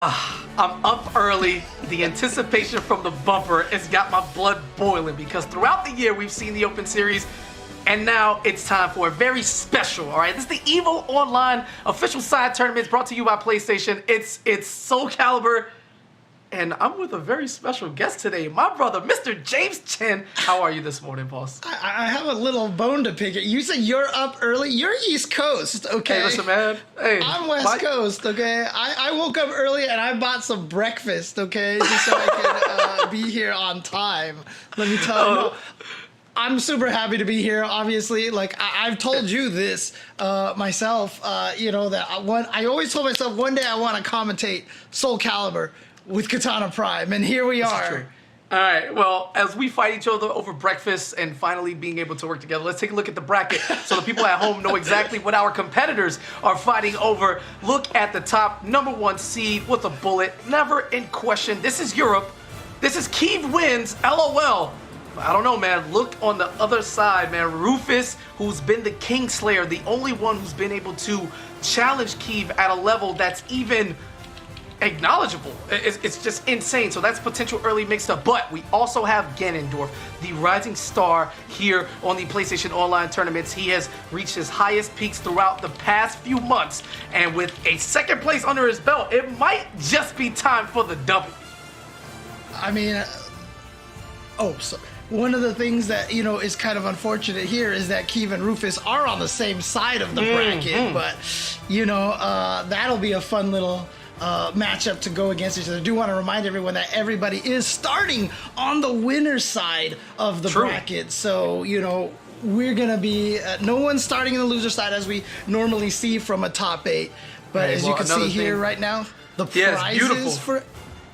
I'm up early. The anticipation from the bumper has got my blood boiling because throughout the year we've seen the Open Series, and now it's time for a very special, all right? This is the EVO Online official side tournament brought to you by PlayStation. It's Soul Calibur, and I'm with a very special guest today, my brother, Mr. James Chen. How are you this morning, boss? I have a little bone to pick. You said you're up early. You're East Coast, okay? Hey, listen, man. Hey, I'm West Coast, okay? I woke up early and I bought some breakfast, okay? Just so I could be here on time. Let me tell you. I'm super happy to be here, obviously. Like, I've told you this myself, that I always told myself one day I want to commentate Soul Calibur with Katana Prime, and here we are. All right, well, as we fight each other over breakfast and finally being able to work together, let's take a look at the bracket so the people at home know exactly what our competitors are fighting over. Look at the top, number one seed with a bullet, never in question. This is Europe. This is Kiev wins, LOL. I don't know, man. Look on the other side, man. Rufus, who's been the Kingslayer, the only one who's been able to challenge Kiev at a level that's even acknowledgeable. It's just insane. So that's potential early mix-up. But we also have Ganondorf, the rising star here on the PlayStation Online tournaments. He has reached his highest peaks throughout the past few months. And with a second place under his belt, it might just be time for the double. I mean, so one of the things that, is kind of unfortunate here is that Kiev and Rufus are on the same side of the bracket. But, that'll be a fun little matchup to go against each other. I do want to remind everyone that everybody is starting on the winner's side of the bracket. So, we're going to be, no one's starting in the loser side as we normally see from a top 8. But as you can see here right now, the prizes for...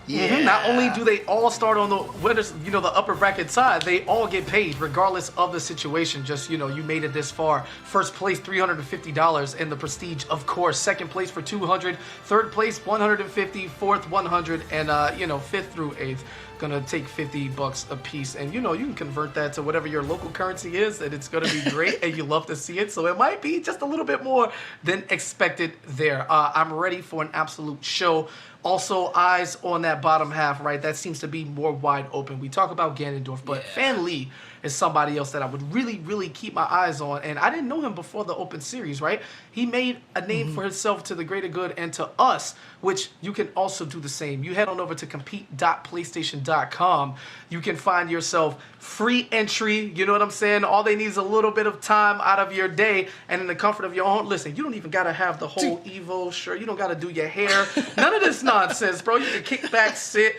Yeah. Not only do they all start on the winners, the upper bracket side, they all get paid regardless of the situation. Just, you made it this far. First place, $350 in the prestige, of course. Second place for $200. Third place, $150. Fourth, $100. And, fifth through eighth, gonna take $50 a piece. And, you can convert that to whatever your local currency is, and it's gonna be great, and you love to see it. So it might be just a little bit more than expected there. I'm ready for an absolute show. Also, eyes on that bottom half, right? That seems to be more wide open. We talk about Ganondorf, but Fan Lee is somebody else that I would really, really keep my eyes on. And I didn't know him before the Open Series, right? He made a name for himself to the greater good and to us, which you can also do the same. You head on over to compete.playstation.com. You can find yourself free entry, you know what I'm saying? All they need is a little bit of time out of your day and in the comfort of your own. Listen, you don't even got to have the whole Evo shirt. You don't got to do your hair. None of this nonsense, bro. You can kick back, sit,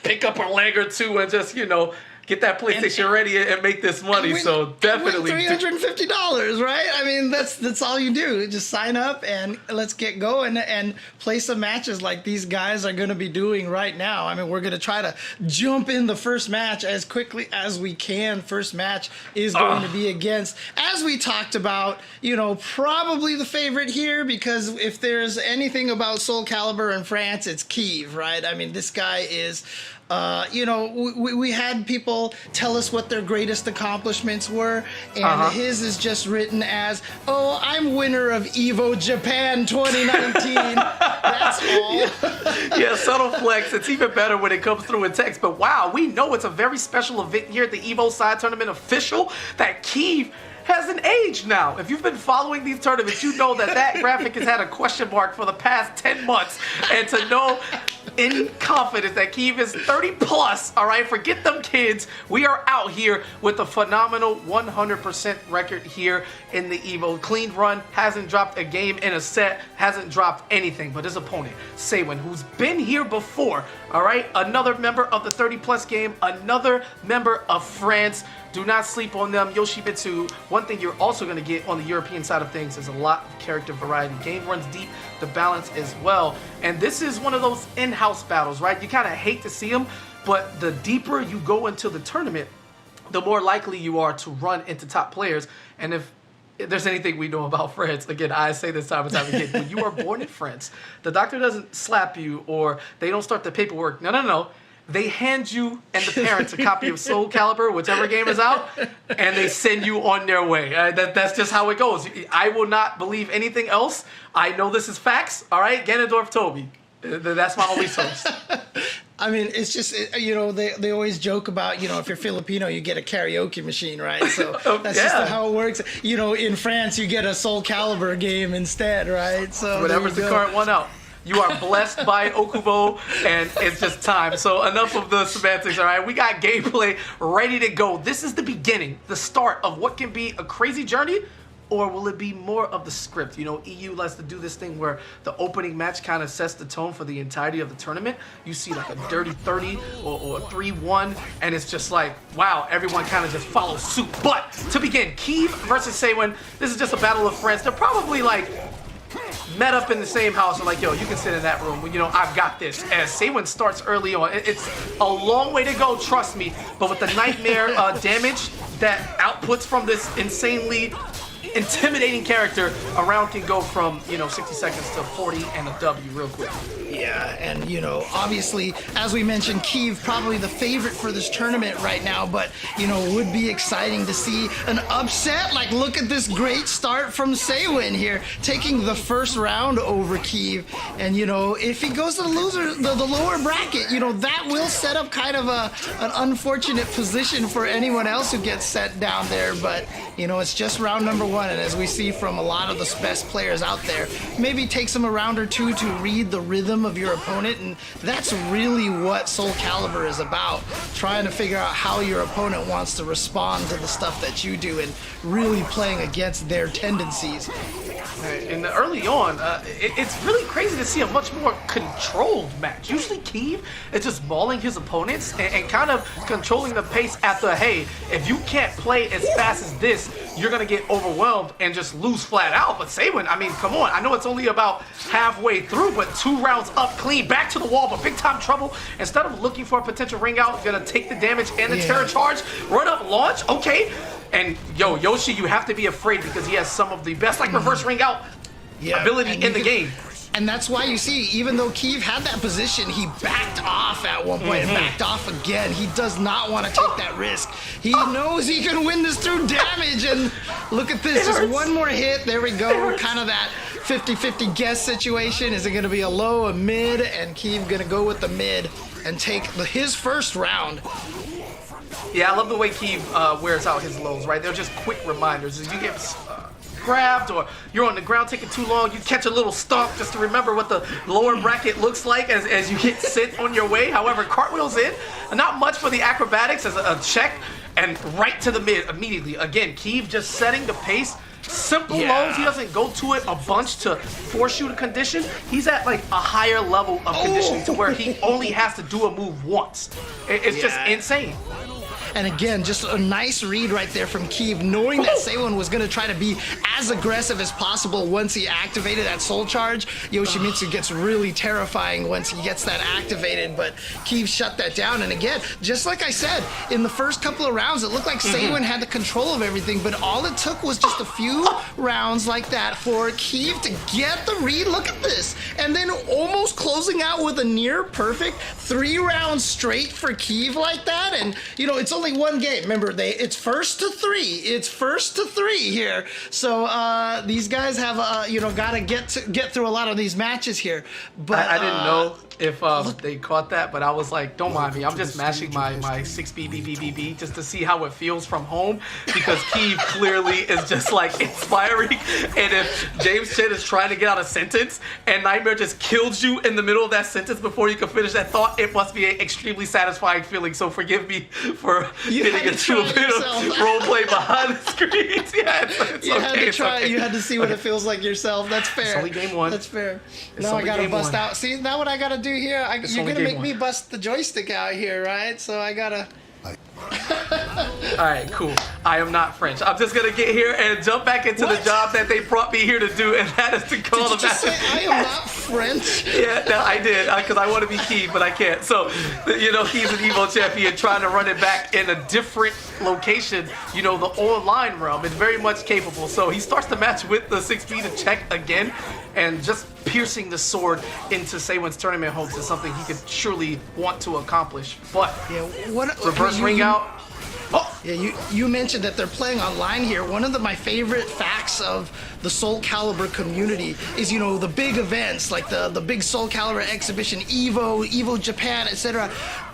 pick up a leg or two and just, get that PlayStation ready and make this money. So definitely $350, right? I mean, that's all you do. Just sign up and let's get going and play some matches like these guys are going to be doing right now. I mean, we're going to try to jump in the first match as quickly as we can. First match is going to be against, as we talked about, probably the favorite here, because if there's anything about Soul Calibur in France, it's Kiev, right? I mean, this guy is... we had people tell us what their greatest accomplishments were, and his is just written as, I'm winner of EVO Japan 2019. That's all. Yeah, subtle flex. It's even better when it comes through in text. But wow, we know it's a very special event here at the EVO Side Tournament official that Kiev hasn't aged now. If you've been following these tournaments, you know that graphic has had a question mark for the past 10 months. And to know in confidence that Kiev is 30 plus, all right, forget them kids. We are out here with a phenomenal 100% record here in the EVO. Clean run, hasn't dropped a game in a set, hasn't dropped anything. But his opponent, Saywin, who's been here before, all right, another member of the 30 plus game, another member of France. Do not sleep on them. Yoshimitsu, one thing you're also going to get on the European side of things is a lot of character variety. Game runs deep, the balance as well. And this is one of those in-house battles, right? You kind of hate to see them, but the deeper you go into the tournament, the more likely you are to run into top players. And if there's anything we know about France, again, I say this time and time again, when you are born in France, the doctor doesn't slap you or they don't start the paperwork. No. They hand you and the parents a copy of Soul Calibur, whichever game is out, and they send you on their way. That's just how it goes. I will not believe anything else. I know this is facts, all right? Ganondorf told me. That's my only source. I mean, it's just, they always joke about, if you're Filipino, you get a karaoke machine, right? So that's just how it works. In France, you get a Soul Calibur game instead, right? So whatever's the current one out. You are blessed by Okubo, and it's just time. So enough of the semantics, all right? We got gameplay ready to go. This is the beginning, the start of what can be a crazy journey, or will it be more of the script? EU likes to do this thing where the opening match kind of sets the tone for the entirety of the tournament. You see like a dirty 30 or a 3-1, and it's just like, wow, everyone kind of just follows suit. But to begin, Kiev versus Saewon, this is just a battle of friends. They're probably like met up in the same house and like, yo, you can sit in that room. I've got this. As Saewon starts early on, it's a long way to go, trust me. But with the nightmare damage that outputs from this insanely intimidating character, a round can go from 60 seconds to 40 and a W real quick. Yeah, and obviously, as we mentioned, Kiev probably the favorite for this tournament right now, but would be exciting to see an upset. Like, look at this great start from Saewon here, taking the first round over Kiev. And if he goes to the lower bracket, that will set up kind of an unfortunate position for anyone else who gets set down there. But it's just round number 1, and as we see from a lot of the best players out there, maybe takes them a round or two to read the rhythm of your opponent, and that's really what Soul Calibur is about, trying to figure out how your opponent wants to respond to the stuff that you do and really playing against their tendencies. And early on, it's really crazy to see a much more controlled match. Usually Kiev is just mauling his opponents and kind of controlling the pace at the, hey, if you can't play as fast as this, you're going to get overwhelmed and just lose flat out. But Saewon, I mean, come on. I know it's only about halfway through, but 2 rounds up clean, back to the wall, but big time trouble. Instead of looking for a potential ring out, going to take the damage and the terror charge, run up, launch, okay. And Yoshi, you have to be afraid because he has some of the best reverse ring out ability in the game. And that's why you see, even though Kiev had that position, he backed off at one point and backed off again. He does not want to take that risk. He knows he can win this through damage. And look at this, just one more hit. There we go. Kind of that 50-50 guess situation. Is it going to be a low, a mid? And Kiev going to go with the mid and take his first round. Yeah, I love the way Kiev wears out his lows, right? They're just quick reminders. As you get grabbed or you're on the ground taking too long, you catch a little stump just to remember what the lower bracket looks like as you get sent on your way. However, cartwheels in, not much for the acrobatics as a check, and right to the mid immediately. Again, Kiev just setting the pace. Simple lows, he doesn't go to it a bunch to force you to condition. He's at like a higher level of conditioning to where he only has to do a move once. It's just insane. And again, just a nice read right there from Kiev, knowing that Saewon was going to try to be as aggressive as possible once he activated that soul charge. Yoshimitsu gets really terrifying once he gets that activated, but Kiev shut that down. And again, just like I said, in the first couple of rounds, it looked like Saewon had the control of everything, but all it took was just a few rounds like that for Kiev to get the read. Look at this. And then almost closing out with a near perfect 3 rounds straight for Kiev like that. And, it's only one game. Remember, it's first to 3. It's first to 3 here. So these guys have, got to get through a lot of these matches here. But I didn't know if they caught that, but I was like, don't mind me. I'm just mashing my 6BBBBB just to see how it feels from home, because Kiev clearly is just like inspiring. And if James Chen is trying to get out a sentence and Nightmare just kills you in the middle of that sentence before you can finish that thought, it must be an extremely satisfying feeling. So forgive me for getting into a bit of role play behind the screens. Yeah, it's okay. You had to see what it feels like yourself. That's fair. It's only game 1. That's fair. Now I gotta bust out. See, now what I gotta do here? You're gonna make me bust the joystick out here, right? So I gotta. Alright, cool. I am not French. I'm just gonna get here and jump back into the job that they brought me here to do, and that is to call the match. Did you just say I am not French? Yeah, no, I did, because I want to be Kiev, but I can't. So, he's an Evo champion trying to run it back in a different location, the online realm. It's very much capable. So he starts the match with the 6B to check again, and just piercing the sword into Saewon's tournament hopes is something he could surely want to accomplish. But reverse ring out. Oh, Yeah, you mentioned that they're playing online here. One of my favorite facts of the Soul Calibur community is, the big events like the big Soul Calibur exhibition, Evo Japan, etc.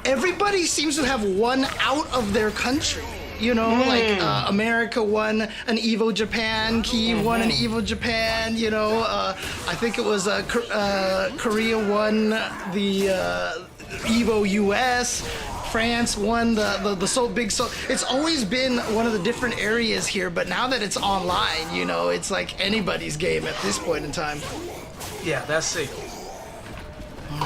Everybody seems to have won out of their country. America won an Evo Japan, Kyiv won an Evo Japan, I think it was Korea won the Evo US. France won the big Soul. It's always been one of the different areas here, but now that it's online, it's like anybody's game at this point in time. yeah, that's sick.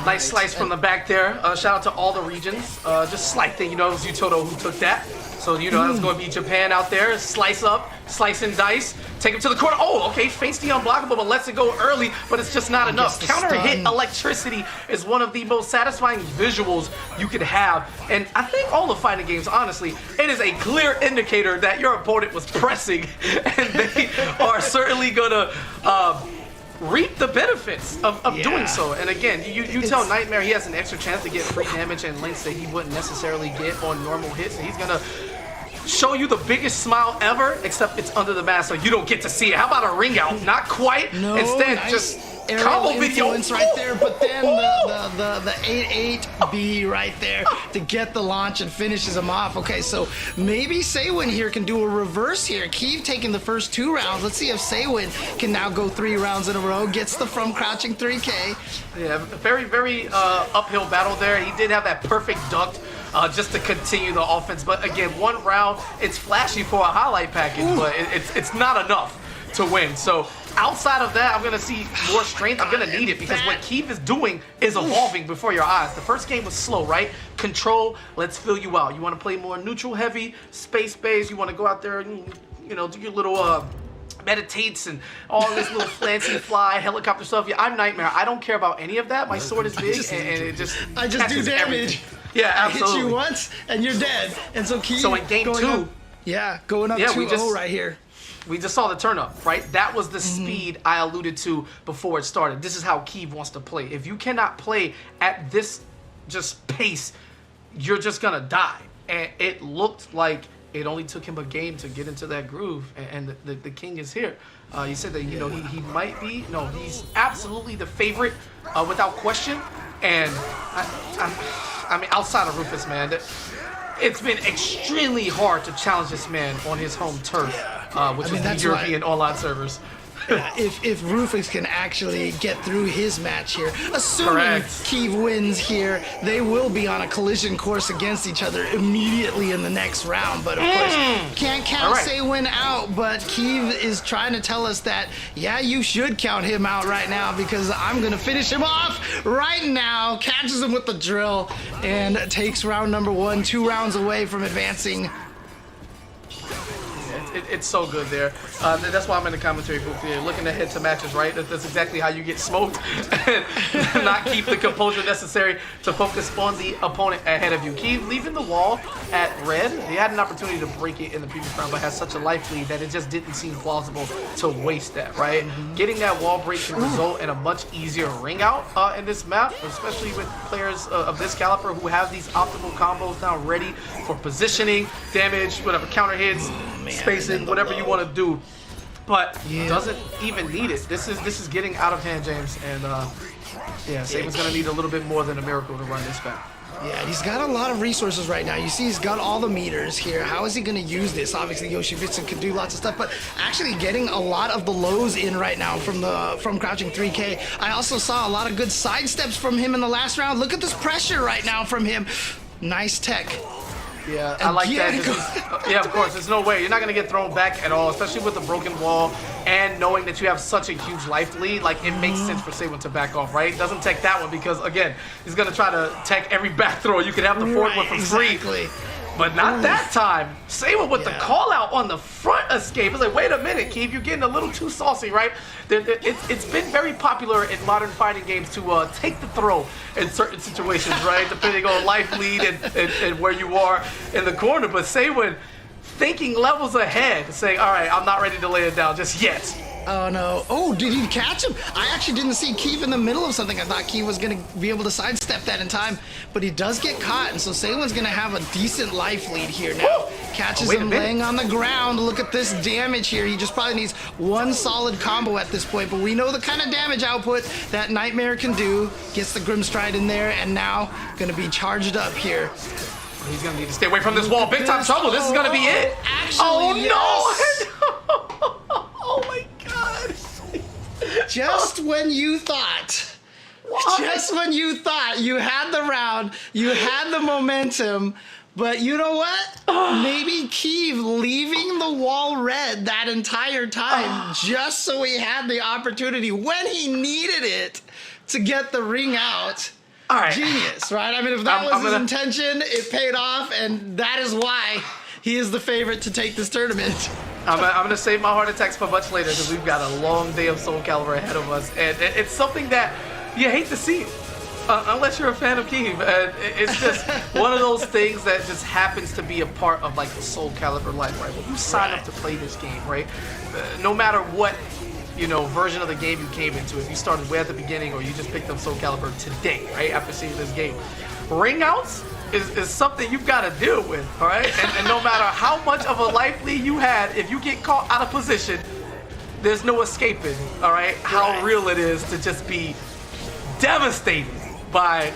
Nice slice from the back there. Shout out to all the regions. Just slight thing, it was Utoto who took that. So, that was going to be Japan out there. Slice up, slice and dice. Take him to the corner. Oh, okay, face the unblockable, but lets it go early, but it's just not enough. Counter hit electricity is one of the most satisfying visuals you could have. And I think all the fighting games, honestly, it is a clear indicator that your opponent was pressing, and they are certainly going to reap the benefits of doing so. And again, you tell Nightmare he has an extra chance to get free damage and links that he wouldn't necessarily get on normal hits. And he's going to show you the biggest smile ever, except it's under the mask, so you don't get to see it. How about a ring out? Not quite. No, instead, nice just combo video right there, but then the 8-8B right there to get the launch and finishes him off. Okay, so maybe Saywin here can do a reverse here. Kyiv taking the first 2 rounds. Let's see if Saywin can now go 3 rounds in a row. Gets the from crouching 3K. Yeah, very, very uphill battle there. He did have that perfect duct just to continue the offense. But again, 1 round, it's flashy for a highlight package, but it's not enough to win. So outside of that, I'm going to see more strength. I'm going to need it because what Kyiv is doing is evolving before your eyes. The first game was slow, right? Control, let's fill you out. You want to play more neutral heavy, space-based. You want to go out there and, do your little meditates and all this little fancy fly helicopter stuff. Yeah, I'm Nightmare. I don't care about any of that. My sword is big and it just I just do damage. Everything. Yeah, absolutely. I hit you once and you're dead. And so Kyiv. So in game 2, going up 2-0 right here. We just saw the turn up, right? That was the speed I alluded to before it started. This is how Kyiv wants to play. If you cannot play at this just pace, you're just gonna die. And it looked like it only took him a game to get into that groove, and the king is here. You said that he might be. No, he's absolutely the favorite without question. And I mean, outside of Rufus, man, it's been extremely hard to challenge this man on his home turf, which is the European online servers. If Rufus can actually get through his match here, assuming Kyiv wins here, they will be on a collision course against each other immediately in the next round. But of course, can't count Saywin out. But Kyiv is trying to tell us that, yeah, you should count him out right now because I'm going to finish him off right now. Catches him with the drill and takes round number 1, 2 rounds away from advancing. It's so good there. That's why I'm in the commentary booth here, looking ahead to matches, right? That's exactly how you get smoked and not keep the composure necessary to focus on the opponent ahead of you. Kyiv leaving the wall at red. He had an opportunity to break it in the previous round, but has such a life lead that it just didn't seem plausible to waste that, right? Getting that wall break can result in a much easier ring out in this map, especially with players of this caliber who have these optimal combos now ready for positioning, damage, whatever, counter hits, spacing, whatever you want to do, but doesn't even need it. This is getting out of hand, James, and Saban's gonna need a little bit more than a miracle to run this back. Yeah, he's got a lot of resources right now. You see, he's got all the meters here. How is he going to use this? Obviously, Yoshivitsu can do lots of stuff, but actually getting a lot of the lows in right now from crouching 3K. I also saw a lot of good side steps from him in the last round. Look at this pressure right now from him. Nice tech. Yeah, I like that. Yeah, of course. There's no way. You're not going to get thrown back at all, especially with the broken wall and knowing that you have such a huge life lead. Like, it makes sense for Saban to back off, right? Doesn't tech that one because, again, he's going to try to tech every back throw. You can have the forward one for free. But not that time. Saban with the call out on the front escape. It's like, wait a minute, Kyiv, you're getting a little too saucy, right? It's been very popular in modern fighting games to take the throw in certain situations, right? Depending on life lead and where you are in the corner. But Saban thinking levels ahead, saying, all right, I'm not ready to lay it down just yet. Oh, no. Oh, did he catch him? I actually didn't see Kyiv in the middle of something. I thought Kyiv was going to be able to sidestep that in time, but he does get caught, and so Saban's going to have a decent life lead here now. Catches wait a him minute. laying on the ground. Look at this damage here. He just probably needs one solid combo at this point, but we know the kind of damage output that Nightmare can do. Gets the Grimstride in there, and now going to be charged up here. He's going to need to stay away from this wall. Big time trouble. This is going to be it. Actually, yes. No. Oh, my God. Just when you thought... Why? Just when you thought you had the round, you had the momentum, but you know what? Maybe Keeve leaving the wall red that entire time just so he had the opportunity when he needed it to get the ring out. All right. Genius, right? I mean, if that was his intention, it paid off, and that is why he is the favorite to take this tournament. I'm gonna save my heart attacks for much later because we've got a long day of Soul Calibur ahead of us, and it's something that you hate to see, unless you're a fan of Keeve. It's just one of those things that just happens to be a part of like the Soul Calibur life, right? When you sign up to play this game, right? No matter what version of the game you came into, if you started way at the beginning or you just picked up Soul Calibur today, right? After seeing this game, ring outs is something you've got to deal with, all right? And no matter how much of a life lead you had, if you get caught out of position, there's no escaping, all right? How real it is to just be devastated by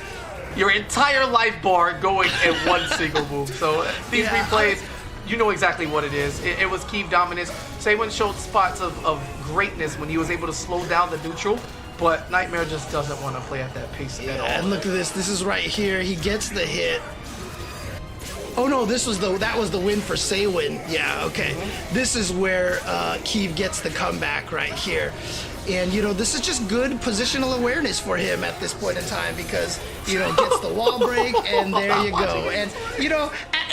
your entire life bar going in one single move. So these replays, you know exactly what it is. It was Keeve dominance. Saywin showed spots of greatness when he was able to slow down the neutral, but Nightmare just doesn't want to play at that pace at all. And look at this. This is right here. He gets the hit. Oh no, that was the win for Saywin. Yeah, okay. This is where Keeve gets the comeback right here. And, this is just good positional awareness for him at this point in time because, gets the wall break, and there you go. And,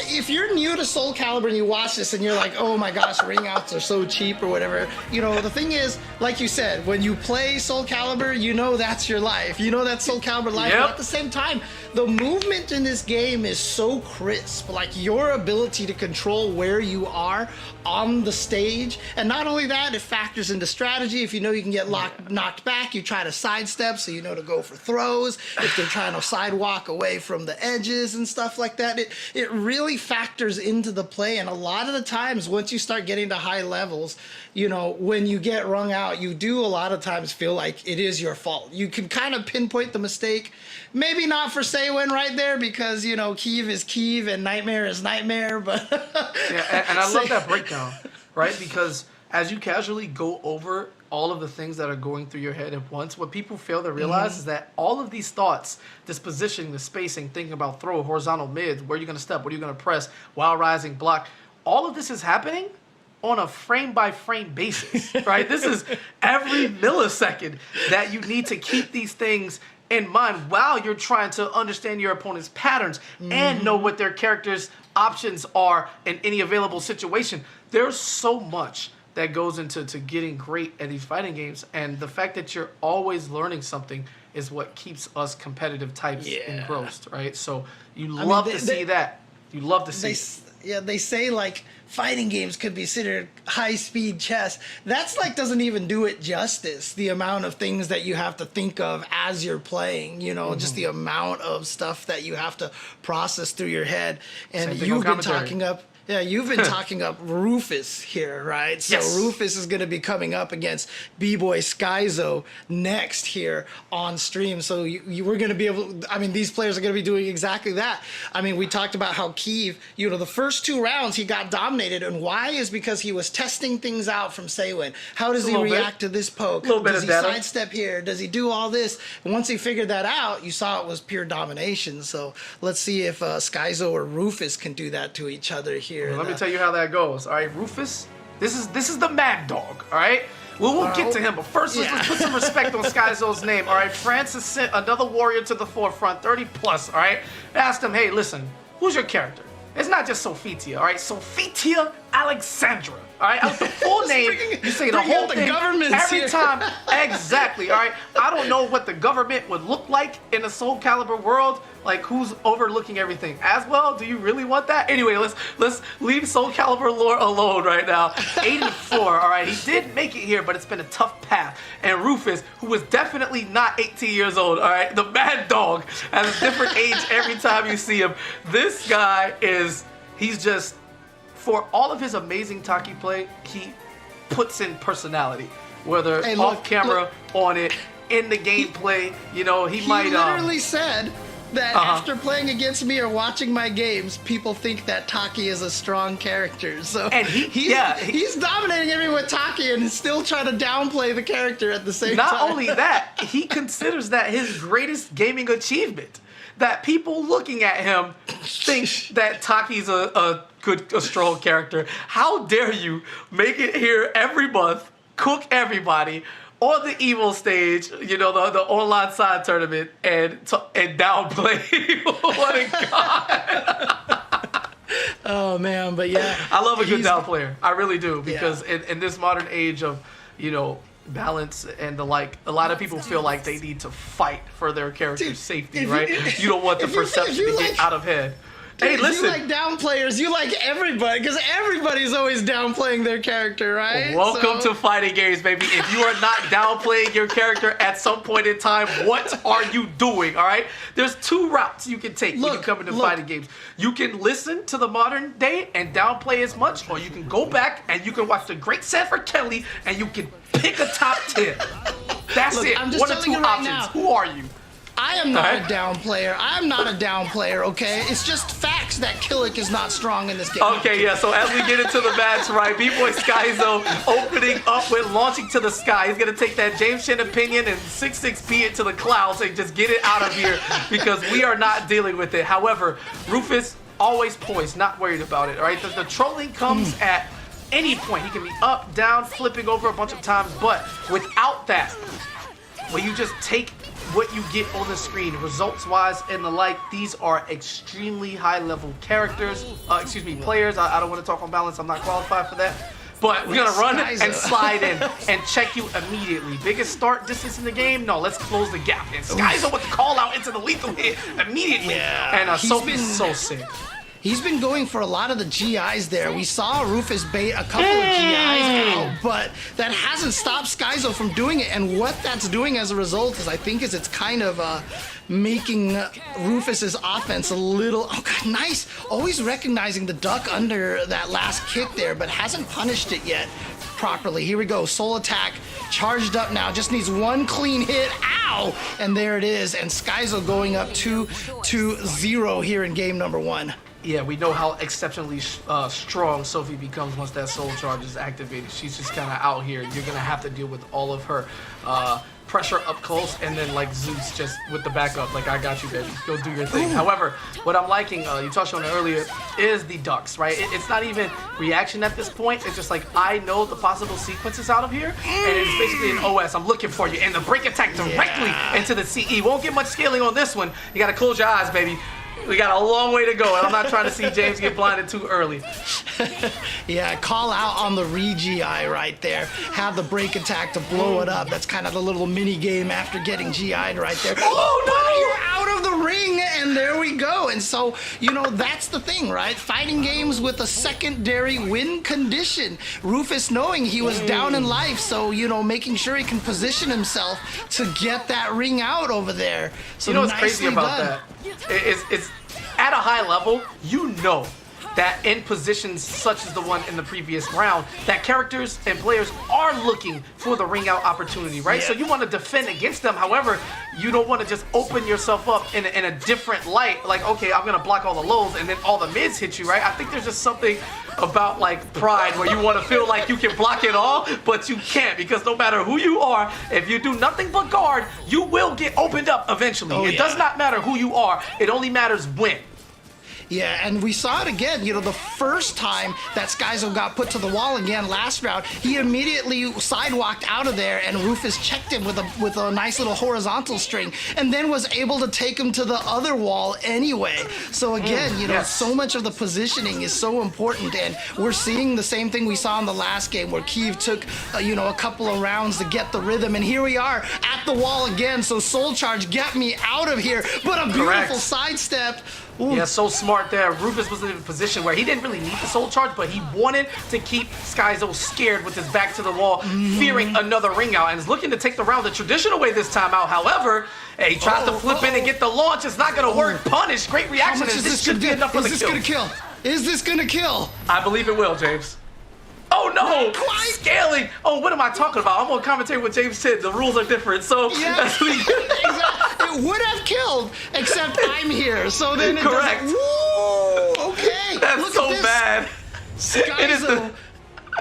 if you're new to Soul Calibur and you watch this and you're like, oh my gosh, ring outs are so cheap or whatever, the thing is, like you said, when you play Soul Calibur, that's your life. That's Soul Calibur life. But at the same time, the movement in this game is so crisp. Like, your ability to control where you are on the stage. And not only that, it factors into strategy. If you can get knocked back, you try to sidestep so you know to go for throws. If they're trying to sidewalk away from the edges and stuff like that, it really factors into the play. And a lot of the times, once you start getting to high levels, when you get wrung out, you do a lot of times feel like it is your fault. You can kind of pinpoint the mistake. Maybe not for Saywin right there because, Keeve is Keeve and Nightmare is Nightmare, but... and I love that breakdown, right? Because as you casually go over all of the things that are going through your head at once, what people fail to realize is that all of these thoughts, this positioning, the spacing, thinking about throw, horizontal mids, where you're going to step, what are you going to press, while rising, block, all of this is happening on a frame-by-frame basis, right? This is every millisecond that you need to keep these things in mind while you're trying to understand your opponent's patterns and know what their character's options are in any available situation. There's so much that goes into getting great at these fighting games, and the fact that you're always learning something is what keeps us competitive types engrossed, right? So you love to see that. You love to see they say like fighting games could be considered high-speed chess. That's like doesn't even do it justice, the amount of things that you have to think of as you're playing, just the amount of stuff that you have to process through your head. And you've been talking up Rufus here, right? So Rufus is going to be coming up against B-Boy Skyzo next here on stream. So we're going to be able, these players are going to be doing exactly that. We talked about how Keeve, the first two rounds he got dominated, and why is because he was testing things out from Saywin. How does he react to this poke? Does he sidestep here? Does he do all this? And once he figured that out, you saw it was pure domination. So let's see if Skyzo or Rufus can do that to each other here. Well, let me tell you how that goes. All right, Rufus, this is the Mad Dog. All right, we'll get to him, but first let's put some respect on Skyzo's name. All right, Francis sent another warrior to the forefront, 30 plus. All right, asked him, hey, listen, who's your character? It's not just Sophitia, all right? Sophitia Alexandra, all right? Out the full name, you say the whole thing every time. Exactly, all right? I don't know what the government would look like in a Soul Calibur world, like who's overlooking everything as well. Do you really want that? Anyway, let's leave Soul Calibur lore alone right now. 84, all right? He did make it here, but it's been a tough path. And Rufus, who was definitely not 18 years old, all right? The Mad Dog has a different age every time you see him. This guy he's just for all of his amazing Taki play, he puts in personality, whether Hey, off camera, on it, in the gameplay. You know, he might literally said that Uh-huh. after playing against me or watching my games, people think that Taki is a strong character. So And he's dominating everyone with Taki and still trying to downplay the character at the same time. Not only that, he considers that his greatest gaming achievement. That people looking at him think that Taki's a strong character. How dare you make it here every month, cook everybody on the Evo stage, you know, the online side tournament, and downplay. What a god! Oh man, but yeah, I love a good down player. I really do, because in this modern age of, you know, balance and the like, a lot of people feel like they need to fight for their character's safety, right? You don't want the perception to get out of hand. Hey, listen. You like down players. You like everybody, because everybody's always downplaying their character, right? Welcome to fighting games, baby. If you are not downplaying your character at some point in time, what are you doing? All right. There's two routes you can take when you come into fighting games. You can listen to the modern day and downplay as much, or you can go back and you can watch the great Sanford Kelly and you can pick a top 10. That's it. I'm just One or telling two you right options. now. Who are you? I am not a down player. I'm not a down player, okay? It's just facts that Killick is not strong in this game. Okay, yeah, so as we get into the match, right, B-Boy Skyzo opening up with launching to the sky. He's going to take that James Shin opinion and 6-6-P it to the clouds and just get it out of here, because we are not dealing with it. However, Rufus, always poised, not worried about it, all right? The trolling comes at any point. He can be up, down, flipping over a bunch of times, but without that, when you just take what you get on the screen, results-wise and the like, these are extremely high-level characters. Players. I don't want to talk on balance. I'm not qualified for that. But we're going to run and slide in and check you immediately. Biggest start distance in the game? No, let's close the gap. And Skyzo with the call out into the lethal hit immediately. Yeah, And Sophie's so sick. He's been going for a lot of the GIs there. We saw Rufus bait a couple of GIs out, but that hasn't stopped Skyzo from doing it. And what that's doing as a result is, I think, it's kind of making Rufus's offense a little, oh god, nice. Always recognizing the duck under that last kick there, but hasn't punished it yet properly. Here we go, soul attack, charged up now, just needs one clean hit, ow! And there it is, and Skyzo going up 2-0 here in game number 1. Yeah, we know how exceptionally strong Sophie becomes once that soul charge is activated. She's just kind of out here. You're going to have to deal with all of her pressure up close, and then like Zeus just with the backup, like, I got you, baby. Go do your thing. However, what I'm liking, you touched on it earlier, is the ducks, right? It's not even reaction at this point. It's just like, I know the possible sequences out of here, and it's basically an OS. I'm looking for you, and the break attack directly into the CE. Won't get much scaling on this one. You got to close your eyes, baby. We got a long way to go, and I'm not trying to see James get blinded too early. Yeah, call out on the re-GI right there. Have the break attack to blow it up. That's kind of the little mini game after getting GI'd right there. Oh, no! You're out of the ring, and there we go. And so, you know, that's the thing, right? Fighting games with a secondary win condition. Rufus knowing he was down in life, so, you know, making sure he can position himself to get that ring out over there. So, you know what's crazy about that? It's at a high level, you know that in positions such as the one in the previous round, that characters and players are looking for the ring out opportunity, right? Yeah. So you want to defend against them. However, you don't want to just open yourself up in a different light. Like, okay, I'm going to block all the lows and then all the mids hit you, right? I think there's just something about like pride where you want to feel like you can block it all, but you can't, because no matter who you are, if you do nothing but guard, you will get opened up eventually. It does not matter who you are. It only matters when. Yeah, and we saw it again. You know, the first time that Skyzo got put to the wall again last round, he immediately sidewalked out of there, and Rufus checked him with a nice little horizontal string, and then was able to take him to the other wall anyway. So again, you know, so much of the positioning is so important, and we're seeing the same thing we saw in the last game where Kiev took, you know, a couple of rounds to get the rhythm, and here we are at the wall again. So Soul Charge, get me out of here, but a beautiful sidestep. Ooh. Yeah, so smart there. Rufus was in a position where he didn't really need the soul charge, but he wanted to keep Skyzo scared with his back to the wall, fearing another ring out, and is looking to take the round the traditional way this time out. However, he tried to flip in and get the launch. It's not going to work. Punish. Great reaction. How much is this should be enough for the kill. Is this going to kill? Is this gonna kill? I believe it will, James. Oh no! Not quite. Scaling! Oh, what am I talking about? I'm gonna commentate with James Tidd. The rules are different, so Yeah, that's what he- exactly. It would have killed, except I'm here. So then it Correct. doesn't. Woo! Okay. That's Look so at this. bad. It is the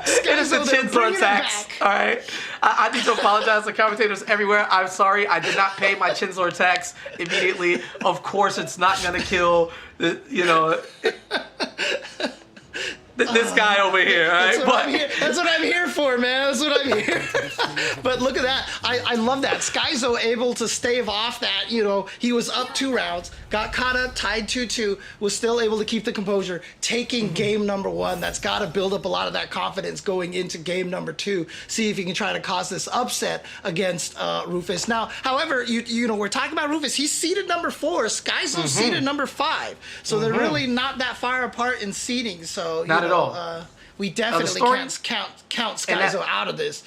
Skyzo, they're Chinzor bringing it tax. back. All right, I need to apologize to commentators everywhere. I'm sorry, I did not pay my Chinzor tax immediately. Of course, it's not gonna kill the, this guy over here. All right, That's what I'm here for, man. That's what I'm here. But look at that. I love that. Skyzo able to stave off that. He was up 2 rounds, got caught up, tied 2-2, was still able to keep the composure, taking game number 1. That's got to build up a lot of that confidence going into game number 2. See if he can try to cause this upset against Rufus. Now, however, we're talking about Rufus. He's seeded number 4. Skyzo's seeded number 5. So they're really not that far apart in seeding. So Not at all. we definitely can't count Skyzo out of this.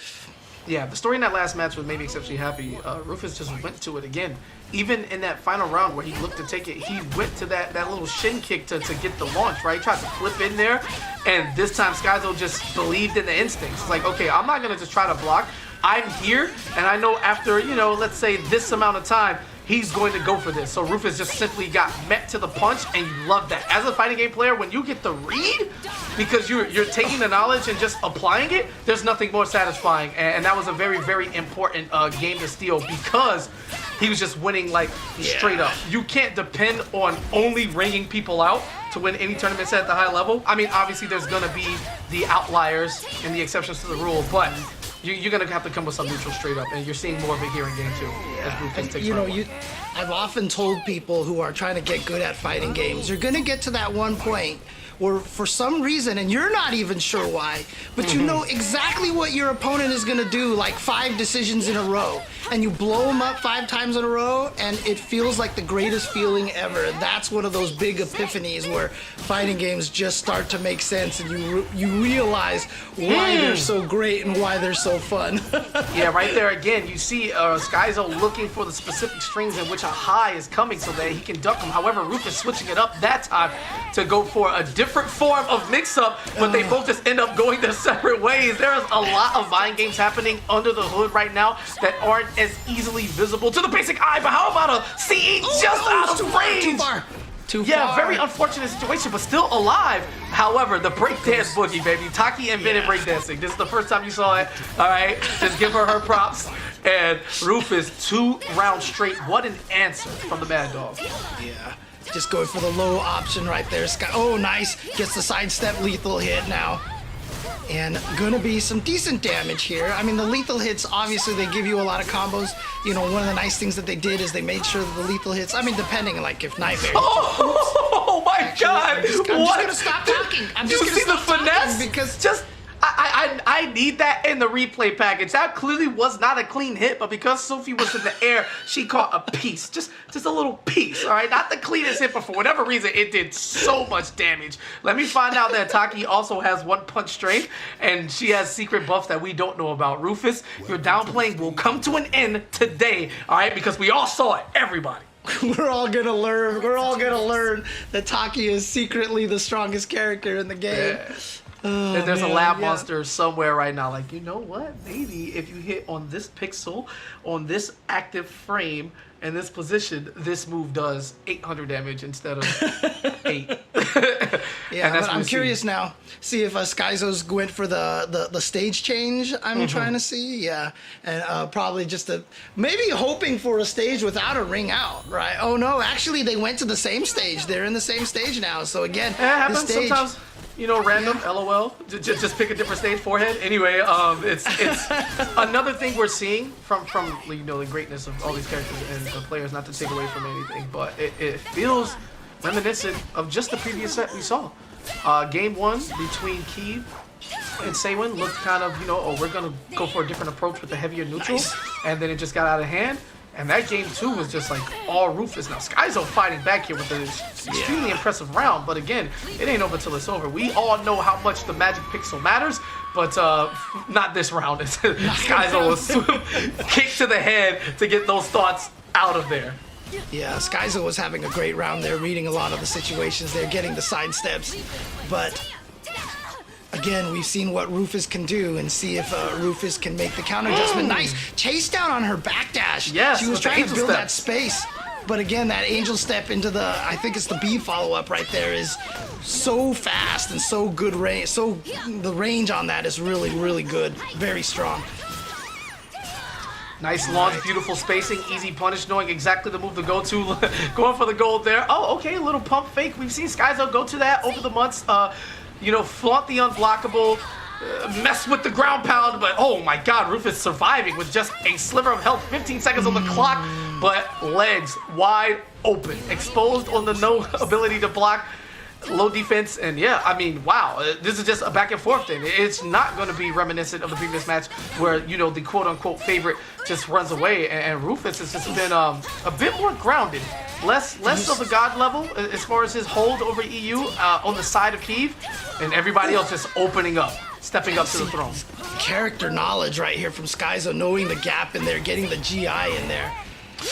Yeah, the story in that last match was made me exceptionally happy. Rufus just went to it again. Even in that final round where he looked to take it, he went to that little shin kick to get the launch, right? He tried to flip in there, and this time Skyzo just believed in the instincts. It's like, okay, I'm not going to just try to block. I'm here, and I know after, let's say this amount of time, he's going to go for this. So Rufus just simply got met to the punch, and you love that. As a fighting game player, when you get the read, because you're taking the knowledge and just applying it, there's nothing more satisfying. And that was a very, very important game to steal because he was just winning straight up. You can't depend on only ringing people out to win any tournaments at the high level. I mean, obviously there's going to be the outliers and the exceptions to the rule, but you're going to have to come with some neutral straight up, and you're seeing more of it here in game 2 as Rufus takes round 1. I've often told people who are trying to get good at fighting games, you're going to get to that one point where for some reason, and you're not even sure why, but you know exactly what your opponent is going to do, like 5 decisions in a row, and you blow them up 5 times in a row, and it feels like the greatest feeling ever. That's one of those big epiphanies where fighting games just start to make sense, and you realize why they're so great and why they're so fun. Yeah, right there again, you see Skyzo looking for the specific strings in which a high is coming so that he can duck them. However, Rufus switching it up that time to go for a different form of mix-up, but they both just end up going their separate ways. There's a lot of mind games happening under the hood right now that aren't as easily visible to the basic eye, but how about a CE just out of range? Too Yeah, far. very unfortunate situation, but still alive. However, the breakdance boogie, baby. Taki invented breakdancing. This is the first time you saw it. All right, just give her props. And Rufus, 2 rounds straight. What an answer from the Mad Dog. Yeah. Just going for the low option right there. Oh, nice. Gets the sidestep lethal hit now. And gonna be some decent damage here. I mean, the lethal hits, obviously, they give you a lot of combos. One of the nice things that they did is they made sure that the lethal hits, I mean, depending, like, if Nightmare... Oh my God! I'm just gonna stop talking. I'm just gonna see the stop finesse? talking because... Just... I need that in the replay package. That clearly was not a clean hit, but because Sophie was in the air, she caught a piece. Just a little piece, all right? Not the cleanest hit, but for whatever reason, it did so much damage. Let me find out that Taki also has 1 punch strength, and she has secret buffs that we don't know about. Rufus, your downplaying will come to an end today, all right? Because we all saw it, everybody. We're all gonna learn. We're all gonna learn that Taki is secretly the strongest character in the game. Yeah. Oh, There's man, a lab monster somewhere right now. Like, you know what? Maybe if you hit on this pixel, on this active frame, in this position, this move does 800 damage instead of 8. Yeah, but I'm curious now. See if Skyzo's went for the stage change I'm trying to see. Yeah, and probably just maybe hoping for a stage without a ring out, right? Oh no, actually they went to the same stage. They're in the same stage now. So again, that happens stage, sometimes. Random, LOL. Just pick a different stage, forehead. Anyway, it's another thing we're seeing from the greatness of all these characters and the players. Not to take away from anything, but it feels reminiscent of just the previous set we saw. Game 1 between Kiev and Saywin looked kind of, we're gonna go for a different approach with the heavier neutral, and then it just got out of hand. And that game 2 was just like all Rufus. Now Skyzo fighting back here with an extremely impressive round, but again, it ain't over till it's over. We all know how much the magic pixel matters, but not this round. Skyzo was kicked to the head to get those thoughts out of there. Yeah, Skyzo was having a great round there, reading a lot of the situations there, getting the sidesteps. But again, we've seen what Rufus can do, and see if Rufus can make the counter adjustment. Nice chase down on her backdash. Yes, she was with the trying to angel build step. that space. But again, that angel step into the, I think it's the B follow-up right there, is so fast and so good range. So the range on that is really, really good. Very strong. Nice launch, beautiful spacing, easy punish, knowing exactly the move to go to. Going for the gold there. Oh, okay, a little pump fake. We've seen Skyzo go to that over the months. You know, flaunt the unblockable, mess with the ground pound, but oh my god, Rufus surviving with just a sliver of health, 15 seconds on the clock, but legs wide open, exposed on the no ability to block, low defense, and yeah, I mean, wow, this is just a back and forth thing. It's not going to be reminiscent of the previous match where, you know, the quote-unquote favorite just runs away, and Rufus has just been a bit more grounded. Less of the god level as far as his hold over EU on the side of Kiev, and everybody else just opening up, stepping up to the throne. Character knowledge right here from Skyzo, knowing the gap in there, getting the GI in there.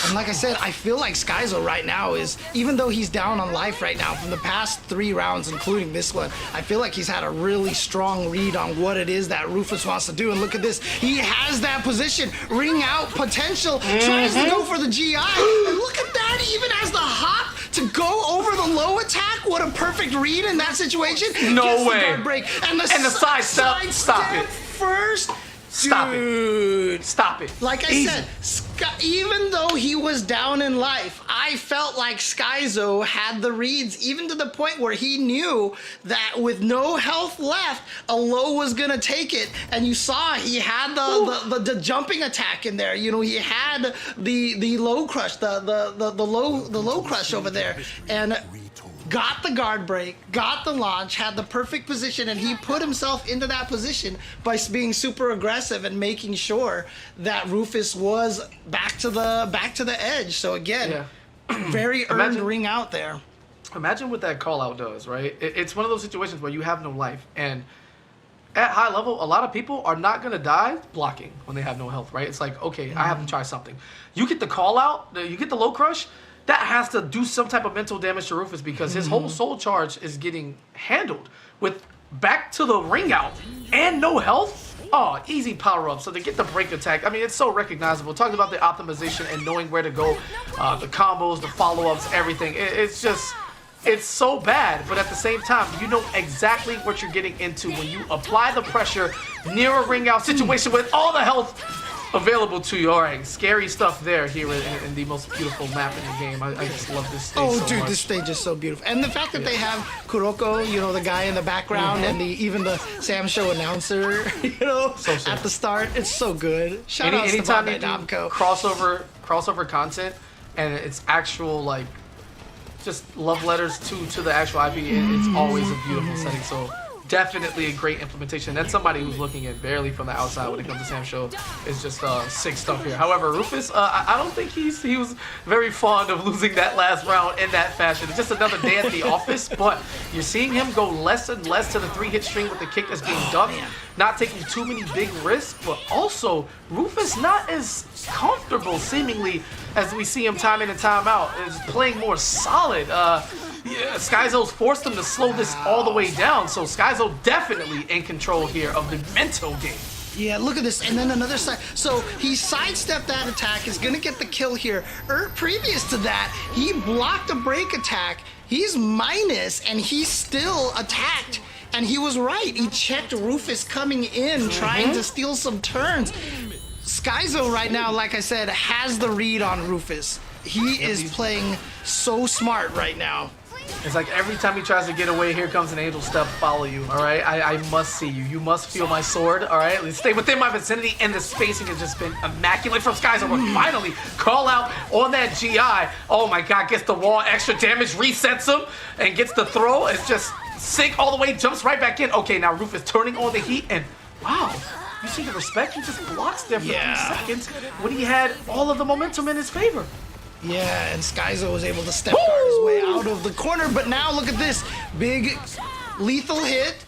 And like I said, I feel like Skyzo right now is, even though he's down on life right now from the past 3 rounds, including this one, I feel like he's had a really strong read on what it is that Rufus wants to do. And look at this, he has that position, ring out potential, tries to go for the GI. And look at that, he even has the hop to go over the low attack. What a perfect read in that situation. No Gets way. The guard break. And the side step. Stop it. First. Stop Dude. it. Stop it. Like I Easy. said, even though he was down in life, I felt like Skyzo had the reads, even to the point where he knew that with no health left, a low was gonna take it. And you saw he had the jumping attack in there. You know, he had the low crush, the low crush over there, and got the guard break, got the launch, had the perfect position, and he put himself into that position by being super aggressive and making sure that Rufus was back to the edge. So again, very earned ring out there. Imagine what that call out does, right? It's one of those situations where you have no life, and at high level, a lot of people are not gonna die blocking when they have no health, right? It's like, okay, I have to try something. You get the call out, you get the low crush, that has to do some type of mental damage to Rufus, because his whole soul charge is getting handled with back to the ring out and no health. Oh, easy power up. So to get the break attack, I mean, it's so recognizable. Talking about the optimization and knowing where to go, the combos, the follow-ups, everything. It's just, it's so bad, but at the same time, you know exactly what you're getting into when you apply the pressure near a ring out situation with all the health available to you. All right, scary stuff there here in the most beautiful map in the game. I just love this stage so dude, much. this stage is so beautiful. And the fact that they have Kuroko, you know, the guy in the background, and even the Sam Show announcer, you know, at the start, it's so good. Shout out to anytime you do Namco. crossover content, and it's actual, like, just love letters to the actual IP, it's always a beautiful setting. So definitely a great implementation. That's somebody who's looking in barely from the outside when it comes to Sam Show. It's just sick stuff here. However, Rufus, I don't think he was very fond of losing that last round in that fashion. It's just another day at the office, but you're seeing him go less and less to the 3-hit string with the kick that's being ducked, not taking too many big risks, but also Rufus not as comfortable seemingly as we see him time in and time out. Is playing more solid. Skyzo's forced him to slow this all the way down, so Skyzo definitely in control here of the mental game. Yeah, look at this, and then another side. So he sidestepped that attack, is gonna get the kill here. Previous to that, he blocked a break attack. He's minus, and he still attacked. And he was right. He checked Rufus coming in, trying to steal some turns. Skyzo right now, like I said, has the read on Rufus. He is playing so smart right now. It's like every time he tries to get away, here comes an angel step, follow you, all right? I must see you. You must feel my sword, all right? Let's stay within my vicinity, and the spacing has just been immaculate from Skyzo. But finally, call out on that GI. Oh my God, gets the wall, extra damage, resets him, and gets the throw. It's just sync all the way, jumps right back in. Okay, now Rufus turning on the heat, and wow. You see the respect? He just blocks there for 3 seconds when he had all of the momentum in his favor. Yeah, and Skyzo was able to step guard his way out of the corner, but now look at this. Big lethal hit.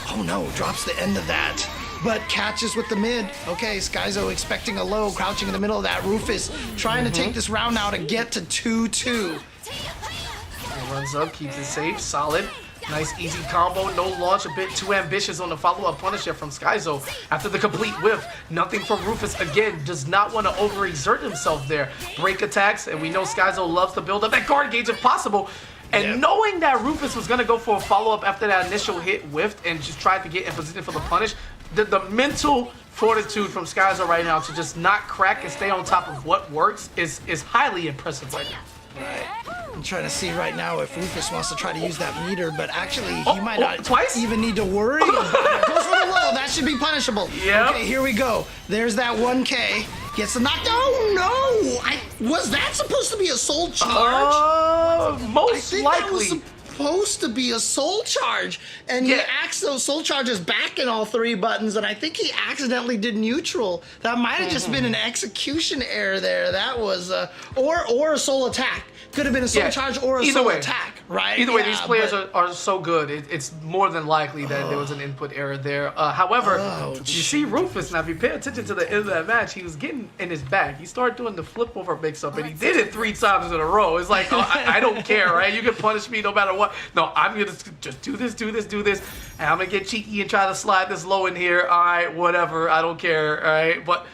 Oh no, drops the end of that. but catches with the mid. Okay, Skyzo expecting a low, crouching in the middle of that. Rufus trying to take this round now to get to 2-2. He runs up, keeps it safe, solid. Nice easy combo, no launch, a bit too ambitious on the follow-up punish there from Skyzo. After the complete whiff, nothing from Rufus again, does not want to overexert himself there. Break attacks, and we know Skyzo loves to build up that guard gauge if possible. And knowing that Rufus was going to go for a follow-up after that initial hit whiffed and just tried to get in position for the punish, the mental fortitude from Skyzo right now to just not crack and stay on top of what works is highly impressive right now. Right. I'm trying to see right now if Rufus wants to try to use that meter, but actually he might not twice? even need to worry. Goes for the low. That should be punishable. Yep. Okay, here we go. There's that 1K. Gets the knockdown. Oh no! Was that supposed to be a soul charge? Most I think likely. that was supposed to be a soul charge, and he acts those soul charges back in all 3 buttons, and I think he accidentally did neutral. That might have just been an execution error there. That was or a soul attack. Could have been a soul charge or a soul attack, right? Either way, these players are so good. It's more than likely that there was an input error there. However, you see Rufus, now if you pay attention to the end of that match, he was getting in his bag. He started doing the flip over mix-up, and he did it 3 times in a row. It's like, I don't care, right? You can punish me no matter what. No, I'm going to just do this, and I'm going to get cheeky and try to slide this low in here. All right, whatever. I don't care, all right? But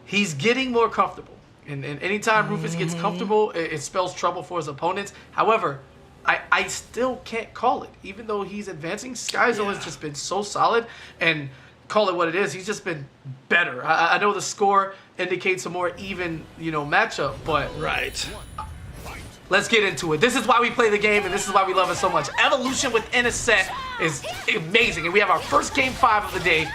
he's getting more comfortable. And anytime Rufus gets comfortable, it spells trouble for his opponents. However, I still can't call it. Even though he's advancing, Skyzo has just been so solid. And call it what it is, he's just been better. I know the score indicates a more even, matchup, but let's get into it. This is why we play the game, and this is why we love it so much. Evolution within a set is amazing. And we have our first game 5 of the day.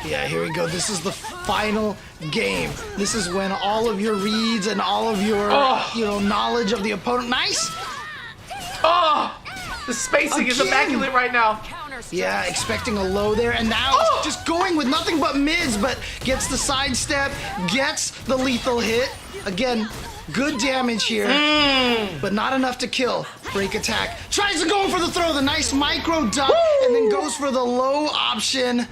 Yeah, here we go. This is the final game. This is when all of your reads and all of your, knowledge of the opponent. Nice. Oh, the spacing is immaculate right now. Yeah, expecting a low there, and now just going with nothing but mids, but gets the sidestep, gets the lethal hit. Again, good damage here, but not enough to kill. Break attack. Tries to go for the throw, the nice micro duck, and then goes for the low option.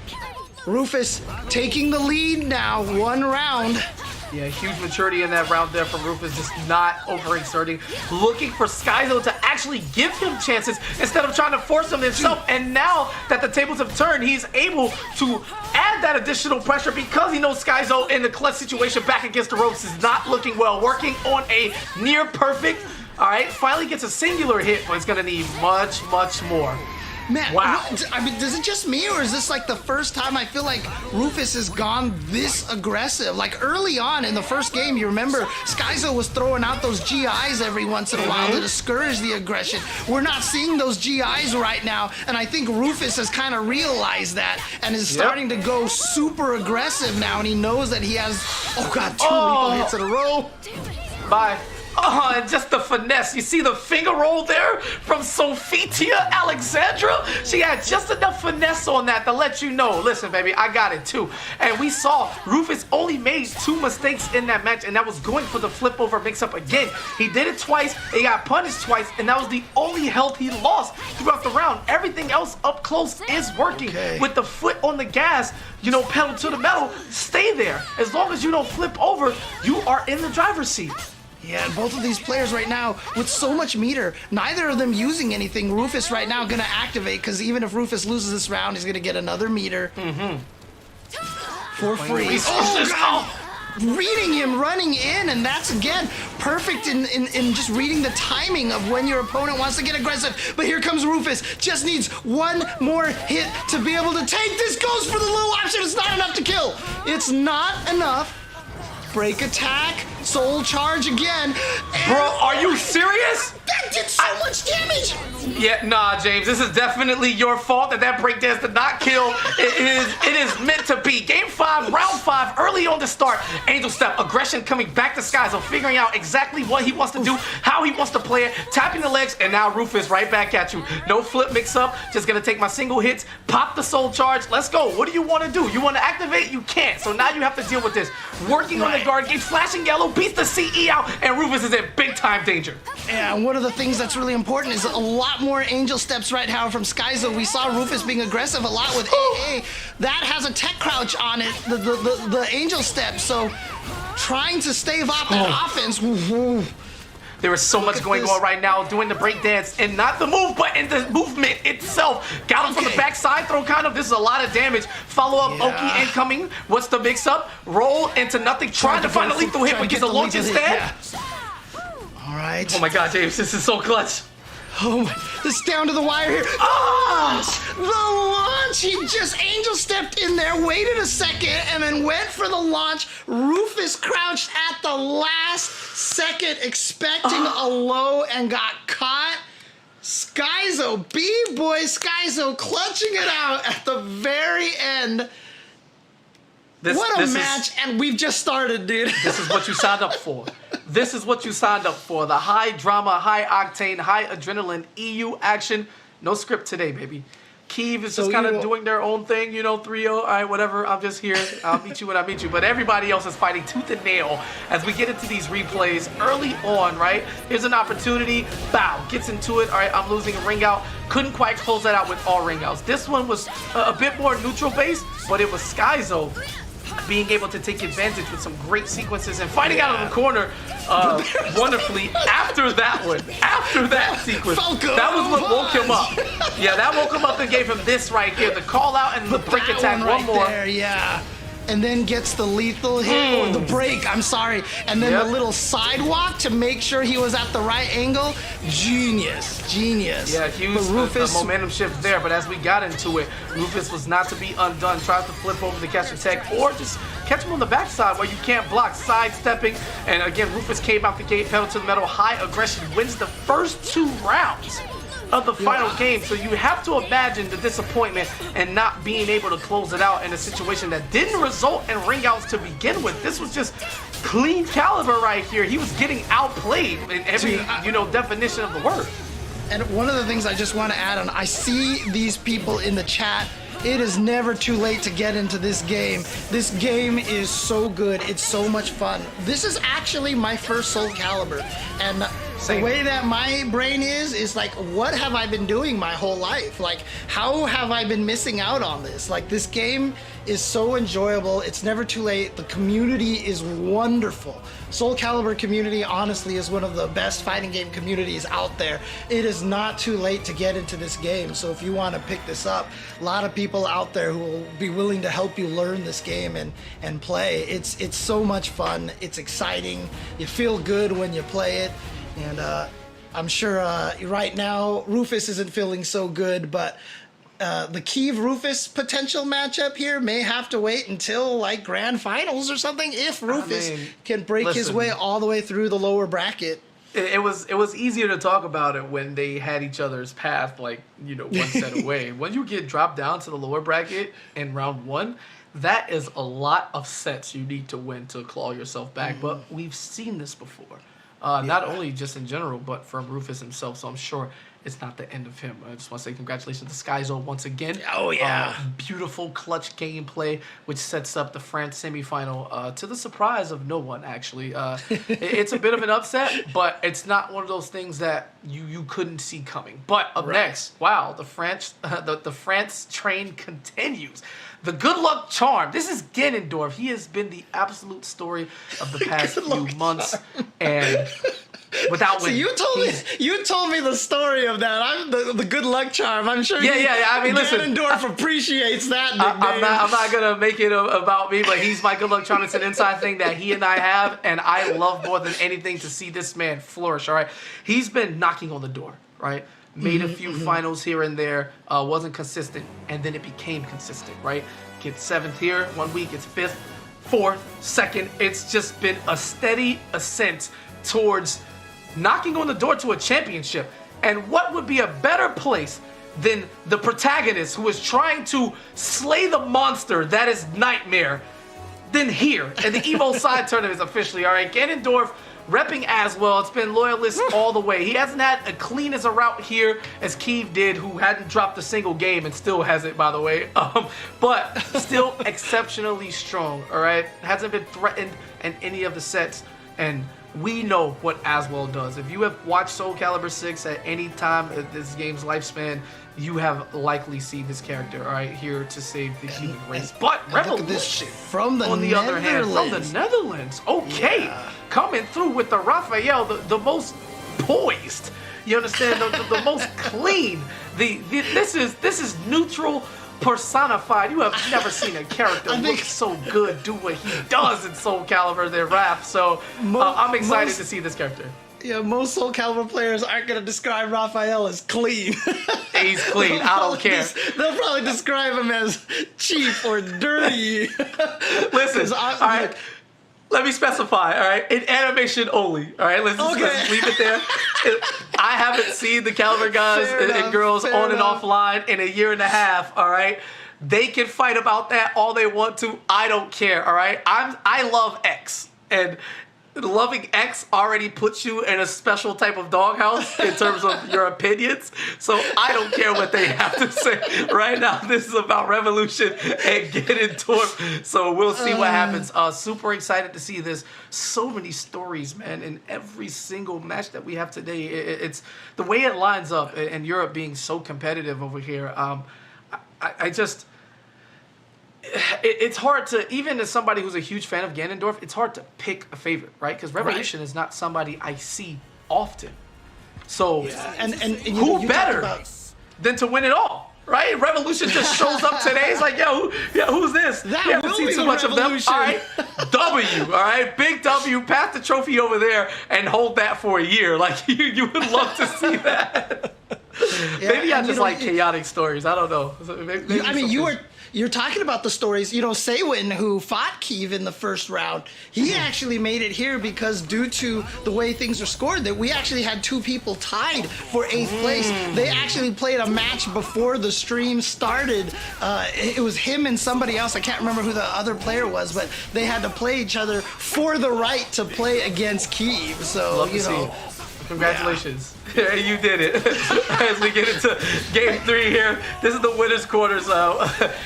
Rufus taking the lead now, 1 round. Yeah, huge maturity in that round there from Rufus, just not overexerting, looking for Skyzo to actually give him chances instead of trying to force them himself. And now that the tables have turned, he's able to add that additional pressure because he knows Skyzo in the clutch situation back against the ropes is not looking well, working on a near perfect. All right, finally gets a singular hit, but it's gonna need much, much more. Man, wow. I mean, is it just me, or is this like the first time I feel like Rufus has gone this aggressive? Like early on in the first game, you remember Skyzo was throwing out those GIs every once in a while to discourage the aggression. We're not seeing those GIs right now, and I think Rufus has kind of realized that and is starting to go super aggressive now, and he knows that he has, 2 lethal hits in a row. Bye. And just the finesse. You see the finger roll there from Sophitia Alexandra? She had just enough finesse on that to let you know, listen, baby, I got it too. And we saw Rufus only made 2 mistakes in that match, and that was going for the flip over mix-up again. He did it twice, he got punished twice, and that was the only health he lost throughout the round. Everything else up close is working. With the foot on the gas, pedal to the metal, stay there. As long as you don't flip over, you are in the driver's seat. Yeah, and both of these players right now with so much meter, neither of them using anything. Rufus right now gonna activate, because even if Rufus loses this round, he's gonna get another meter for free. Reading him running in, and that's again perfect in just reading the timing of when your opponent wants to get aggressive. But here comes Rufus, just needs 1 more hit to be able to take this. Goes for the low option. It's not enough to kill. It's not enough. Break attack, soul charge again. Bro, are you serious? That did so much damage. Yeah, nah, James, this is definitely your fault that breakdance did not kill. It is meant to be. Game 5, round 5, early on the start. Angel step, aggression coming back to Skyzo, figuring out exactly what he wants to do, how he wants to play it, tapping the legs, and now Rufus right back at you. No flip mix up, just gonna take my single hits, pop the soul charge, let's go. What do you want to do? You want to activate? You can't. So now you have to deal with this. Working on the guard gauge, flashing yellow, beats the CE out, and Rufus is in big time danger. Yeah, and one of the things that's really important is a lot more more angel steps right now from Skyzo. We saw Rufus being aggressive a lot with AA. That has a tech crouch on it, the angel step. So trying to stave off that offense. There is so much going on right now, doing the breakdance, and not the move, but in the movement itself. Got him from the backside throw, kind of. This is a lot of damage. Follow up, Oki incoming. What's the mix-up? Roll into nothing, trying to find a lethal hit, but gets a launch instead. All right. Oh my God, James, this is so clutch. Oh my, this is down to the wire here. Oh, the launch. He just angel stepped in there, waited a second, and then went for the launch. Rufus crouched at the last second, expecting a low, and got caught. Skyzo, B-boy Skyzo, clutching it out at the very end. What a match, and we've just started, dude. This is what you signed up for. This is what you signed up for. The high drama, high octane, high adrenaline EU action. No script today, baby. Kiev is just kind of doing their own thing, 3-0. All right, whatever. I'm just here. I'll meet you when I meet you. But everybody else is fighting tooth and nail as we get into these replays early on, right? Here's an opportunity. Bow. Gets into it. All right, I'm losing a ring out. Couldn't quite close that out with all ring outs. This one was a bit more neutral based, but it was Skyzo being able to take advantage with some great sequences and fighting out of the corner wonderfully after that one. After that sequence. That was what woke him up. Yeah, that woke him up and gave him this right here. The call out and the break attack. One more. There, yeah. And then gets the lethal hit, or the break, I'm sorry. And then the little sidewalk to make sure he was at the right angle. Genius. Yeah, huge the momentum shift there. But as we got into it, Rufus was not to be undone. Tries to flip over to catch the tech, or just catch him on the backside where you can't block, sidestepping. And again, Rufus came out the gate, pedal to the metal, high aggression, wins the first 2 rounds of the final game. So you have to imagine the disappointment and not being able to close it out in a situation that didn't result in ring outs to begin with. This was just clean Calibur right here. He was getting outplayed in every definition of the word. And one of the things I just want to add on, I see these people in the chat. It is never too late to get into this game. This game is so good. It's so much fun. This is actually my first Soul Calibur. And the way that my brain is like, what have I been doing my whole life? Like, how have I been missing out on this? Like, this game is so enjoyable. It's never too late. The community is wonderful. Soul Calibur community, honestly, is one of the best fighting game communities out there. It is not too late to get into this game. So if you want to pick this up, a lot of people out there who will be willing to help you learn this game and play. It's so much fun. It's exciting. You feel good when you play it. And I'm sure right now Rufus isn't feeling so good, but the Kiev Rufus potential matchup here may have to wait until like grand finals or something if Rufus can break his way all the way through the lower bracket. It was easier to talk about it when they had each other's path, like, one set away. When you get dropped down to the lower bracket in round 1, that is a lot of sets you need to win to claw yourself back. But we've seen this before. Not only just in general, but from Rufus himself. So I'm sure it's not the end of him. I just want to say congratulations to Skyzo once again. Oh, yeah. Beautiful clutch gameplay, which sets up the France semifinal to the surprise of no one, actually. It's a bit of an upset, but it's not one of those things that you couldn't see coming. But up next, wow, the France train continues. The good luck charm. This is Ganondorf. He has been the absolute story of the past few months. And without winning. So you told me the story of that. I'm the good luck charm. I'm sure I mean, listen, Ganondorf appreciates that nickname. I'm not going to make it about me, but he's my good luck charm. It's an inside thing that he and I have, and I love more than anything to see this man flourish, all right? He's been knocking on the door, right? Made a few finals here and there, wasn't consistent, and then it became consistent, right? Gets 7th here, 1 week, it's 5th, 4th, 2nd. It's just been a steady ascent towards knocking on the door to a championship. And what would be a better place than the protagonist who is trying to slay the monster that is Nightmare than here in the Evo side tournaments officially, all right? Ganondorf repping as well. It's been loyalist all the way. He hasn't had as clean as a route here as Kiev did, who hadn't dropped a single game and still hasn't, by the way. But still exceptionally strong, all right? Hasn't been threatened in any of the sets. And we know what Aswell does. If you have watched Soul Calibur 6 at any time of this game's lifespan, you have likely seen this character, all right, here to save the human race. But Revolution, from the on the other hand, from the Netherlands, okay, coming through with the Raphael, the most poised, you understand, the most clean. This is neutral personified. You have never seen a character look so good do what he does in Soul Calibur than Raph. So I'm excited to see this character. Yeah, most Soul Calibur players aren't going to describe Raphael as clean. He's clean. I don't care. They'll probably describe him as cheap or dirty. Listen, all right. Let me specify, all right? In animation only, all right? Let's leave it there. I haven't seen the Calibur guys and girls on and offline in a year and a half, all right? They can fight about that all they want to. I don't care, all right? I love X, and loving X already puts you in a special type of doghouse in terms of your opinions. So I don't care what they have to say. Right now, this is about Revolution and Ganondorf. So we'll see what happens. Super excited to see this. So many stories, man, in every single match that we have today. It's the way it lines up, and Europe being so competitive over here. I just... It's hard to, even as somebody who's a huge fan of Ganondorf, it's hard to pick a favorite, right? Because Revolution is not somebody I see often. So, and who better than to win it all, right? Revolution just shows up today. It's like, who's this? That you haven't seen too much of them. All right, W, all right? Big W, pass the trophy over there and hold that for a year. Like, you would love to see that. Maybe I just like chaotic stories. I don't know. Maybe you're talking about the stories. You know, Saywin, who fought Keeve in the first round, he actually made it here because due to the way things are scored, that we actually had two people tied for 8th place. They actually played a match before the stream started. It was him and somebody else. I can't remember who the other player was, but they had to play each other for the right to play against Keeve. So, you know. Congratulations. Yeah. You did it. As we get into game 3 here, this is the winner's quarters,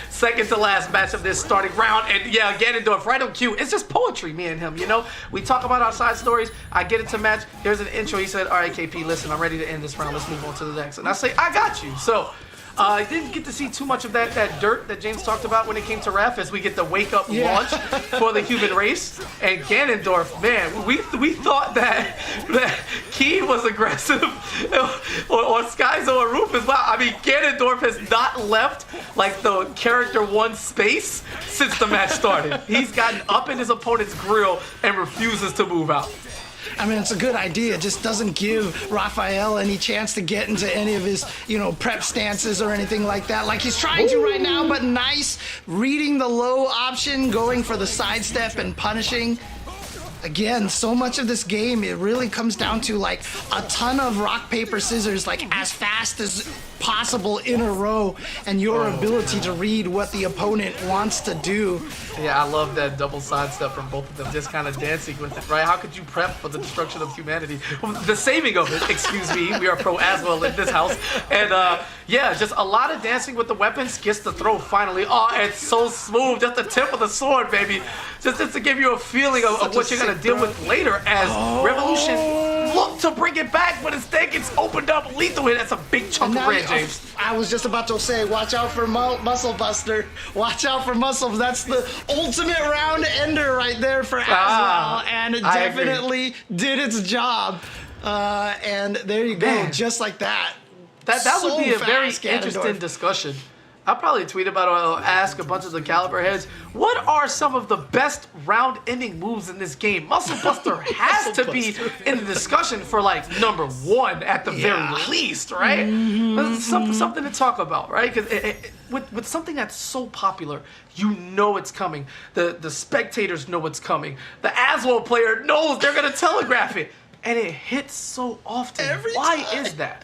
second to last match of this starting round. And yeah, Ganondorf right on cue. It's just poetry, me and him, you know? We talk about our side stories. I get into match. Here's an intro. He said, all right, KP, listen, I'm ready to end this round. Let's move on to the next. And I say, I got you. So, I didn't get to see too much of that dirt that James talked about when it came to Raph, as we get the wake-up launch for the human race. And Ganondorf, man, we thought that Key was aggressive or Skyzo or Rufus. Wow, I mean, Ganondorf has not left like the character one space since the match started. He's gotten up in his opponent's grill and refuses to move out. I mean, it's a good idea. It just doesn't give Raphael any chance to get into any of his, prep stances or anything like that. Like he's trying to right now, but nice. Reading the low option, going for the sidestep and punishing. Again, so much of this game, it really comes down to like a ton of rock, paper, scissors, like as fast as possible in a row, and your ability to read what the opponent wants to do. Yeah, I love that double sidestep from both of them, just kind of dancing with it, right? How could you prep for the destruction of humanity? Well, the saving of it, excuse me. We are pro Aswell in this house. And just a lot of dancing with the weapons. Gets the throw finally. Oh, it's so smooth. Just the tip of the sword, baby. Just to give you a feeling of what you're going to deal with later as Revolution look to bring it back, but instead gets opened up lethal hit. That's a big chunk of red, James. I was just about to say, watch out for Muscle Buster. Watch out for Muscle. That's the ultimate round ender right there for Aswell, and it definitely did its job. And there you go, just like that. That would be a very interesting discussion. I'll probably tweet about it or ask a bunch of the Calibur heads, what are some of the best round-ending moves in this game? Muscle Buster has to be in the discussion for like number 1 at the very least, right? Something to talk about, right? Because with something that's so popular, you know it's coming. The spectators know it's coming. The Aswell player knows they're going to telegraph it. And it hits so often. Why is that?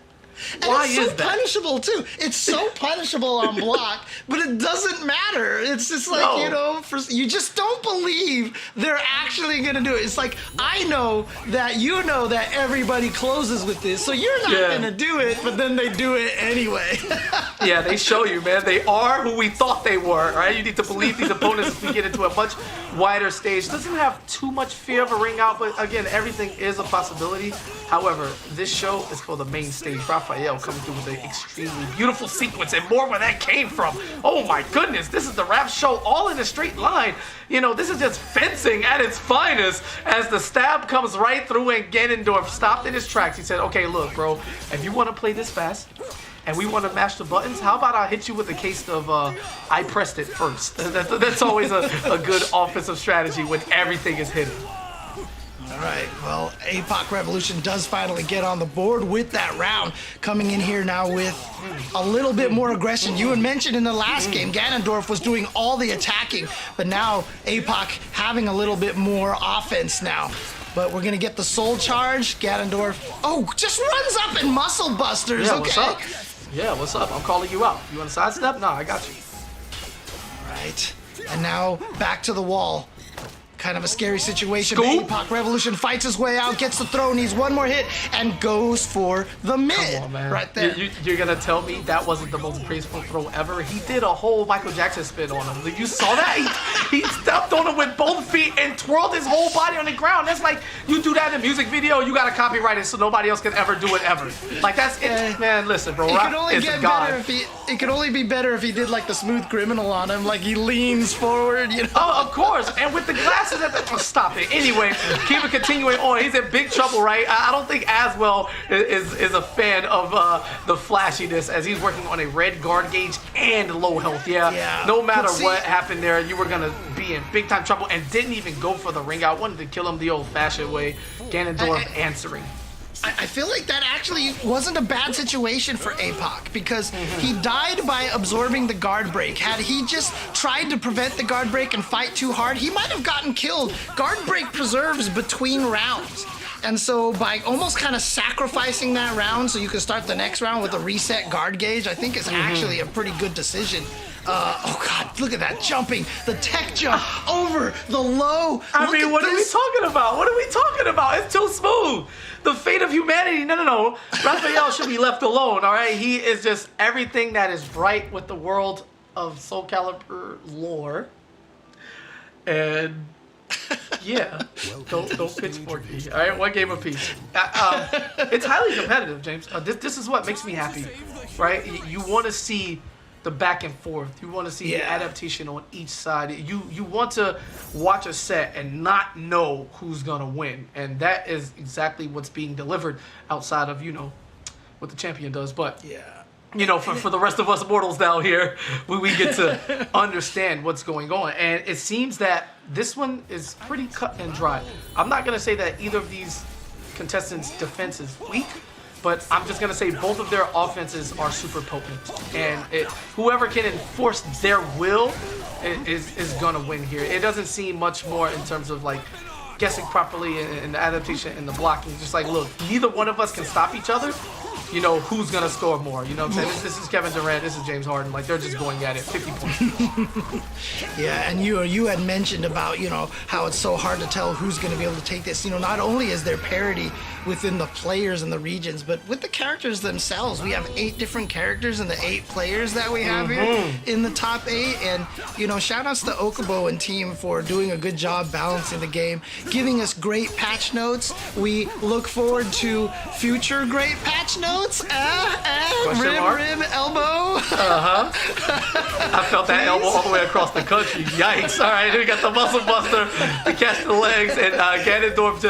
And Why it's is so that? punishable too. It's so punishable on block, but it doesn't matter. It's just like, No. you know, you just don't believe they're actually going to do it. It's like, I know that you know that everybody closes with this, so you're not Yeah. going to do it, but then they do it anyway. Yeah, they show you, man. They are who we thought they were, right? You need to believe these opponents as we get into a much wider stage. Doesn't have too much fear of a ring out, but again, everything is a possibility. However, this show is for the main stage. Raphael coming through with an extremely beautiful sequence and more where that came from. Oh my goodness, this is the rap show all in a straight line. You know, this is just fencing at its finest as the stab comes right through and Ganondorf stopped in his tracks. He said, okay, look, bro, if you want to play this fast, and we want to mash the buttons, how about I hit you with a case of I pressed it first. That's always a good offensive strategy when everything is hidden. All right, well, APOC Revolution does finally get on the board with that round, coming in here now with a little bit more aggression. You had mentioned in the last game, Ganondorf was doing all the attacking, but now APOC having a little bit more offense now. But we're going to get the soul charge. Ganondorf, just runs up and muscle busters. Yeah, Okay. what's up? Yeah, what's up? I'm calling you out. You want to sidestep? No, I got you. All right, and now back to the wall. Kind of a scary situation. Scoop. APOC Revolution fights his way out, gets the throw, needs one more hit, and goes for the mid. Come on, man. Right there. You're going to tell me that wasn't the most graceful throw ever? He did a whole Michael Jackson spin on him. You saw that? He stepped on him with both feet and twirled his whole body on the ground. That's like, you do that in a music video, you got to copyright it so nobody else can ever do it ever. Like, that's it. Man, listen, bro. It Rap could only is a get god. better if it could only be better if he did like the smooth criminal on him, like he leans forward, you know. Oh, of course. And with the glasses at the... Oh, stop it. Anyway, keep it continuing on. He's in big trouble, right? I don't think Aswell is a fan of the flashiness as he's working on a red guard gauge and low health. Yeah. No matter But see- what happened there, you were going to be in big time trouble and didn't even go for the ring out. Wanted to kill him the old-fashioned way. Ganondorf answering. I feel like that actually wasn't a bad situation for APOC because he died by absorbing the guard break. Had he just tried to prevent the guard break and fight too hard, he might have gotten killed. Guard break preserves between rounds. And so by almost kind of sacrificing that round so you can start the next round with a reset guard gauge, I think is actually a pretty good decision. Oh God, look at that jumping. The tech jump over the low. I Look mean, at what are we this. talking about? What are we talking about? It's too smooth. The fate of humanity. No. Raphael should be left alone, all right? He is just everything that is right with the world of Soul Calibur lore. And yeah, don't pitchfork me. All right, one game apiece. It's highly competitive, James. This is what makes me happy, right? You want to see the back and forth. You want to see the adaptation on each side. You want to watch a set and not know who's gonna win, and that is exactly what's being delivered outside of what the champion does. But for the rest of us mortals down here, we get to understand what's going on. And it seems that this one is pretty cut and dry. I'm not going to say that either of these contestants' defense is weak, but I'm just going to say both of their offenses are super potent. And whoever can enforce their will is going to win here. It doesn't seem much more in terms of like guessing properly and the adaptation and the blocking. It's just like, look, neither one of us can stop each other. Who's going to score more. You know what I'm saying? This is Kevin Durant. This is James Harden. Like, they're just going at it 50 points. Yeah, and you had mentioned about, how it's so hard to tell who's going to be able to take this. Not only is there parity within the players and the regions, but with the characters themselves. We have 8 different characters in the 8 players that we have here in the top 8. And, shout outs to Okubo and team for doing a good job balancing the game, giving us great patch notes. We look forward to future great patch notes. Rim, elbow. I felt that elbow all the way across the country. Yikes. All right, we got the muscle buster to catch the legs, and Ganondorf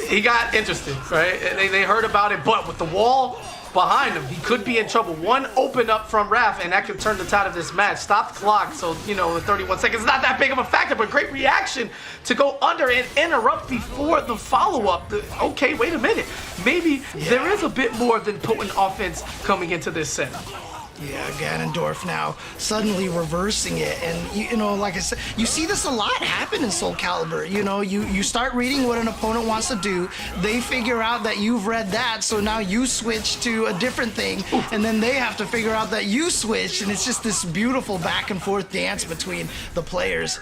he got interested, right? They heard about it, but with the wall behind him, he could be in trouble. One open up from Raph, and that could turn the tide of this match. Stop the clock, so, 31 seconds is not that big of a factor, but great reaction to go under and interrupt before the follow-up. Okay, wait a minute. Maybe there is a bit more than potent offense coming into this set. Yeah, Ganondorf now suddenly reversing it, and you know, like I said, you see this a lot happen in Soul Calibur. You know, you start reading what an opponent wants to do, they figure out that you've read that, so now you switch to a different thing, and then they have to figure out that you switched, and it's just this beautiful back and forth dance between the players.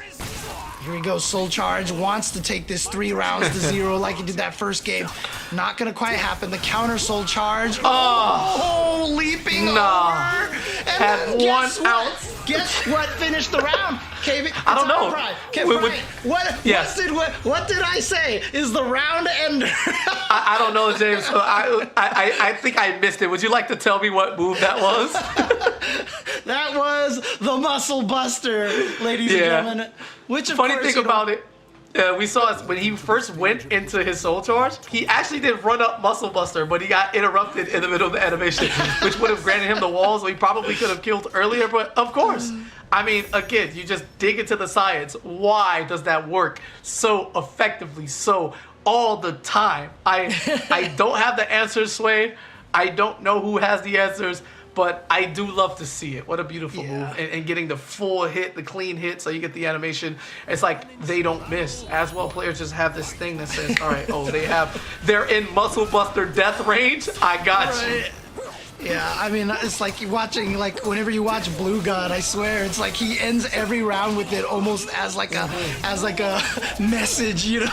Here we go, Soul Charge wants to take this 3 rounds to 0 like he did that first game. Not gonna quite happen. The counter Soul Charge. Oh, leaping over. And Had then one ounce. Guess what finished the round? KB, I don't know. Okay, what did I say? Is the round ender? I don't know, James. So I think I missed it. Would you like to tell me what move that was? That was the Muscle Buster, ladies and gentlemen. Which, of Funny course, thing about it, we saw when he first went into his Soul Charge, he actually did run up Muscle Buster, but he got interrupted in the middle of the animation, which would have granted him the wall, so he probably could have killed earlier. But of course, I mean, again, you just dig into the science. Why does that work so effectively, so all the time? I don't have the answers, Sway. I don't know who has the answers. But I do love to see it. What a beautiful move. And getting the full hit, the clean hit, so you get the animation. It's like they don't miss. As well, players just have this thing that says, all right, they're in Muscle Buster death range. I got you. Yeah, I mean, it's like watching, like, whenever you watch Blue God, I swear, it's like he ends every round with it almost as like a message, you know?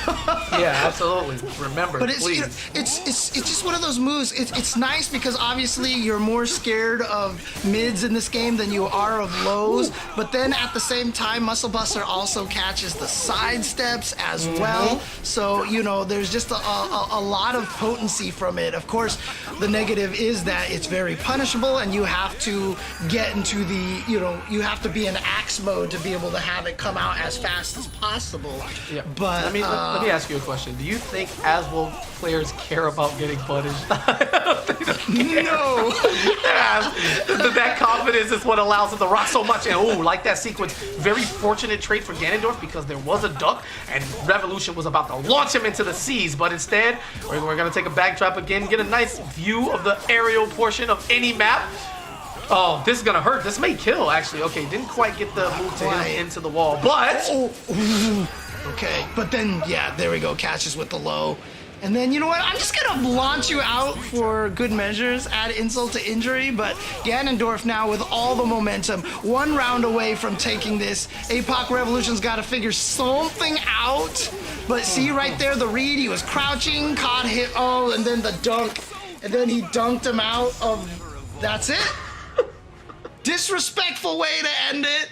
Yeah, absolutely. Remember, but please. You know, it's just one of those moves. It's nice because obviously you're more scared of mids in this game than you are of lows, but then at the same time, Muscle Buster also catches the side steps as well. So, you know, there's just a lot of potency from it. Of course, the negative is that it's very punishable, and you have to get into the, you know, you have to be in axe mode to be able to have it come out as fast as possible. Yeah. But let me ask you a question. Do you think Aswell players care about getting punished? No. That confidence is what allows them to rock so much. And like that sequence, very fortunate trade for Ganondorf because there was a duck and Revolution was about to launch him into the seas. But instead, we're going to take a backdrop again, get a nice view of the aerial portion of any map. Oh, this is going to hurt. This may kill, actually. Okay, didn't quite get the move to him into the wall, but... Okay, but then, yeah, there we go. Catches with the low. And then, you know what? I'm just going to launch you out for good measures, add insult to injury, but Ganondorf now with all the momentum, 1 round away from taking this. APOC Revolution's got to figure something out. But see right there, the read, he was crouching, caught hit, and then the dunk. And then he dunked him out of... That's it. Disrespectful way to end it.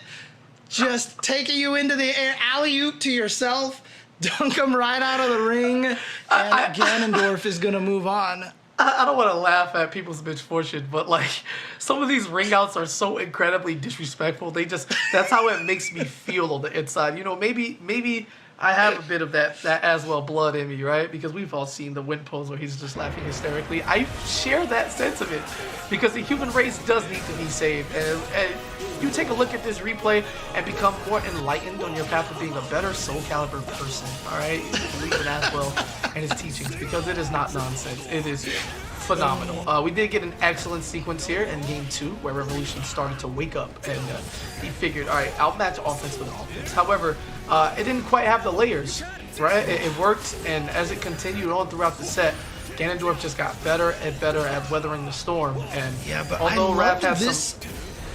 Just taking you into the air, alley-oop to yourself, dunk him right out of the ring, and Ganondorf is gonna move on. I don't want to laugh at people's misfortune, but like some of these ring outs are so incredibly disrespectful. That's how it makes me feel on the inside. You know, maybe I have a bit of that Aswell blood in me, right? Because we've all seen the win pose where he's just laughing hysterically. I share that sentiment because the human race does need to be saved. And you take a look at this replay and become more enlightened on your path of being a better Soul Calibur person, all right? Believe in Aswell and his teachings because it is not nonsense. It is phenomenal. We did get an excellent sequence here in game 2 where Revolution started to wake up and he figured, all right, outmatch offense with offense. However, it didn't quite have the layers, right? It worked, and as it continued on throughout the set, Ganondorf just got better and better at weathering the storm. And yeah, but although I Raph has this.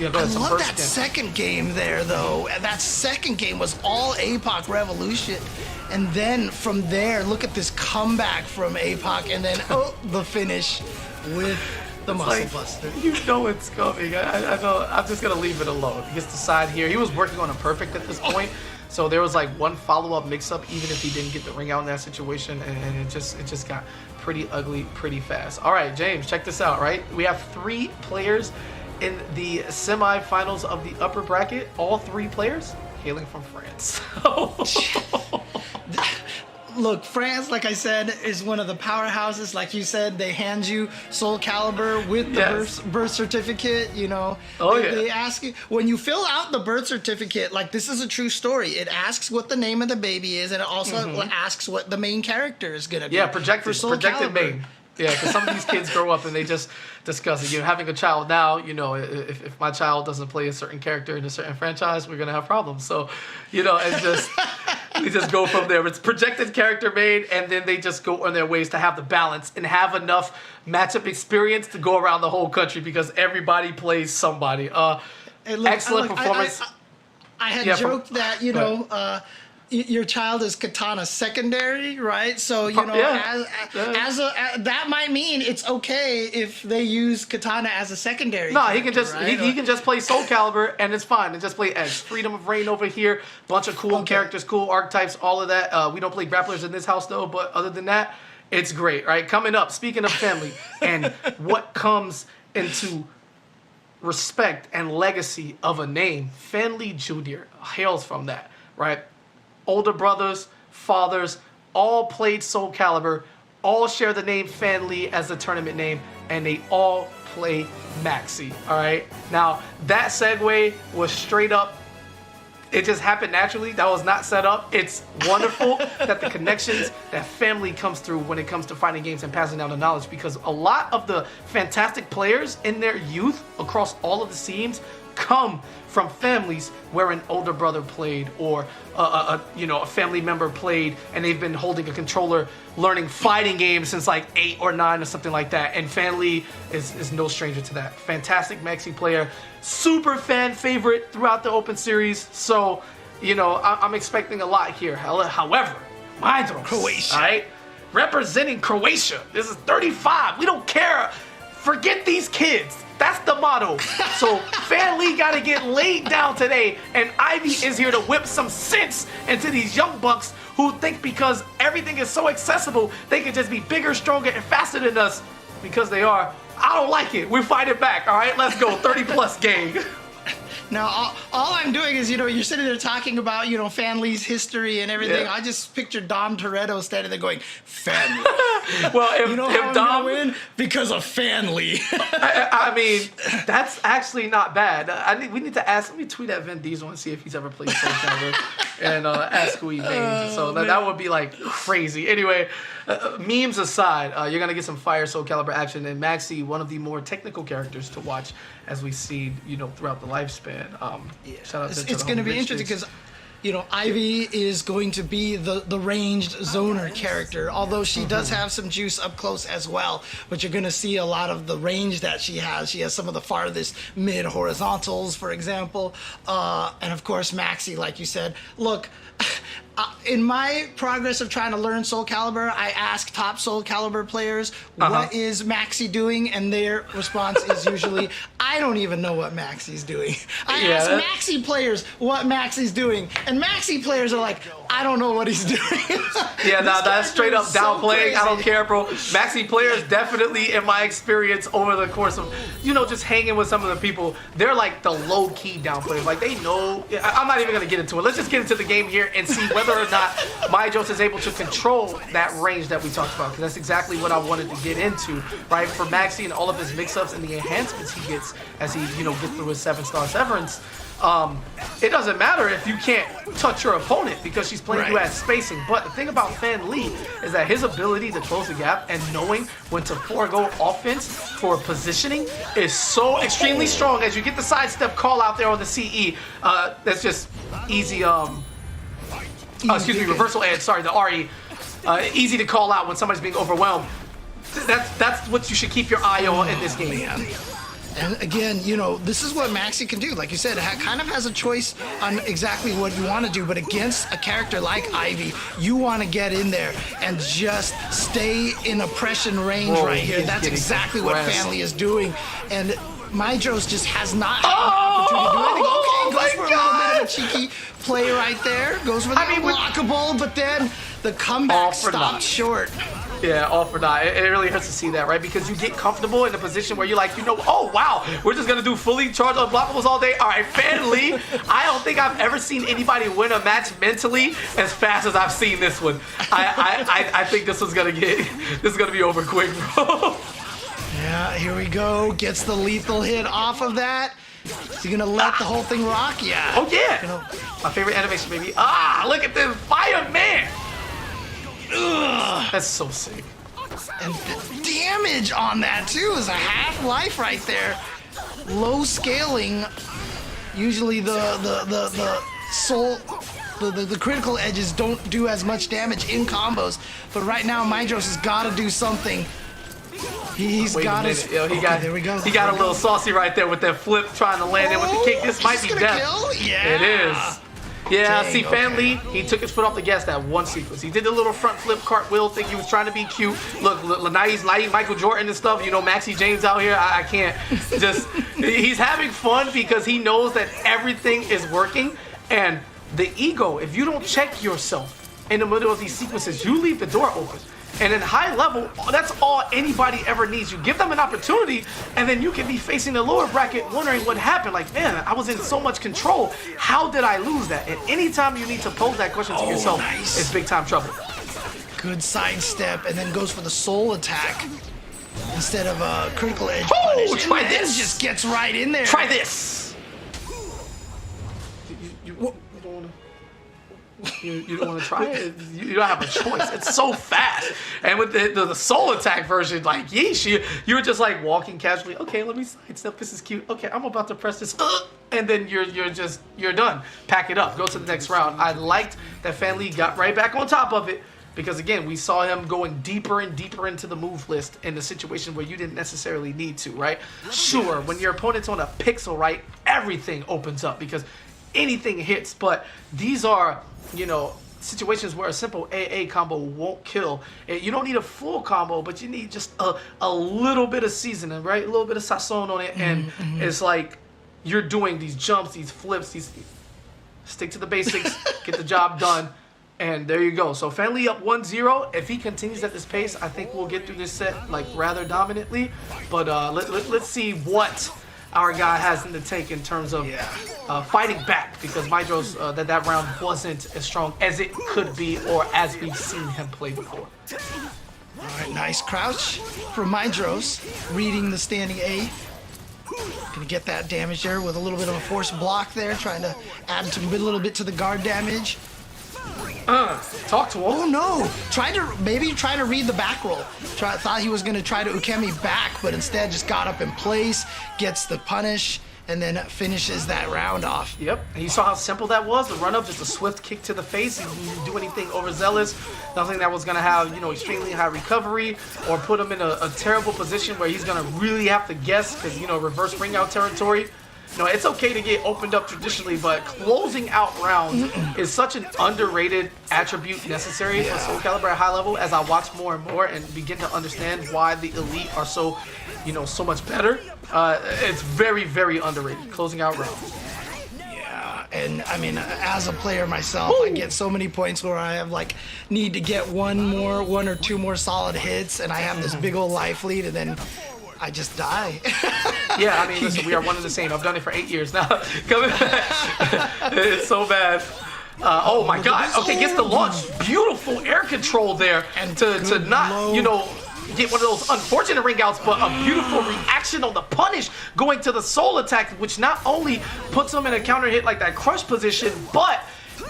I love that second game there, though. That second game was all APOC Revolution. And then from there, look at this comeback from APOC, and then the finish with the Muscle Buster. You know it's coming. I know. I'm just going to leave it alone. He gets the side here. He was working on a perfect at this point. So there was like one follow-up mix-up, even if he didn't get the ring out in that situation, and it just got pretty ugly pretty fast. All right, James, check this out, right? We have 3 players in the semifinals of the upper bracket. All 3 players hailing from France. Look, France, like I said, is one of the powerhouses. Like you said, they hand you Soul Calibur with the birth certificate, you know. They ask you, when you fill out the birth certificate, like this is a true story. It asks what the name of the baby is, and it also asks what the main character is going to be. Yeah, projected main. Yeah, because some of these kids grow up and they just discuss it. You're having a child now, if my child doesn't play a certain character in a certain franchise, we're going to have problems. So, it's just, we just go from there. It's projected character made, and then they just go on their ways to have the balance and have enough matchup experience to go around the whole country because everybody plays somebody. Excellent performance. I had joked that, your child is Katana secondary, right? So, that might mean it's okay if they use Katana as a secondary. No, he can just he can just play Soul Calibur and it's fine. And just play Edge. Freedom of Reign over here. Bunch of cool characters, cool archetypes, all of that. We don't play grapplers in this house though, but other than that, it's great, right? Coming up, speaking of family and what comes into respect and legacy of a name, Fan Lee Jr. hails from that, right? Older brothers, fathers, all played Soul Calibur, all share the name Fan Lee as the tournament name, and they all play Maxi, all right? Now, that segue was straight up, it just happened naturally. That was not set up. It's wonderful that the connections, that family comes through when it comes to fighting games and passing down the knowledge, because a lot of the fantastic players in their youth across all of the scenes come from families where an older brother played or a family member played, and they've been holding a controller learning fighting games since like 8 or 9 or something like that. And Fan Lee is no stranger to that. Fantastic Maxi player, super fan favorite throughout the Open Series. So, I'm expecting a lot here. However, Mindros, Croatia, all right, representing Croatia. This is 35. We don't care. Forget these kids. That's the motto. So Fan Lee got to get laid down today, and Ivy is here to whip some sense into these young bucks who think because everything is so accessible, they can just be bigger, stronger, and faster than us because they are. I don't like it. We're fighting back. All right, let's go. 30-plus gang. Now, all I'm doing is, you're sitting there talking about, Fan Lee's history and everything. Yeah. I just picture Dom Toretto standing there going, Fan Lee. Well, if how Dom I'm gonna win? Because of Fan Lee. I mean, that's actually not bad. We need to ask. Let me tweet at Vin Diesel and see if he's ever played Soul Calibur and ask who he made. So that would be like crazy. Anyway, memes aside, you're gonna get some fire Soul Calibur action, and Maxi, one of the more technical characters to watch as we see, throughout the lifespan. Shout out to it's going to be interesting because, Ivy is going to be the ranged zoner character, although she does have some juice up close as well. But you're going to see a lot of the range that she has. She has some of the farthest mid horizontals, for example. And of course, Maxi, like you said. Look, in my progress of trying to learn Soul Calibur, I ask top Soul Calibur players, what is Maxi doing? And their response is usually, I don't even know what Maxi's doing. I ask Maxi players what Maxi's doing, and Maxi players are like, I don't know what he's doing. Yeah, now that's straight up downplaying. I don't care, bro. Maxi players definitely, in my experience over the course of, just hanging with some of the people, they're like the low-key downplayers. Like, they know. I'm not even going to get into it. Let's just get into the game here and see whether or not Mindros is able to control that range that we talked about, because that's exactly what I wanted to get into, right? For Maxi and all of his mix-ups and the enhancements he gets as he, gets through his 7-star severance. It doesn't matter if you can't touch your opponent because she's playing you at spacing. But the thing about Fan Lee is that his ability to close the gap and knowing when to forego offense for positioning is so extremely strong. As you get the sidestep call out there on the CE, that's just easy. Reversal edge. Sorry, the RE. Easy to call out when somebody's being overwhelmed. That's what you should keep your eye on in this game. And again, this is what Maxi can do. Like you said, it kind of has a choice on exactly what you want to do. But against a character like Ivy, you want to get in there and just stay in oppression range right here. That's exactly what Fan Lee is doing. And Mindros just has not had an opportunity to do anything. Okay, goes for a little bit of a cheeky play right there. Goes for the unblockable, but then the comeback stopped short. Yeah, all for not. It really hurts to see that, right? Because you get comfortable in a position where you're like, oh, wow, we're just going to do fully charged unblockables all day. All right, Fan Lee, I don't think I've ever seen anybody win a match mentally as fast as I've seen this one. I think this is going to be over quick, bro. Yeah, here we go. Gets the lethal hit off of that. Is he going to let the whole thing rock? Yeah. Oh, yeah. My favorite animation, baby. Look at this fireman. Ugh, that's so sick. And the damage on that too is a half life right there. Low scaling. Usually the soul, the critical edges don't do as much damage in combos, but right now Mydros has got to do something. He's got his. Yo, there we go. He got a little saucy right there with that flip, trying to land in with the kick. This might be death. Kill? Yeah. It is. Yeah, Dang, see, Fan Lee, he took his foot off the gas that one sequence. He did the little front flip cartwheel thing. He was trying to be cute. Look, Lanai's Michael Jordan and stuff. You know, Maxie James out here. I can't just. He's having fun because he knows that everything is working. And the ego, if you don't check yourself in the middle of these sequences, you leave the door open. And in high level, that's all anybody ever needs. You give them an opportunity, and then you can be facing the lower bracket wondering what happened. Like, man, I was in so much control. How did I lose that? And anytime you need to pose that question to yourself, nice. It's big time trouble. Good sidestep, and then goes for the soul attack instead of a critical edge punish. Try and this. Just gets right in there. Try this. You don't want to try it. You don't have a choice. It's so fast. And with the soul attack version, like yeesh, you were just like walking casually. Okay, let me sidestep. This is cute. Okay, I'm about to press this, and then you're done. Pack it up. Go to the next round. I liked that Fan Lee got right back on top of it because again, we saw him going deeper and deeper into the move list in the situation where you didn't necessarily need to. Right? Sure, when your opponent's on a pixel, right, everything opens up because anything hits. But these are, you know, situations where a simple AA combo won't kill. You don't need a full combo, but you need just a little bit of seasoning, right? A little bit of sazon on it, and it's like you're doing these jumps, these flips, stick to the basics, get the job done, and there you go. So Fan Lee up 1-0. If he continues at this pace, I think we'll get through this set like rather dominantly. But let's see what our guy has in the tank in terms of fighting back, because Mydros, that round wasn't as strong as it could be or as we've seen him play before. All right, nice crouch from Mydros, reading the standing A. Gonna get that damage there with a little bit of a forced block there, trying to add a little bit to the guard damage. Talk to him. Oh no! Try to read the back roll. Thought he was gonna try to ukemi back, but instead just got up in place, gets the punish, and then finishes that round off. Yep. And you saw how simple that was. The run up, just a swift kick to the face. He didn't do anything overzealous. Nothing that was gonna have, you know, extremely high recovery or put him in a terrible position where he's gonna really have to guess because, you know, reverse ring out territory. No, it's okay to get opened up traditionally, but closing out rounds is such an underrated attribute necessary for Soul Calibur at high level. As I watch more and more and begin to understand why the elite are so, you know, so much better, it's very, very underrated. Closing out rounds. Yeah, and I mean, as a player myself, I get so many points where I have like need to get one or two more solid hits, and I have this big old life lead, and then I just die. Yeah, I mean, listen, we are one and the same. I've done it for 8 years now. Coming back. It's so bad. Oh my God. Okay, gets the launch. Beautiful air control there. And to not, you know, get one of those unfortunate ring outs, but a beautiful reaction on the punish going to the soul attack, which not only puts him in a counter hit like that crush position, but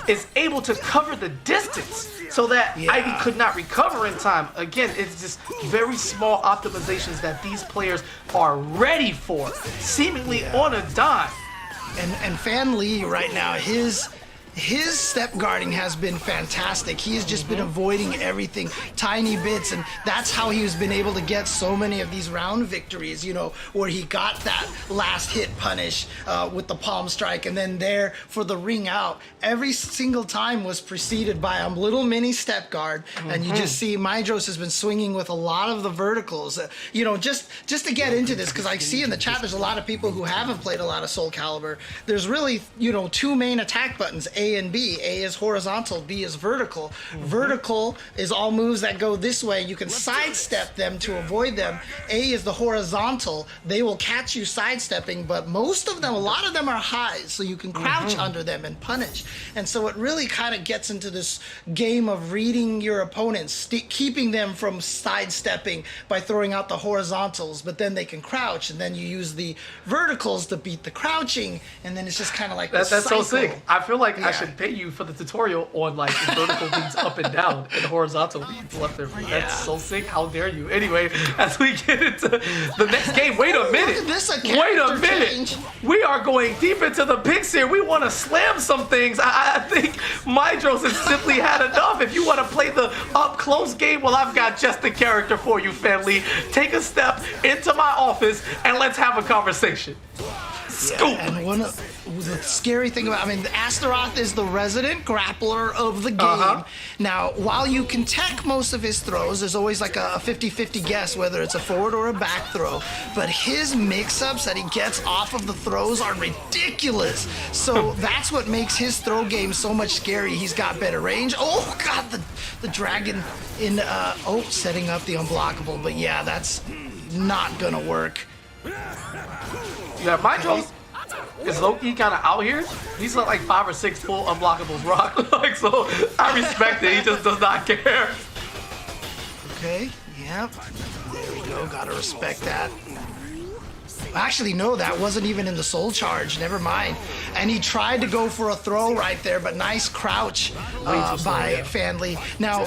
is able to cover the distance so that Ivy could not recover in time. Again, it's just very small optimizations that these players are ready for, seemingly on a dime. And Fan Lee right now, his step guarding has been fantastic. He has just been avoiding everything, tiny bits, and that's how he has been able to get so many of these round victories, you know, where he got that last hit punish with the palm strike, and then there for the ring out. Every single time was preceded by a little mini step guard, and you just see Mydros has been swinging with a lot of the verticals. You know, just to get into this, because I see in the chat there's a lot of people who haven't played a lot of Soul Calibur. There's really, you know, two main attack buttons, A and B. A is horizontal, B is vertical. Vertical is all moves that go this way. You can sidestep them to avoid them. A is the horizontal. They will catch you sidestepping, but most of them, a lot of them are highs, so you can crouch under them and punish. And so it really kind of gets into this game of reading your opponents, keeping them from sidestepping by throwing out the horizontals, but then they can crouch, and then you use the verticals to beat the crouching, and then it's just kind of like that's so sick. I feel like I should pay you for the tutorial on like vertical beats up and down and horizontal beats left and right. That's so sick. How dare you? Anyway, as we get into the next game, wait a minute. Wait a minute. Change. We are going deep into the picks here. We want to slam some things. I think Mydros has simply had enough. If you want to play the up close game, well, I've got just the character for you, family. Take a step into my office and let's have a conversation. Scoop. And one of the scary thing about, Astaroth is the resident grappler of the game. Now, while you can tech most of his throws, there's always like a 50-50 guess whether it's a forward or a back throw. But his mix-ups that he gets off of the throws are ridiculous. So that's what makes his throw game so much scary. He's got better range. Oh, God, the dragon in, setting up the unblockable. But yeah, that's not gonna work. Yeah, Mydros is low-key kind of out here. He's got like 5 or 6 full unblockables rock. Like, so I respect it. He just does not care. Okay, yep. There we go. Gotta respect that. Actually, no, that wasn't even in the soul charge. Never mind. And he tried to go for a throw right there, but nice crouch by Fanly. Now,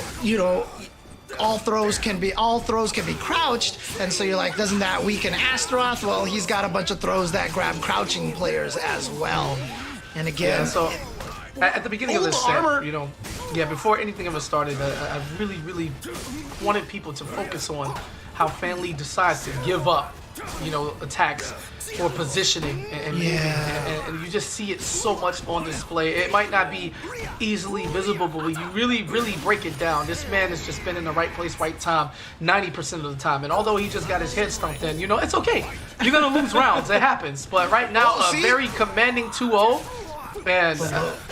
all throws can be crouched, and so you're like, doesn't that weaken Astaroth? Well, he's got a bunch of throws that grab crouching players as well. And again, yeah, so at the beginning of this set, before anything ever started, I really, really wanted people to focus on how Fanly decides to give up, attacks for positioning and moving, and you just see it so much on display. It might not be easily visible, but when you really, really break it down, this man has just been in the right place, right time, 90% of the time. And although he just got his head stomped in, it's okay. You're gonna lose rounds, it happens. But right now, a very commanding 2-0. And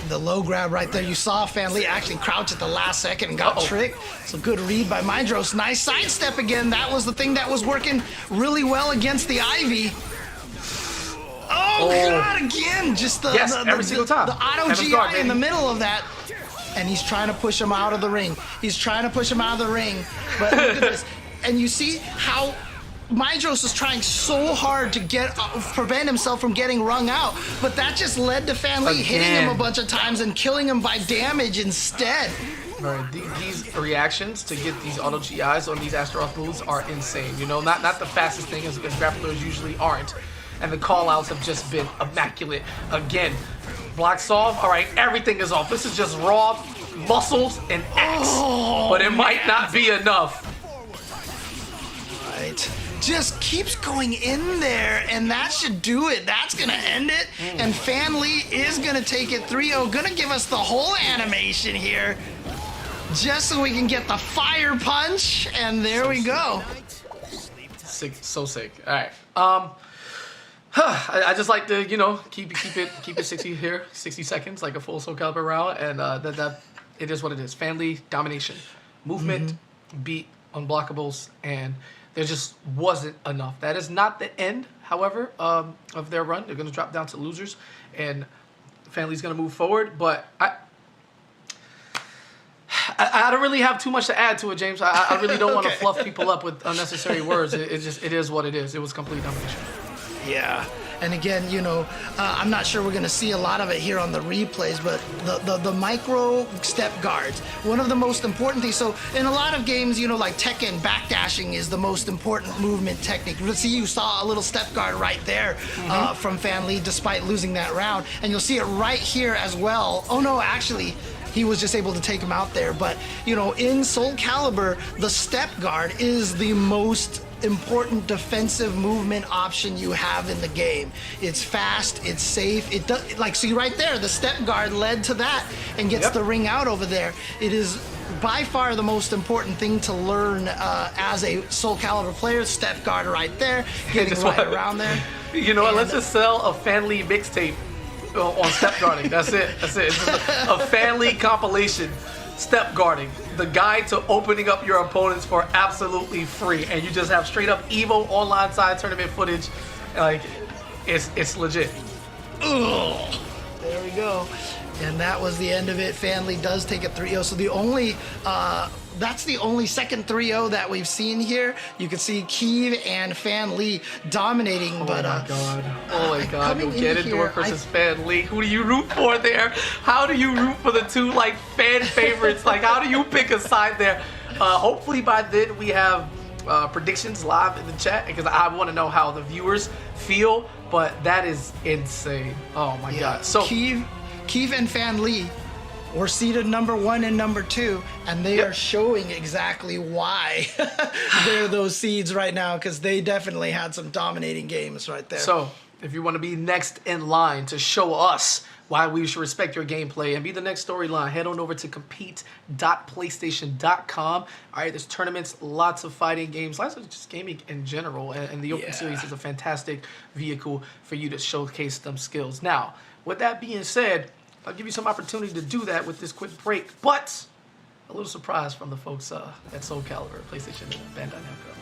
the low grab right there. You saw Fanly actually crouch at the last second and got tricked. So good read by Mydros. Nice sidestep again. That was the thing that was working really well against the Ivy. Oh, God, again. Just every single time. The auto GI in the middle of that. And he's trying to push him out of the ring. But look at this. And you see how Mydros is trying so hard to prevent himself from getting wrung out, but that just led to Fanly hitting him a bunch of times and killing him by damage instead. Right, these reactions to get these auto GIs on these Astaroth moves are insane. Not the fastest thing as grapplers usually aren't, and the call-outs have just been immaculate. Again, block solve. All right, everything is off. This is just raw muscles and axe, but it might not be enough. Right. Just keeps going in there, and that should do it. That's gonna end it, and Fanly is gonna take it 3-0, gonna give us the whole animation here, just so we can get the fire punch, and there we go. Sick, so sick. All right. I just like to, keep it 60 here, 60 seconds, like a full Soul Calibur round, and that it is what it is. Fanly domination, movement, beat, unblockables, and there just wasn't enough. That is not the end, however, of their run. They're going to drop down to losers, and Fanly's going to move forward. But I don't really have too much to add to it, James. I really don't want to fluff people up with unnecessary words. It is what it is. It was complete domination. Yeah. And again, I'm not sure we're going to see a lot of it here on the replays, but the micro step guards, one of the most important things. So in a lot of games, like Tekken, backdashing is the most important movement technique. See, you saw a little step guard right there from Fanly, despite losing that round. And you'll see it right here as well. Oh, no, actually, he was just able to take him out there. But, in Soul Calibur, the step guard is the most important defensive movement option you have in the game. It's fast, it's safe. It does, see right there, the step guard led to that and gets the ring out over there. It is by far the most important thing to learn as a Soul Calibur player. Step guard right there, getting around there. Let's just sell a Fanly mixtape on step guarding. That's it. It's just a Fanly compilation. Step guarding, the guide to opening up your opponents for absolutely free, and you just have straight up Evo online side tournament footage. Like, it's legit. Ugh. There we go. And that was the end of it. Fanly does take it 3-0. So the only that's the only second 3-0 that we've seen here. You can see Kiev and Fan Lee dominating. Oh but my god! Oh my god! coming in Ganondorf here, versus Fan Lee. Who do you root for there? How do you root for the two like fan favorites? Like, how do you pick a side there? Hopefully by then we have predictions live in the chat, because I want to know how the viewers feel. But that is insane. Oh my god! So Kiev and Fan Lee were seeded number 1 and number 2, and they are showing exactly why they're those seeds right now, because they definitely had some dominating games right there. So if you want to be next in line to show us why we should respect your gameplay and be the next storyline, head on over to compete.playstation.com. All right, there's tournaments, lots of fighting games, lots of just gaming in general, and the Open Series is a fantastic vehicle for you to showcase them skills. Now, with that being said, I'll give you some opportunity to do that with this quick break, but a little surprise from the folks at Soul Calibur, PlayStation, and Bandai Namco.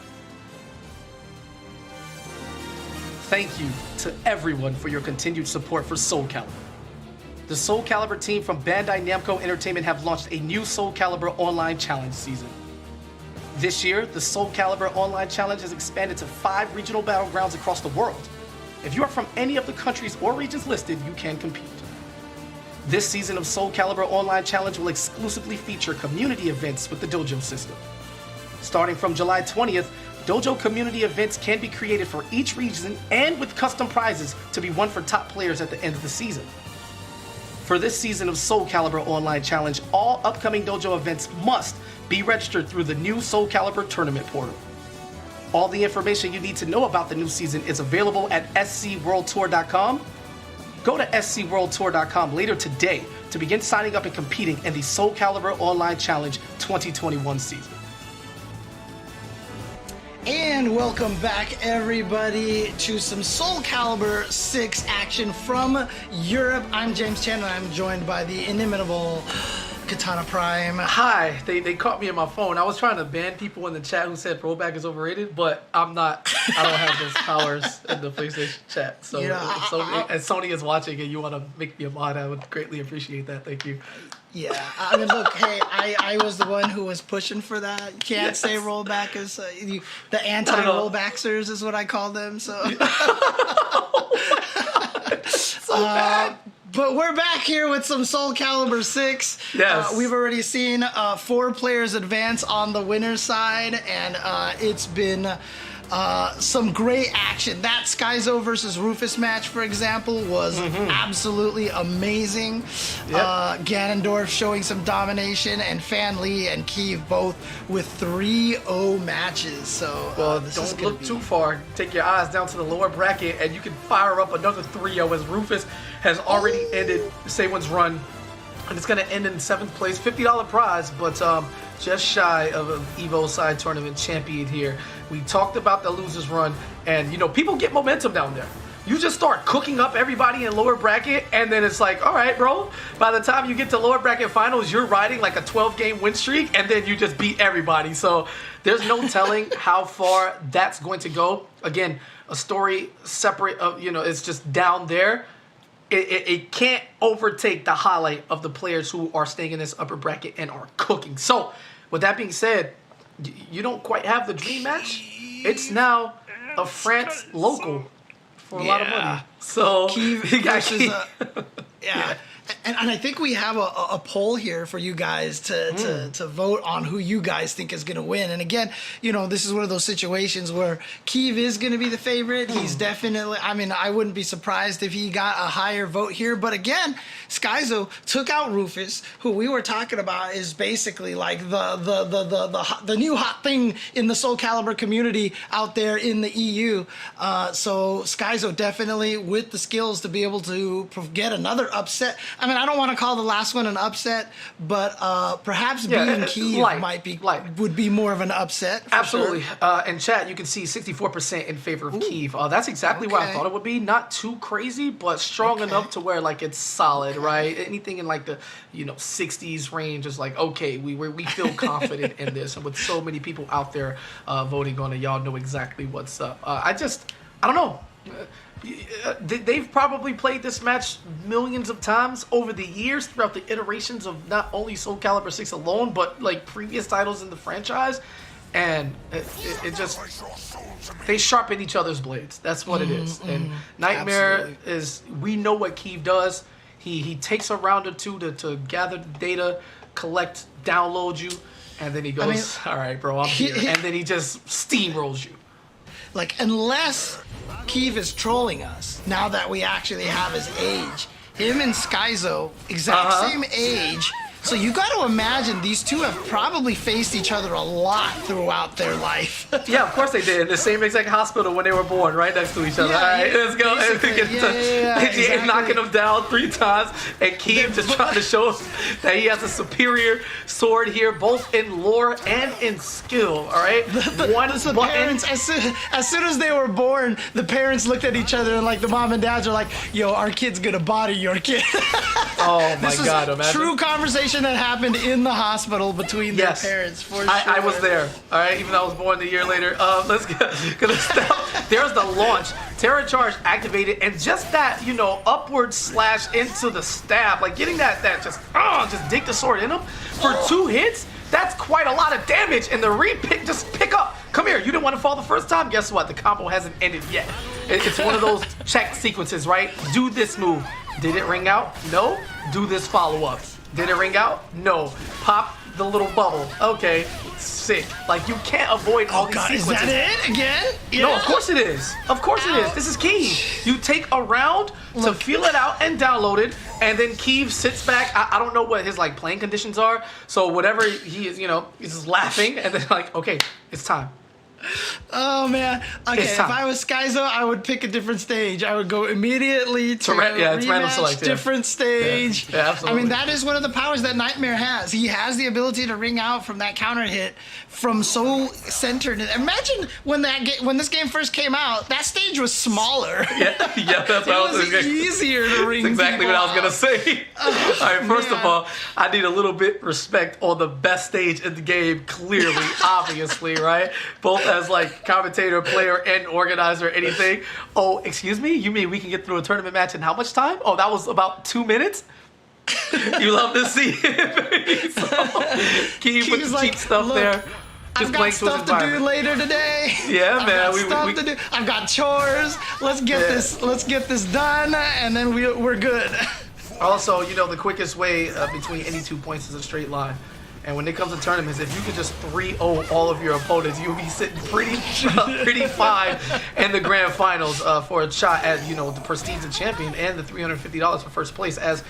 Thank you to everyone for your continued support for Soul Calibur. The Soul Calibur team from Bandai Namco Entertainment have launched a new Soul Calibur Online Challenge season. This year, the Soul Calibur Online Challenge has expanded to 5 regional battlegrounds across the world. If you are from any of the countries or regions listed, you can compete. This season of Soul Calibur Online Challenge will exclusively feature community events with the Dojo system. Starting from July 20th, Dojo community events can be created for each region and with custom prizes to be won for top players at the end of the season. For this season of Soul Calibur Online Challenge, all upcoming Dojo events must be registered through the new Soul Calibur Tournament portal. All the information you need to know about the new season is available at scworldtour.com. Go to scworldtour.com later today to begin signing up and competing in the Soul Calibur Online Challenge 2021 season. And welcome back, everybody, to some Soul Calibur 6 action from Europe. I'm James Chan, and I'm joined by the inimitable Katana Prime. Hi, they caught me in my phone. I was trying to ban people in the chat who said rollback is overrated, but I don't have those powers in the PlayStation chat. So if Sony is watching and you want to make me a mod, I would greatly appreciate that. Thank you. Yeah, I mean, look, hey, I was the one who was pushing for that. You can't say rollback is the anti-rollbacksers is what I call them. So, So bad. But we're back here with some Soul Calibur 6. Yes. We've already seen 4 players advance on the winner's side, and it's been some great action. That Skyzo versus Rufus match, for example, was absolutely amazing. Yep. Ganondorf showing some domination, and Fan Lee and Kiev both with 3-0 matches. So don't look too far. Take your eyes down to the lower bracket, and you can fire up another 3-0 as Rufus has already ended Saywan's run, and it's going to end in 7th place. $50 prize, but just shy of an Evo side tournament champion here. We talked about the losers run, and people get momentum down there. You just start cooking up everybody in lower bracket, and then it's like, all right, bro, by the time you get to lower bracket finals, you're riding like a 12-game win streak, and then you just beat everybody. So there's no telling how far that's going to go. Again, a story separate of, it's just down there. It can't overtake the highlight of the players who are staying in this upper bracket and are cooking. So, with that being said, you don't quite have the dream match. It's now a France local for a lot of money. So, Kiev you got versus, yeah. And I think we have a poll here for you guys to vote on who you guys think is going to win. And again, this is one of those situations where Kiev is going to be the favorite. He's definitely, I wouldn't be surprised if he got a higher vote here. But again, Skyzo took out Rufus, who we were talking about is basically like the new hot thing in the Soul Calibur community out there in the EU. So Skyzo definitely with the skills to be able to get another upset. I don't want to call the last one an upset, but perhaps being Kiev would be more of an upset. Absolutely. Sure. In chat, you can see 64% in favor of Kiev. That's exactly what I thought it would be. Not too crazy, but strong enough to where it's solid, right? Anything in the 60s range is okay, we feel confident in this. And with so many people out there voting on it, y'all know exactly what's up. I don't know. They've probably played this match millions of times over the years throughout the iterations of not only Soul Calibur 6 alone, but like previous titles in the franchise. And it just, they sharpen each other's blades. That's what it is. And Nightmare is, we know what Keeve does. He takes a round or two to gather the data, collect, download you, and then he goes, all right, bro, I'm here. And then he just steamrolls you. Like, unless Keeve is trolling us, now that we actually have his age, him and Skyzo, exact same age. So you got to imagine these two have probably faced each other a lot throughout their life. Yeah, of course they did. In the same exact hospital when they were born, right next to each other. All right, let's go. Exactly. Knocking him down 3 times, and Keeve just trying to show us that he has a superior sword here, both in lore and in skill. All right. The parents, as soon as they were born, the parents looked at each other and like the mom and dads are like, "Yo, our kid's gonna body your kid." Oh my God! Imagine. True conversation that happened in the hospital between their parents, for sure. I was there, all right, even though I was born a year later. Let's get, there's the launch. Terror Charge activated, and just that, upward slash into the stab, like getting that just dig the sword in him for 2 hits. That's quite a lot of damage, and the just pick up. Come here, you didn't want to fall the first time? Guess what? The combo hasn't ended yet. It's one of those check sequences, right? Do this move. Did it ring out? No. Do this follow-up. Did it ring out? No. Pop the little bubble. Okay. Sick. Like, you can't avoid all these sequences. Is that it again? Yeah. No, of course it is. Of course it is. This is Keeve. You take a round to feel it out and download it, and then Keeve sits back. I don't know what his playing conditions are, so whatever he is, he's just laughing, and then okay, it's time. Oh man. Okay, if I was Skyzo, I would pick a different stage. I would go immediately to it's random select, different stage. Yeah, absolutely. I mean, that is one of the powers that Nightmare has. He has the ability to ring out from that counter hit from so centered. Imagine when this game first came out, that stage was smaller. Yeah, that's what I was thinking. Easier to ring. That's exactly what I was gonna say. All right, first of all, I need a little bit respect on the best stage in the game. Clearly, obviously, right? Both as commentator, player, and organizer, anything. Oh, excuse me? You mean we can get through a tournament match in how much time? Oh, that was about 2 minutes? You love to see it. So, Keeve with the cheap stuff there. I've got stuff to do later today. Yeah, man. Stuff to do. I've got chores. Let's get this done, and then we're good. Also, the quickest way between any 2 points is a straight line. And when it comes to tournaments, if you could just 3-0 all of your opponents, you'll be sitting pretty fine in the grand finals for a shot at, the prestige of champion and the $350 for first place. As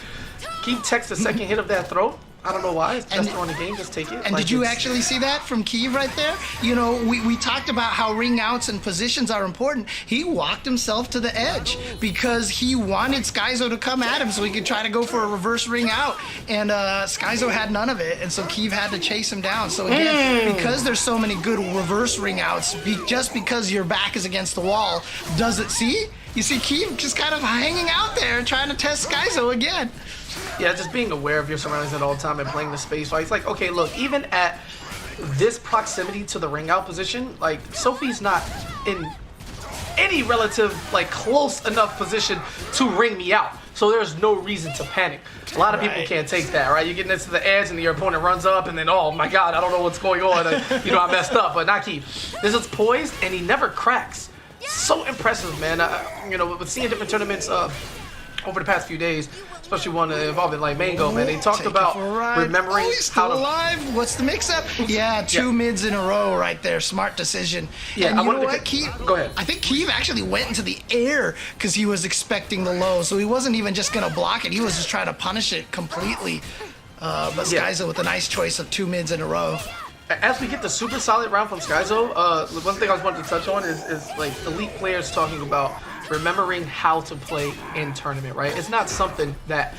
Keeve texts the second hit of that throw. I don't know why. It's best throw in the game. Just take it. And did you actually see that from Keeve right there? We talked about how ring outs and positions are important. He walked himself to the edge because he wanted Skyzo to come at him so he could try to go for a reverse ring out. And Skyzo had none of it, and so Keeve had to chase him down. So again, because there's so many good reverse ring outs, just because your back is against the wall, does it see? You see Keeve just kind of hanging out there trying to test Skyzo again. Yeah, just being aware of your surroundings at all time and playing the space fight. It's like, okay, look, even at this proximity to the ring out position, Sophie's not in any relative, close enough position to ring me out. So there's no reason to panic. A lot of people can't take that, right? You're getting into the edge and your opponent runs up and then, oh my God, I don't know what's going on. I messed up, but not Keeve. This is poised and he never cracks. So impressive, man. With seeing different tournaments over the past few days, especially one involving Mango, man. They talked about remembering how to. Alive. What's the mix-up? Yeah, two mids in a row right there. Smart decision. Yeah, and you know what, Keeve? Go ahead. I think Keeve actually went into the air because he was expecting the low, so he wasn't even just gonna block it. He was just trying to punish it completely. But Skyzo with a nice choice of 2 mids in a row. As we get the super solid round from Skyzo, one thing I was wanting to touch on is elite players talking about remembering how to play in tournament, right? It's not something that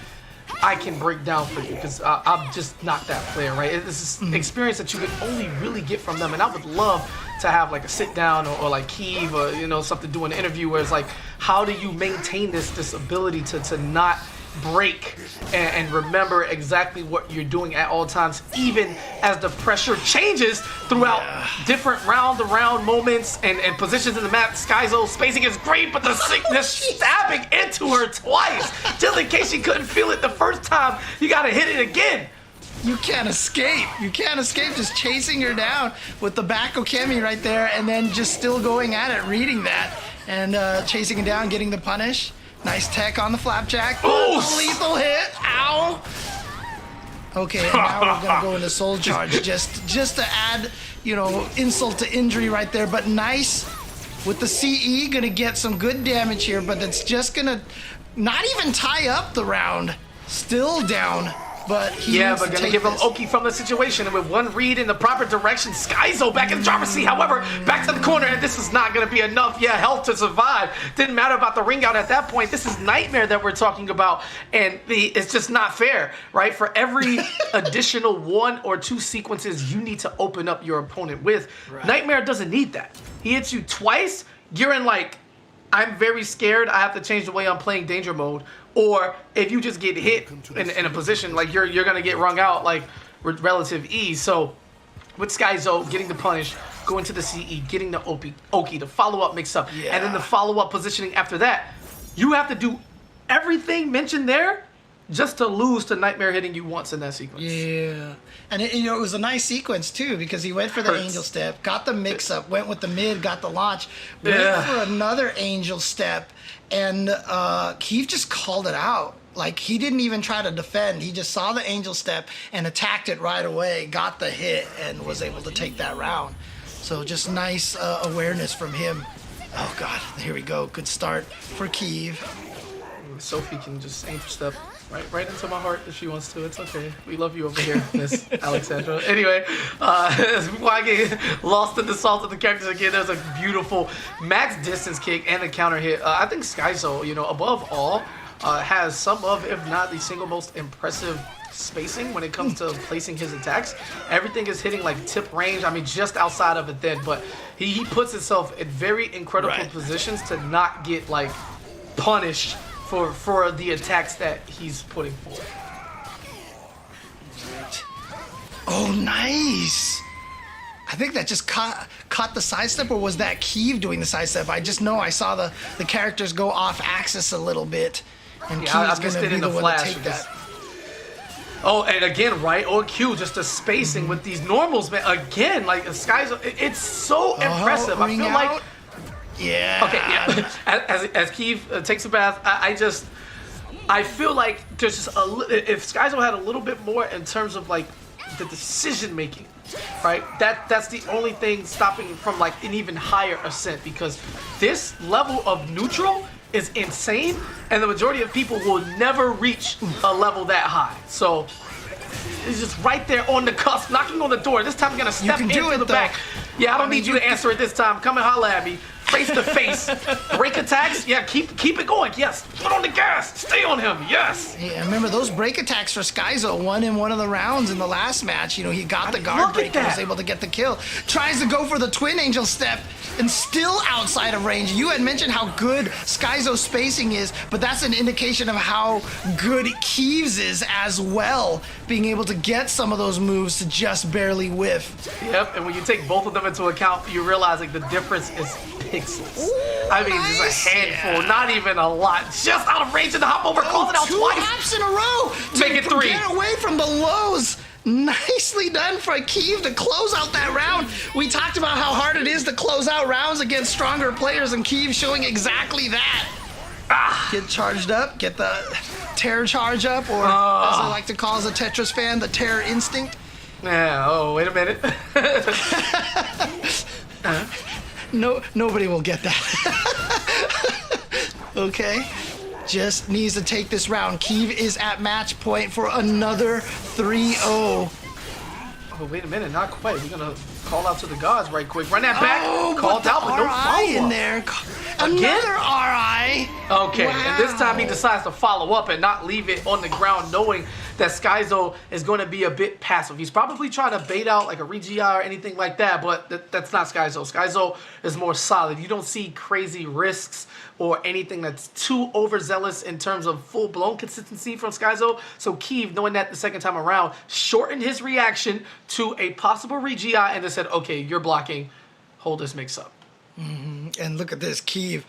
I can break down for you because I'm just not that player, right? This is experience that you can only really get from them, and I would love to have a sit down or Keeve or something, do an interview where it's how do you maintain this ability to not break and remember exactly what you're doing at all times, even as the pressure changes throughout different round-to-round moments and positions in the map. Skyzo's spacing is great, but the stabbing into her twice, just in case she couldn't feel it the first time. You gotta hit it again. You can't escape. You can't escape just chasing her down with the back Okemi right there and then just still going at it, reading that and chasing it down, getting the punish. Nice tech on the flapjack. Oof. Lethal hit. Ow. Okay, and now we're gonna go into soul charge just to add, you know, insult to injury right there. But nice with the CE, gonna get some good damage here, but it's just gonna not even tie up the round. Still down. But but gonna give him Oki from the situation, and with one read in the proper direction, Skyzo back in the driver's seat. However, back to the corner, and this is not gonna be enough. Health to survive. Didn't matter about the ring out at that point. This is Nightmare that we're talking about, and it's just not fair, right? For every additional 1 or 2 sequences you need to open up your opponent with, Nightmare doesn't need that. He hits you twice, you're in like, I'm very scared, I have to change the way I'm playing danger mode. Or if you just get hit in a position, like you're gonna get wrung out like with relative ease. So with Skyzo getting the punish, going to the CE, getting the Oki, the follow-up mix-up, and then the follow-up positioning after that, you have to do everything mentioned there just to lose to Nightmare hitting you once in that sequence. Yeah. And it was a nice sequence too, because he went for the angel step, got the mix-up, went with the mid, got the launch, went for another angel step, and Keith just called it out. Like, he didn't even try to defend. He just saw the angel step and attacked it right away, got the hit, and was able to take that round. So just nice awareness from him. Oh God, here we go. Good start for Keith. Sophie can just angel step right into my heart if she wants to. It's okay. We love you over here, Miss Alexandra. Anyway, before I get lost in the salt of the characters again, there's a beautiful max distance kick and a counter hit. I think Skyzo, above all, has some of, if not the single most impressive spacing when it comes to placing his attacks. Everything is hitting like tip range. I mean, just outside of it then, but he puts himself in very incredible positions to not get like punished for the attacks that he's putting forth. Oh, nice. I think that just caught the sidestep, or was that Keeve doing the sidestep? I just know I saw the characters go off axis a little bit, and Keeve's gonna be the one to take that. Oh, and again, right? Or Q, just the spacing with these normals, man. Again, like the skies, it's so impressive. I feel like. Yeah. Okay. Yeah. As Keith takes a bath, I feel like there's just if Skyzo had a little bit more in terms of like the decision making, right? That's the only thing stopping him from like an even higher ascent, because this level of neutral is insane, and the majority of people will never reach a level that high. So it's just right there on the cusp, knocking on the door. This time I'm gonna step into the back. Yeah, I don't need you to answer it this time. Come and holla at me. Face to face. Break attacks. Yeah, keep it going. Yes. Put on the gas. Stay on him. Yes. Yeah, remember those break attacks for Skyzo won in one of the rounds in the last match. He got the guard break and was able to get the kill. Tries to go for the twin angel step and still outside of range. You had mentioned how good Skyzo's spacing is, but that's an indication of how good Keeves is as well, being able to get some of those moves to just barely whiff. Yep, and when you take both of them into account, you realize like the difference is pixels. I mean, just a handful, not even a lot. Just out of range in the hop over, calls it out twice. 2 hops in a row. Make it 3. Get away from the lows. Nicely done for Keeve to close out that round. We talked about how hard it is to close out rounds against stronger players, and Keeve showing exactly that. Get charged up, get the terror charge up, or as I like to call as a Tetris fan, the terror instinct. Yeah, oh, wait a minute. No, nobody will get that. Okay. Just needs to take this round. Keeve is at match point for another 3-0. Oh, wait a minute, not quite. We're gonna call out to the gods right quick. Run that back. Called out, but no follow-up. in there. Again? Another RI. Okay, and this time he decides to follow up and not leave it on the ground, knowing that Skyzo is going to be a bit passive. He's probably trying to bait out like a Regia or anything like that, but that's not Skyzo. Skyzo is more solid. You don't see crazy risks or anything that's too overzealous in terms of full-blown consistency from Skyzo. So Keeve, knowing that the second time around, shortened his reaction to a possible Regia and just said, okay, you're blocking. Hold this mix up. And look at this, Keeve,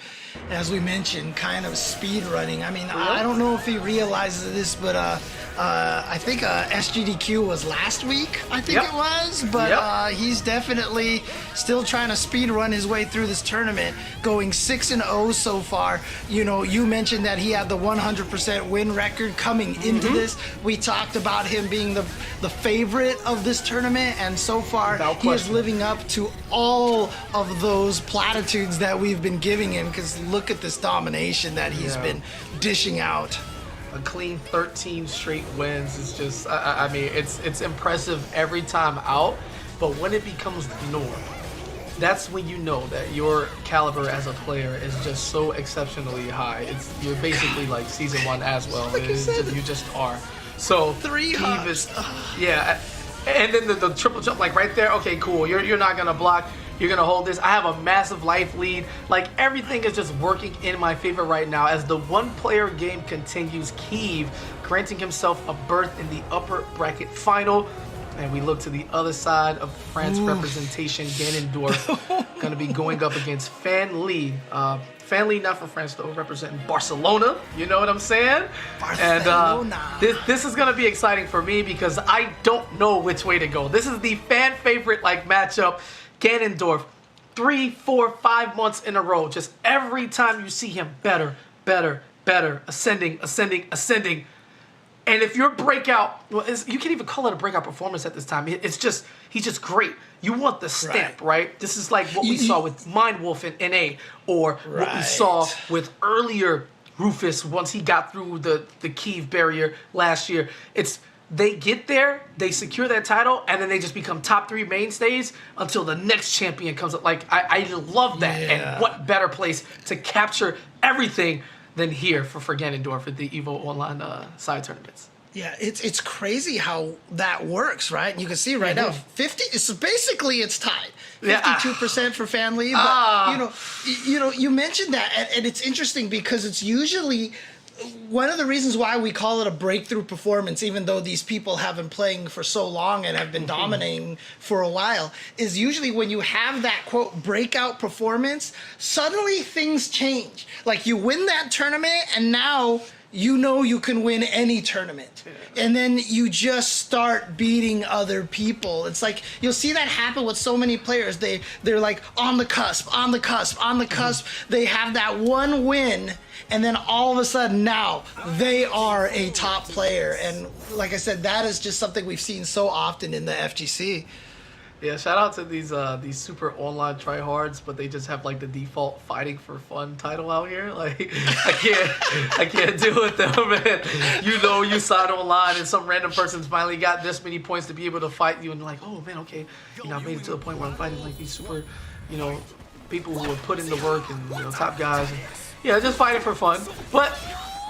as we mentioned, kind of speed running. I mean, I don't know if he realizes this, but I think SGDQ was last week, I think it was, but he's definitely still trying to speed run his way through this tournament, going 6-0 so far. You know, you mentioned that he had the 100% win record coming into this. We talked about him being the favorite of this tournament, and so far he is living up to all of those platitudes that we've been giving him, because look at this domination that he's been dishing out. A clean 13 straight wins is just, I mean, it's impressive every time out, but when it becomes the norm, that's when you know that your caliber as a player is just so exceptionally high. You're basically like season 1 as well. Like You just are. So Keeve is, and then the triple jump, like right there. Okay, cool. You're not gonna block. You're gonna hold this. I have a massive life lead. Like everything is just working in my favor right now as the one-player game continues. Keeve granting himself a berth in the upper bracket final. And we look to the other side of France representation. Ganondorf gonna be going up against Fan Lee. Fan Lee, not from France though, representing Barcelona. You know what I'm saying? Barcelona. And this is gonna be exciting for me because I don't know which way to go. This is the fan favorite like matchup. Ganondorf, 3, 4, 5 months in a row. Just every time you see him, better, ascending. And if your breakout, you can't even call it a breakout performance at this time. He's just great. You want the stamp, right? This is like what we saw with Mindwolf in NA, or what we saw with earlier Rufus once he got through the Keeve barrier last year. They get there, they secure that title, and then they just become top 3 mainstays until the next champion comes up. Like, I love that. And what better place to capture everything than here for Ganondorf at the EVO Online side tournaments. Yeah, it's crazy how that works, right? You can see right now, 50. So basically, it's tied. 52% for Fan Lee. But you mentioned that, and it's interesting because it's usually one of the reasons why we call it a breakthrough performance, even though these people have been playing for so long and have been dominating for a while, is usually when you have that, quote, breakout performance, suddenly things change. Like you win that tournament and now you know you can win any tournament. And then you just start beating other people. It's like, you'll see that happen with so many players. They're like on the cusp. They have that one win, and then all of a sudden now they are a top player. And like I said, that is just something we've seen so often in the FGC. Yeah, shout out to these super online tryhards, but they just have like the default fighting for fun title out here. Like I can't deal with them, man. You know, you sign online and some random person's finally got this many points to be able to fight you, and you're like, oh man, okay, I made it to the point where I'm fighting like these super, people who have put in the work and top guys. And, just fighting for fun, but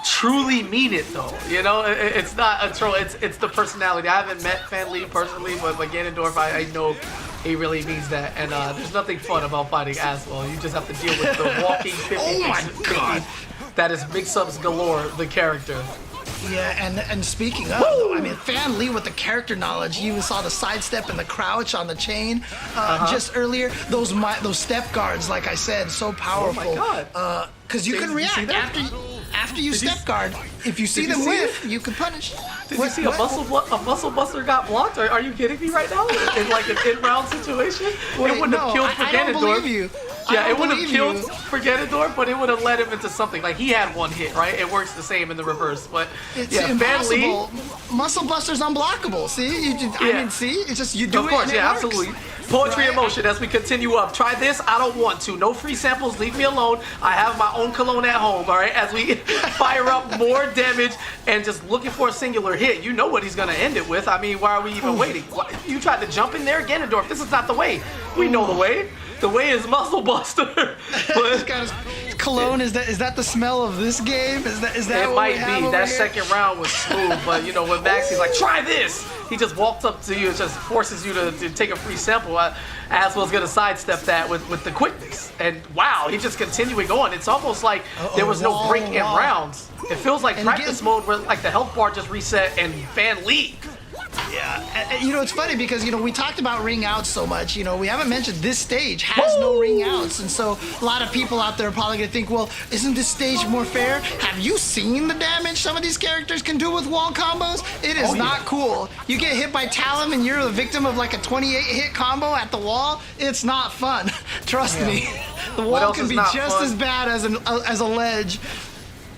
truly mean it though. It's not a troll. It's the personality. I haven't met Fan Lee personally, but Ganondorf, I know he really means that. And there's nothing fun about fighting as well. You just have to deal with the walking 50. Oh my god, that is mix-ups galore. The character. Yeah, and speaking of, though, I mean, Fan Lee with the character knowledge, you even saw the sidestep and the crouch on the chain just earlier. Those step guards, like I said, so powerful. Oh my god. Because you can react after you step guard. If you see them whiff, you can punish. Did you see a muscle buster got blocked? Are you kidding me right now? In like an in-round situation? It wouldn't have killed for Ganondorf. I don't believe you. Yeah, it wouldn't have killed for Ganondorf, but it would have led him into something. Like, he had one hit, right? It works the same in the reverse. But it's impossible. Muscle Buster's unblockable. See? It's just you do it. Of course, and it works. absolutely. Poetry in motion as we continue up. Try this. I don't want to. No free samples. Leave me alone. I have my own cologne at home, all right? As we fire up more damage and just looking for a singular hit. You know what he's going to end it with. I mean, why are we even waiting? You tried to jump in there? Ganondorf, this is not the way. We know the way. The way is Muscle Buster. He's got cologne? Is that the smell of this game? Is that It what might we have be. over That here? second round was smooth, but you know when Maxie's like, try this, he just walks up to you and just forces you to take a free sample. Aswell's gonna sidestep that with the quickness, and wow, he's just continuing on. It's almost like there was no break in rounds. It feels like practice mode where like the health bar just reset and Fan Lee. Yeah, you know, it's funny because, you know, we talked about ring outs so much. You know, we haven't mentioned this stage has no ring outs. And so a lot of people out there are probably going to think, well, isn't this stage more fair? Have you seen the damage some of these characters can do with wall combos? It is not cool. You get hit by Talon and you're the victim of like a 28 hit combo at the wall. It's not fun. Trust me. The wall can be just as bad as a ledge.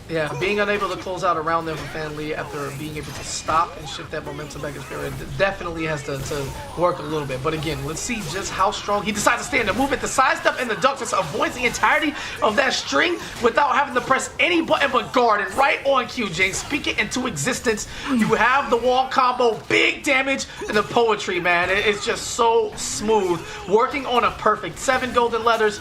Yeah, being unable to close out around there for Fan Lee after being able to stop and shift that momentum back in favor definitely has to work a little bit. But again, let's see just how strong he decides to stay in the movement. The sidestep and the duck just avoids the entirety of that string without having to press any button but guard. And right on cue, James, speak it into existence. You have the wall combo, big damage, and the poetry, man. It's just so smooth. Working on a perfect 7 golden letters.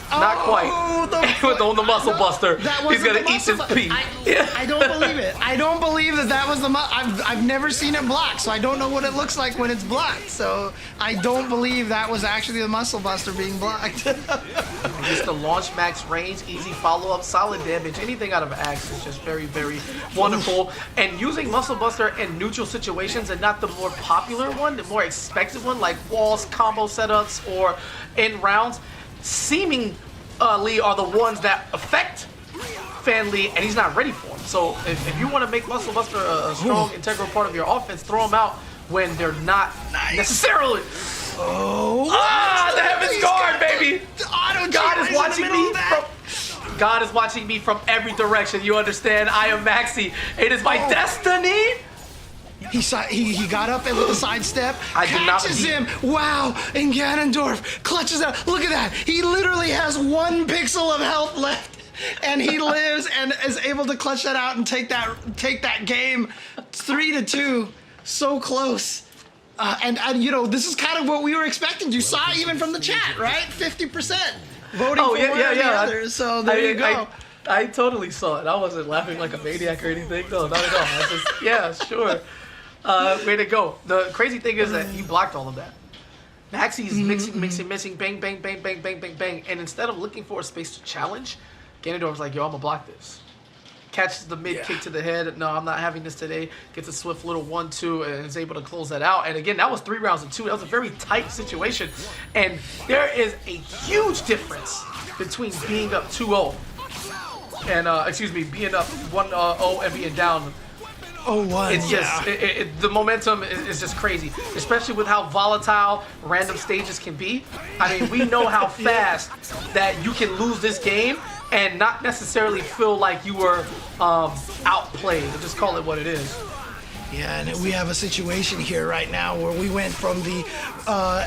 Not quite. On the muscle buster. He's gonna eat his pee. I don't believe it. I don't believe that was the I've never seen it blocked, so I don't know what it looks like when it's blocked. So I don't believe that was actually the muscle buster being blocked. Just the launch max range, easy follow-up, solid damage. Anything out of Axe is just very, very wonderful. And using muscle buster in neutral situations and not the more popular one, the more expected one, like walls, combo setups, or in rounds, seemingly are the ones that affect Fan Lee, and he's not ready for them. So if you want to make Muscle Buster a strong, integral part of your offense, throw them out when they're not necessarily. The Heaven's Guard, baby! God is watching me from. God is watching me from every direction. You understand? I am Maxie. It is my destiny. He got up and with a sidestep, catches him. Wow! And Ganondorf clutches out. Look at that! He literally has 1 pixel of health left, and he lives and is able to clutch that out and take that game 3-2. So close. And you know, this is kind of what we were expecting. You saw even from the chat, right? 50% voting for one or the other. So there you go. I totally saw it. I wasn't laughing like a maniac or anything. No, not at all. I was just, yeah, sure. Way to go. The crazy thing is that he blocked all of that. Maxie's mixing, bang, bang, bang, bang, bang, bang, bang. And instead of looking for a space to challenge, Ganondorf's like, yo, I'm gonna block this. Catches the mid kick to the head. No, I'm not having this today. Gets a swift little 1-2 and is able to close that out. And again, that was 3 rounds of 2. That was a very tight situation. And there is a huge difference between being up 2-0 and, being up 1-0 and being down 0-1. It's just the momentum is just crazy, especially with how volatile random stages can be. I mean, we know how fast that you can lose this game and not necessarily feel like you were outplayed. Just call it what it is. Yeah, and we have a situation here right now where we went from the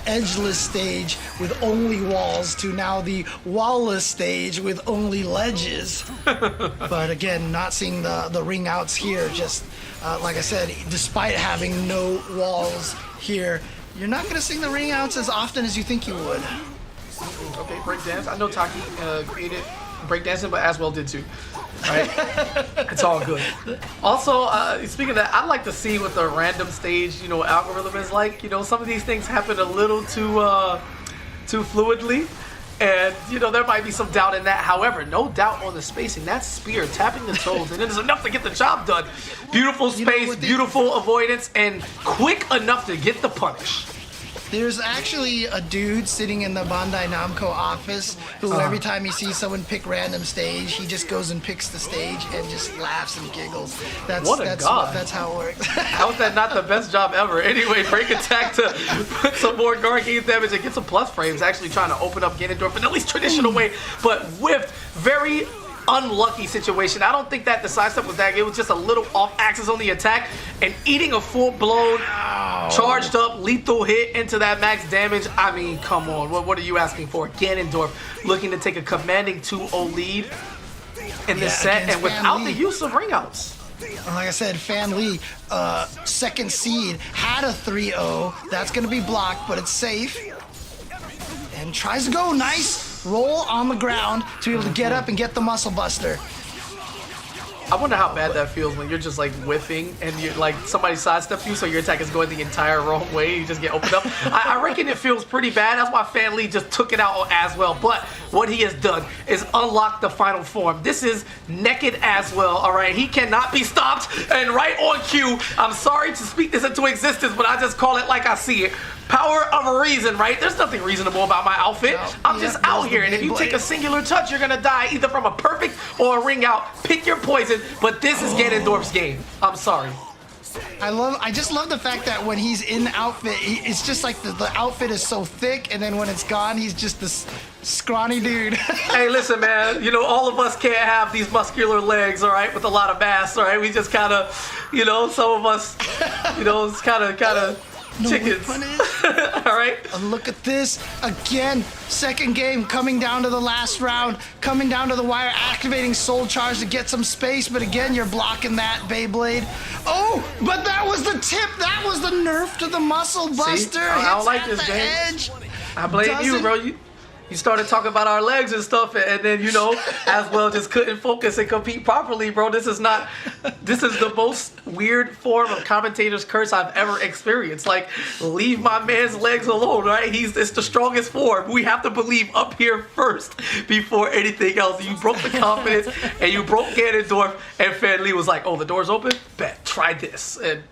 edgeless stage with only walls to now the wall-less stage with only ledges. But again, not seeing the ring outs here. Just like I said, despite having no walls here, you're not going to see the ring outs as often as you think you would. Okay, breakdance. I know Taki created breakdancing, but Aswell did too. Right? It's all good. Also, speaking of that, I'd like to see what the random stage, algorithm is like. Some of these things happen a little too fluidly, and there might be some doubt in that. However, no doubt on the spacing. That spear tapping the toes, and it is enough to get the job done. Beautiful space, beautiful avoidance, and quick enough to get the punish. There's actually a dude sitting in the Bandai Namco office who every time he sees someone pick random stage, he just goes and picks the stage and just laughs and giggles. That's how it works. How is that not the best job ever? Anyway, break attack to put some more Gargane damage and get some plus frames, actually trying to open up Ganondorf in at least traditional way, but whiffed. Very unlucky situation. I don't think that the sidestep was that good. It was just a little off axis on the attack, and eating a full-blown, charged up, lethal hit into that max damage. I mean, come on. What are you asking for? Ganondorf looking to take a commanding 2-0 lead in this set, and without the use of ring outs. Like I said, Fan Lee, second seed, had a 3-0. That's going to be blocked, but it's safe. And tries to go. Nice roll on the ground to be able to get up and get the muscle buster. I wonder how bad that feels when you're just like whiffing and you're like somebody sidesteps you, so your attack is going the entire wrong way. You just get opened up. I reckon it feels pretty bad. That's why Fan Lee just took it out on Aswell. But what he has done is unlock the final form. This is naked Aswell. All right, he cannot be stopped. And right on cue, I'm sorry to speak this into existence, but I just call it like I see it. Power of a reason, right? There's nothing reasonable about my outfit. No, I'm just out here, and if you take a singular touch, you're gonna die either from a perfect or a ring out. Pick your poison, but this is Ganondorf's game. I'm sorry. I just love the fact that when he's in the outfit, it's just like the outfit is so thick, and then when it's gone, he's just this scrawny dude. Hey, listen, man. You know, all of us can't have these muscular legs, all right, with a lot of mass, all right? We just kind of, you know, some of us, you know, it's kind of chickens. All right. Look at this again. Second game coming down to the last round, coming down to the wire, activating Soul Charge to get some space. But again, you're blocking that Beyblade. Oh, but that was the tip. That was the nerf to the Muscle Buster. See? I don't like this game. Edge. I blame you, bro. You started talking about our legs and stuff, and then, you know, Aswell just couldn't focus and compete properly, bro. This is the most weird form of commentator's curse I've ever experienced. Like, leave my man's legs alone, right? It's the strongest form. We have to believe up here first before anything else. You broke the confidence, and you broke Ganondorf, and Fan Lee was like, oh, the door's open? Bet, try this. And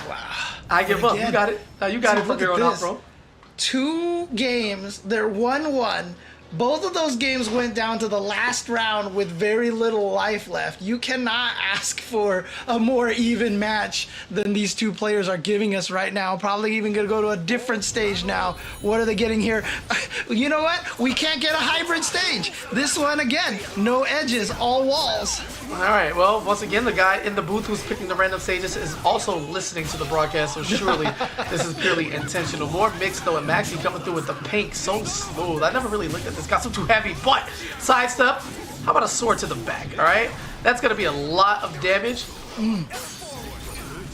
Wow. I give up. You got it. You got it from here on out, bro. 2 games, they're 1-1. Both of those games went down to the last round with very little life left. You cannot ask for a more even match than these two players are giving us right now. Probably even going to go to a different stage now. What are they getting here? You know what? We can't get a hybrid stage. This one, again, no edges, all walls. All right, well, once again, the guy in the booth who's picking the random stages is also listening to the broadcast, so surely this is purely intentional. More mixed, though, and Maxi coming through with the pink, so smooth. I never really looked at this guy, so too heavy, but sidestep. How about a sword to the back, all right? That's going to be a lot of damage.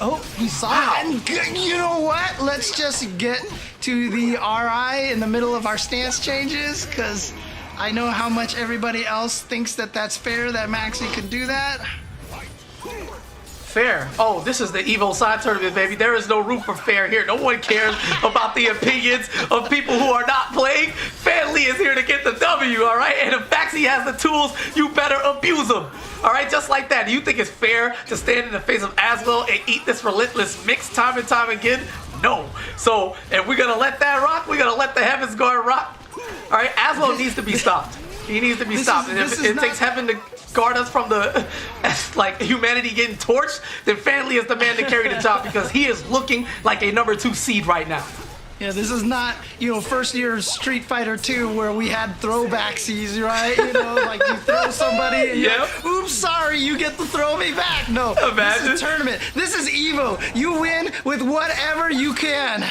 Oh, he saw it. And you know what? Let's just get to the RI in the middle of our stance changes, because I know how much everybody else thinks that that's fair, that Maxi can do that. Fair. Oh, this is the Evo side tournament, baby. There is no room for fair here. No one cares about the opinions of people who are not playing. Fan Lee is here to get the W, all right? And if Maxi has the tools, you better abuse them. All right, just like that. Do you think it's fair to stand in the face of Aswell and eat this relentless mix time and time again? No. So if we're going to let that rock, we're going to let the Heavens Guard rock. All right, Aswell needs to be stopped. He needs to be stopped. And if it takes heaven to guard us from the, like, humanity getting torched, then Fan Lee is the man to carry the job, because he is looking like a number 2 seed right now. Yeah, this is not, you know, first year Street Fighter 2 where we had throwbacksies, right? You know, like you throw somebody and you're like, oops, sorry, you get to throw me back. No, Imagine. This is tournament. This is Evo. You win with whatever you can.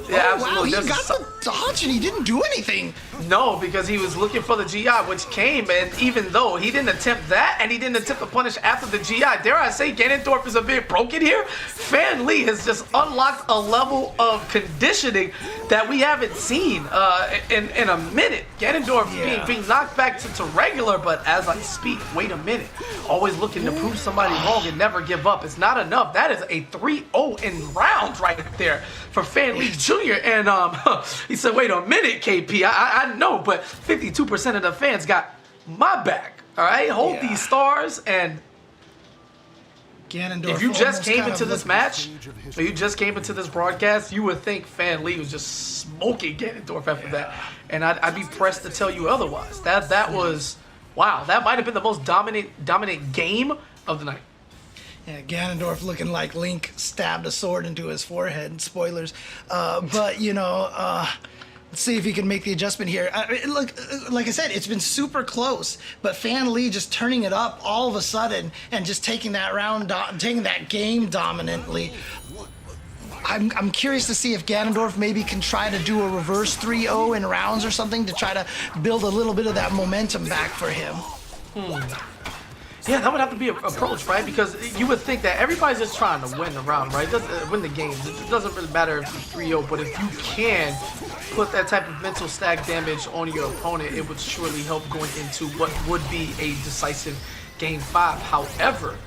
Yeah, oh, wow, absolutely. he got the dodge and he didn't do anything. No, because he was looking for the GI, which came, and even though he didn't attempt that, and he didn't attempt to punish after the GI, dare I say Ganondorf is a bit broken here? Fan Lee has just unlocked a level of conditioning that we haven't seen in a minute. Ganondorf being knocked back to regular, but as I speak, wait a minute. Always looking to prove somebody wrong and never give up. It's not enough. That is a 3-0 in rounds right there for Fan Lee Jr. And he said, wait a minute, KP, I know, but 52% of the fans got my back. All right, hold these stars. And Ganondorf, if you just came into this match, or you just came into this broadcast, you would think Fan Lee was just smoking Ganondorf after that. And I'd be pressed to tell you otherwise. That was, wow, that might have been the most dominant game of the night. Yeah, Ganondorf looking like Link stabbed a sword into his forehead. Spoilers. But, you know, let's see if he can make the adjustment here. Look, like I said, it's been super close. But Fan Lee just turning it up all of a sudden and just taking that round, taking that game dominantly. I'm curious to see if Ganondorf maybe can try to do a reverse 3-0 in rounds or something to try to build a little bit of that momentum back for him. Yeah, that would have to be an approach, right? Because you would think that everybody's just trying to win the round, right? Win the game. It doesn't really matter if it's 3-0, but if you can put that type of mental stack damage on your opponent, it would surely help going into what would be a decisive Game 5. However,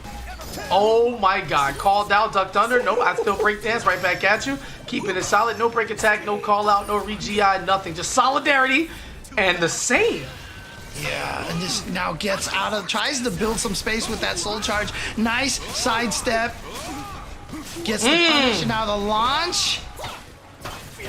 oh my God, called out, ducked under. Nope, I still break dance right back at you. Keeping it solid, no break attack, no call out, no re-GI, nothing. Just solidarity and the same. Yeah, and just now gets out of, tries to build some space with that soul charge. Nice sidestep. Gets the punish and now the launch.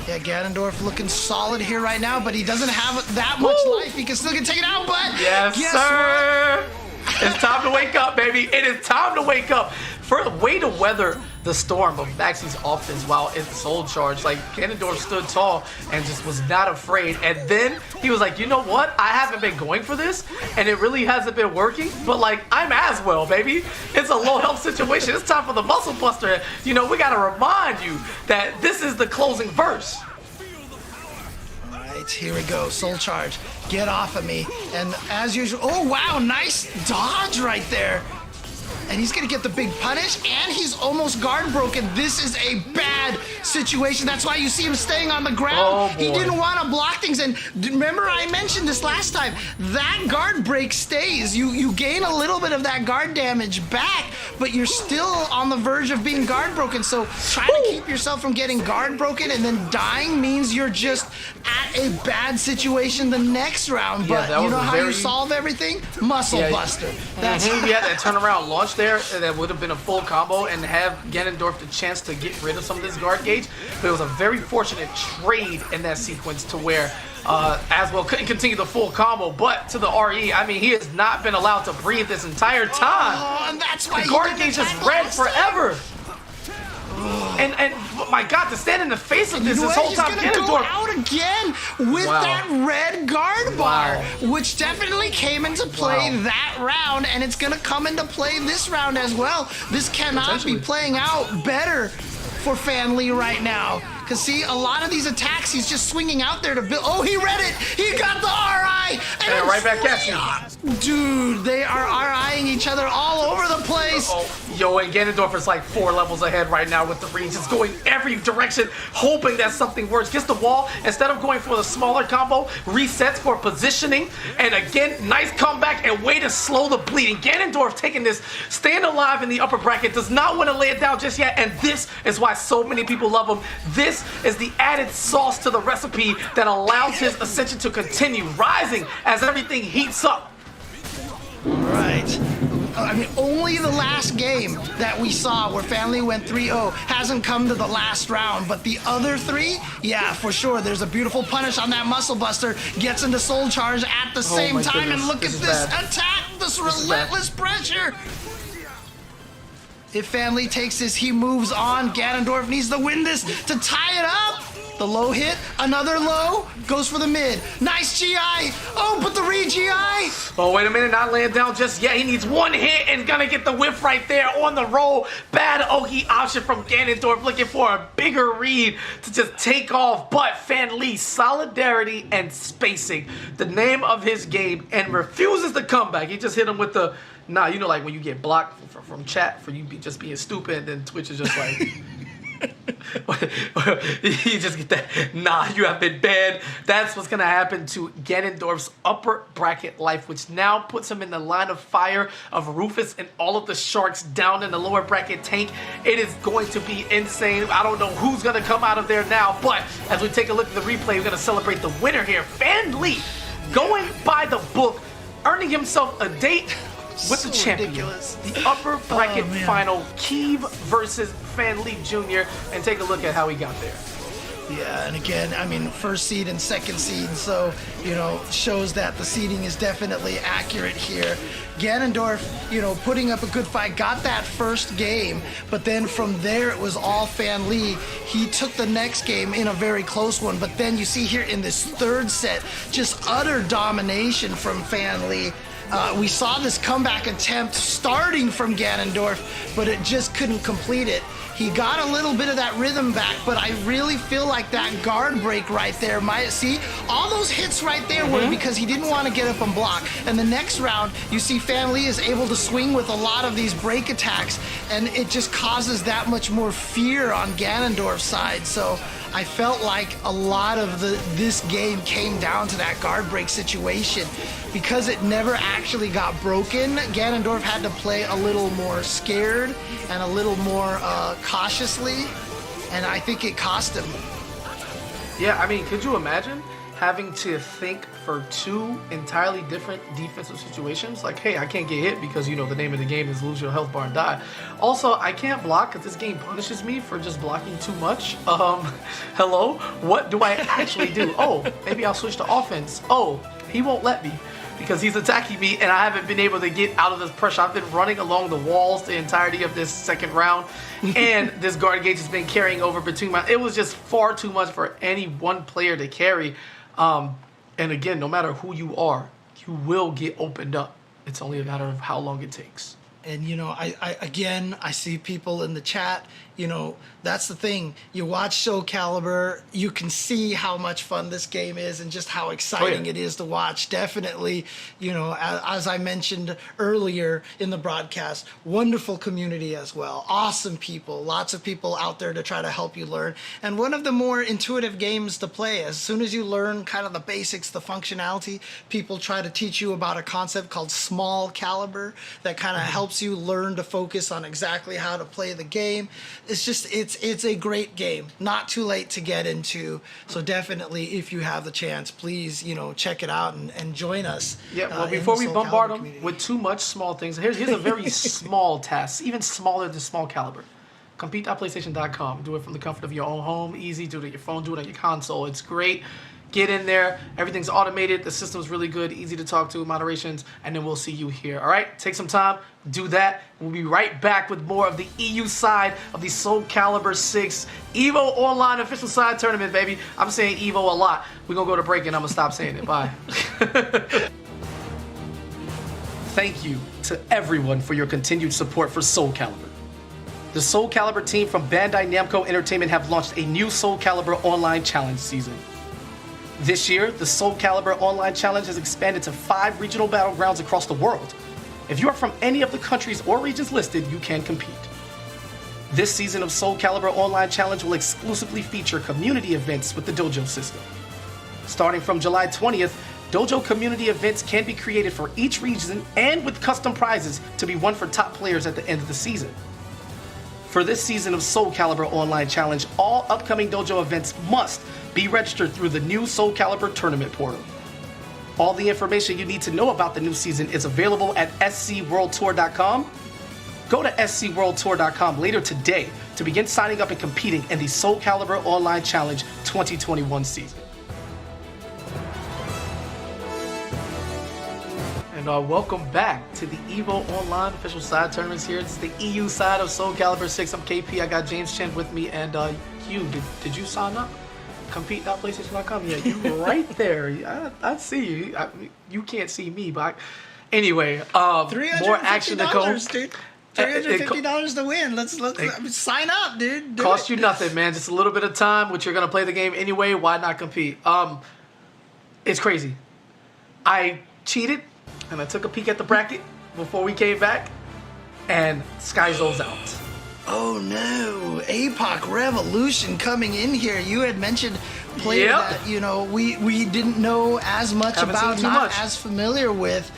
Yeah, Ganondorf looking solid here right now, but he doesn't have that much life. He can still get taken out, but yes, guess sir. What? It's time to wake up, baby. It is time to wake up. For a way to weather the storm of Maxi's offense while in soul charge, like Ganondorf stood tall and just was not afraid. And then he was like, you know what? I haven't been going for this, and it really hasn't been working. But like, I'm as well, baby. It's a low health situation. It's time for the Muscle Buster. You know, we gotta remind you that this is the closing verse. Here we go, soul charge. Get off of me. And as usual, oh wow, nice dodge right there. And he's gonna get the big punish, and he's almost guard broken. This is a bad situation. That's why you see him staying on the ground. Oh, he didn't want to block things. And remember, I mentioned this last time. That guard break stays. You gain a little bit of that guard damage back, but you're still on the verge of being guard broken. So trying to keep yourself from getting guard broken and then dying means you're just at a bad situation the next round. But you know how you solve everything? Muscle Buster. That's he had that turnaround launch there that would have been a full combo and have Ganondorf the chance to get rid of some of this guard gauge. But it was a very fortunate trade in that sequence to where Aswell couldn't continue the full combo, but to the RE, I mean, he has not been allowed to breathe this entire time. Oh, and that's why the guard gauge is red forever. And my God, to stand in the face of this whole time, Ganondorf go out again with that red guard bar, which definitely came into play that round, and it's gonna come into play this round as well. This cannot be playing out better for Fan Lee right now. Because see, a lot of these attacks, he's just swinging out there to build. Oh, he read it! He got the RI! And right back at you. Dude, they are RIing each other all over the place. Yo, and Ganondorf is like 4 levels ahead right now with the reach. It's going every direction, hoping that something works. Gets the wall, instead of going for the smaller combo, resets for positioning. And again, nice comeback and way to slow the bleeding. Ganondorf taking this stand alive in the upper bracket, does not want to lay it down just yet. And this is why so many people love him. This is the added sauce to the recipe that allows his ascension to continue rising as everything heats up. Right. I mean, only the last game that we saw where Fan Lee went 3-0 hasn't come to the last round, but the other 3, yeah, for sure. There's a beautiful punish on that Muscle Buster, gets into soul charge at the same time, and look at this attack, this relentless pressure. If Fan Lee takes this, he moves on. Ganondorf needs to win this to tie it up. The low hit, another low, goes for the mid. Nice GI. Oh, but the re-GI. Oh, wait a minute, not laying down just yet. He needs one hit and gonna get the whiff right there on the roll. Bad Oki option from Ganondorf, looking for a bigger read to just take off. But Fan Lee, solidarity and spacing, the name of his game, and refuses to come back. He just hit him with the, nah, you know, like when you get blocked from chat for you just being stupid, and then Twitch is just like, you just get that, nah, you have been banned. That's what's gonna happen to Ganondorf's upper bracket life, which now puts him in the line of fire of Rufus and all of the sharks down in the lower bracket tank. It is going to be insane. I don't know who's gonna come out of there now, but as we take a look at the replay, we're gonna celebrate the winner here. Fan Lee, going by the book, earning himself a date with the champion. Ridiculous. The upper bracket final, Keeve versus Fan Lee Jr. And take a look at how he got there. Yeah, and again, I mean, first seed and second seed, so, you know, shows that the seeding is definitely accurate here. Ganondorf, you know, putting up a good fight, got that first game, but then from there it was all Fan Lee. He took the next game in a very close one, but then you see here in this third set, just utter domination from Fan Lee. We saw this comeback attempt starting from Ganondorf, but it just couldn't complete it. He got a little bit of that rhythm back, but I really feel like that guard break right there see, all those hits right there were because he didn't want to get up and block. And the next round, you see Fan Li is able to swing with a lot of these break attacks, and it just causes that much more fear on Ganondorf's side. So I felt like a lot of this game came down to that guard break situation. Because it never actually got broken, Ganondorf had to play a little more scared and a little more cautiously, and I think it cost him. Yeah, I mean, could you imagine having to think for two entirely different defensive situations? Like, hey, I can't get hit because, you know, the name of the game is lose your health bar and die. Also, I can't block because this game punishes me for just blocking too much. Hello? What do I actually do? Oh, maybe I'll switch to offense. Oh, he won't let me because he's attacking me and I haven't been able to get out of this pressure. I've been running along the walls the entirety of this second round, and this guard gauge has been carrying over between it was just far too much for any one player to carry. And again, no matter who you are, you will get opened up. It's only a matter of how long it takes. And, you know, I see people in the chat, you know, that's the thing. You watch Soul Calibur, you can see how much fun this game is and just how exciting it is to watch. Definitely, you know, as I mentioned earlier in the broadcast, wonderful community as well. Awesome people, lots of people out there to try to help you learn. And one of the more intuitive games to play. As soon as you learn kind of the basics, the functionality, people try to teach you about a concept called small caliber that kind of helps you learn to focus on exactly how to play the game. It's just, it's a great game. Not too late to get into. So definitely, if you have the chance, please, you know, check it out and join us. Yeah, well, before we bombard them with too much small things, here's a very small task, even smaller than Small Caliber. Compete.playstation.com. Do it from the comfort of your own home. Easy. Do it on your phone. Do it on your console. It's great. Get in there. Everything's automated. The system's really good. Easy to talk to. Moderations. And then we'll see you here. All right? Take some time. Do that. We'll be right back with more of the EU side of the Soul Calibur 6 EVO Online official side tournament, baby. I'm saying EVO a lot. We're going to go to break and I'm going to stop saying it. Bye. Thank you to everyone for your continued support for Soul Calibur. The Soul Calibur team from Bandai Namco Entertainment have launched a new Soul Calibur Online Challenge season. This year, the Soul Calibur Online Challenge has expanded to 5 regional battlegrounds across the world. If you are from any of the countries or regions listed, you can compete. This season of Soul Calibur Online Challenge will exclusively feature community events with the Dojo system. Starting from July 20th, Dojo community events can be created for each region and with custom prizes to be won for top players at the end of the season. For this season of Soul Calibur Online Challenge, all upcoming Dojo events must be registered through the new Soul Calibur Tournament portal. All the information you need to know about the new season is available at scworldtour.com. Go to scworldtour.com later today to begin signing up and competing in the Soul Calibur Online Challenge 2021 season. And welcome back to the EVO Online official side tournaments here. It's the EU side of Soul Calibur 6. I'm KP. I got James Chen with me, and did you sign up? Compete.playstation.com. Yeah, you right there. I see you. You can't see me, but anyway, more action to go. Dude. $350 to win. Let's sign up, dude. Cost you nothing, man. Just a little bit of time, which you're gonna play the game anyway. Why not compete? It's crazy. I cheated, and I took a peek at the bracket before we came back, and Skyzo's out. Oh no, APOC Revolution coming in here. You had mentioned a player that, you know, we didn't know as much about, not as familiar with,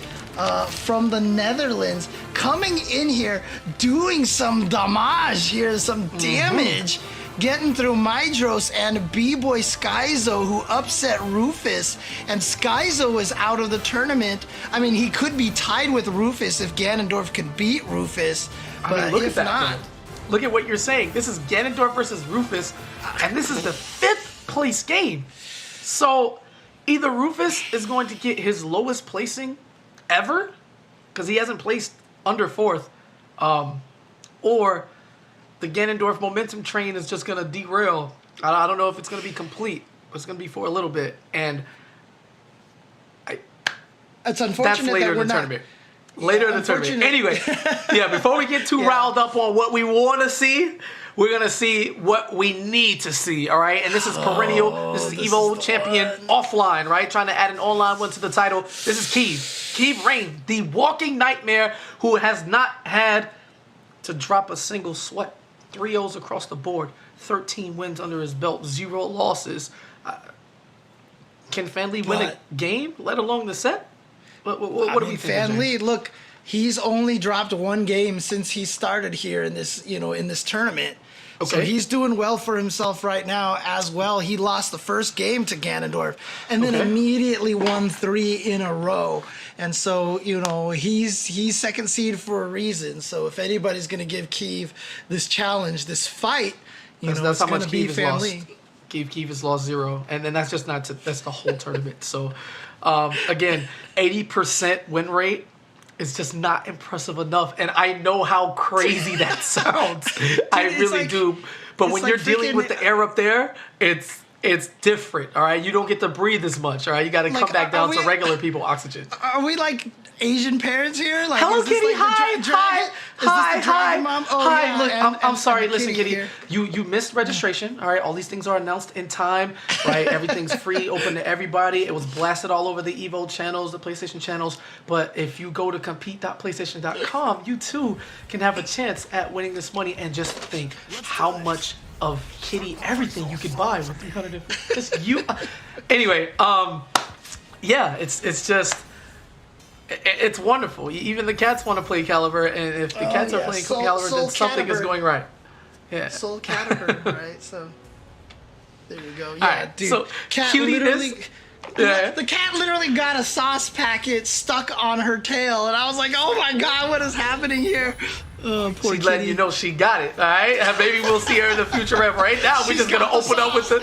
from the Netherlands. Coming in here, doing some damage here, some damage, getting through Mydros and B-Boy Skyzo, who upset Rufus. And Skyzo is out of the tournament. I mean, he could be tied with Rufus if Ganondorf can beat Rufus, but I mean, look if at that, not... Man. Look at what you're saying. This is Ganondorf versus Rufus, and this is the 5th place game. So either Rufus is going to get his lowest placing ever, because he hasn't placed under 4th, or the Ganondorf momentum train is just going to derail. I don't know if it's going to be complete, but it's going to be for a little bit. And it's unfortunate that's later that we're in the not... tournament. Later in the tournament. Anyway, yeah, before we get too riled up on what we want to see, we're going to see what we need to see, all right? And this is perennial. This is Evo champion offline, right? Trying to add an online one to the title. This is Keeve Rain, the walking nightmare who has not had to drop a single sweat. 3-0s across the board, 13 wins under his belt, 0 losses. Can Fan Lee win a game, let alone the set? What do we think? Fan Lee, look, he's only dropped 1 game since he started here in this, in this tournament. Okay. So he's doing well for himself right now as well. He lost the first game to Ganondorf and then immediately won 3 in a row. And so, he's second seed for a reason. So if anybody's going to give Keeve this challenge, this fight, that's how much Keeve Fan Lee. Keeve has lost 0. And then that's just that's the whole tournament. So, again, 80% win rate is just not impressive enough. And I know how crazy that sounds. I really do. But when you're dealing with the air up there, it's different, all right? You don't get to breathe as much, all right? You got to come back down to regular people oxygen. Are we like Asian parents here? Like, Hello, Kitty. Hi. Mom? Oh, hi. yeah, Look, I'm sorry. Listen, Kitty. Here. You missed registration. All right. All these things are announced in time. Right. Everything's free, open to everybody. It was blasted all over the Evo channels, the PlayStation channels. But if you go to compete.playstation.com, you too can have a chance at winning this money. And just think how much of Kitty everything you could buy with 300. Just you. Anyway. Yeah. It's just. It's wonderful. Even the cats want to play Calibur, and if the cats are playing Calibur, then something is going right. Yeah. Soul Calibur, right? So there you go. Yeah, right, dude. So cat literally, the cat literally got a sauce packet stuck on her tail, and I was like, "Oh my god, what is happening here?" Oh, poor She's letting you know she got it, all right? Maybe we'll see her in the future. Right now, we're just going to open up with the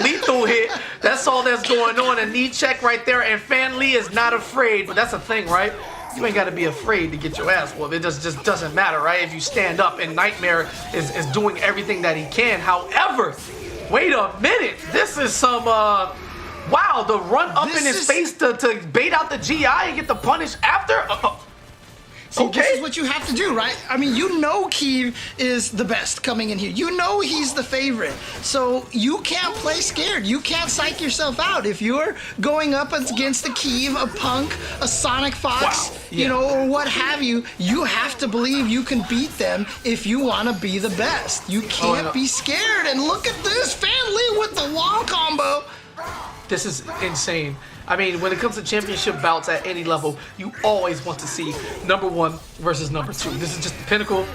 lethal hit. That's all that's going on. A knee check right there, and Fan Lee is not afraid. But that's the thing, right? You ain't got to be afraid to get your ass whooped. It just doesn't matter, right? If you stand up, and Nightmare is doing everything that he can. However, wait a minute. This is some... wow, the run up in his face to bait out the GI and get the punish after... See, this is what you have to do, right? I mean, Keeve is the best coming in here. He's the favorite. So you can't play scared. You can't psych yourself out. If you're going up against a Keeve, a Punk, a Sonic Fox, or what have you, you have to believe you can beat them if you want to be the best. You can't be scared. And look at this, Fan Lee with the wall combo. This is insane. I mean, when it comes to championship bouts at any level, you always want to see number 1 versus number 2. This is just the pinnacle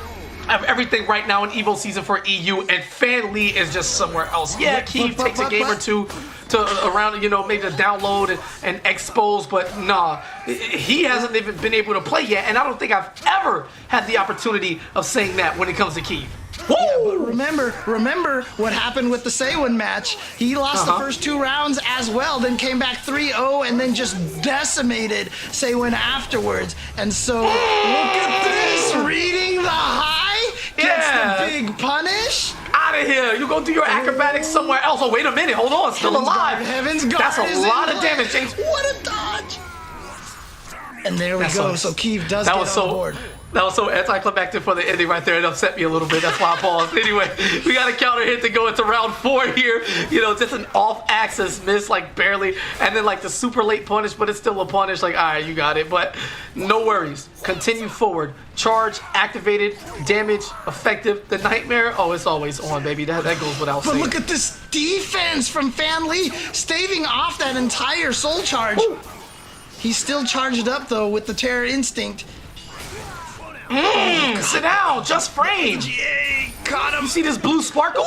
of everything right now in Evo season for EU, and Fan Lee is just somewhere else. Yeah, Keeve takes a game or two to around, maybe to download and expose, but nah, he hasn't even been able to play yet, and I don't think I've ever had the opportunity of saying that when it comes to Keeve. Yeah, but remember what happened with the Saywin match. He lost the first 2 rounds as well, then came back 3-0 and then just decimated Saywin afterwards. And so, look at this, reading the high, gets the big punish. Out of here, you go do your acrobatics somewhere else. Oh, wait a minute, hold on, still alive. Heaven's Guard. That's a lot of damage, James. What a dodge. And there we go, so Keeve does get on board. That was so anticlimactic for the ending right there. It upset me a little bit. That's why I paused. Anyway, we got a counter hit to go into round 4 here. Just an off-axis miss, like barely. And then like the super late punish, but it's still a punish. Like, all right, you got it. But no worries. Continue forward. Charge, activated, damage, effective. The Nightmare, it's always on, baby. That goes without saying. But look at this defense from Fan Lee, staving off that entire soul charge. Ooh. He's still charged up, though, with the Terror Instinct. Sit down, just frame. Yay, caught him. You see this blue sparkle?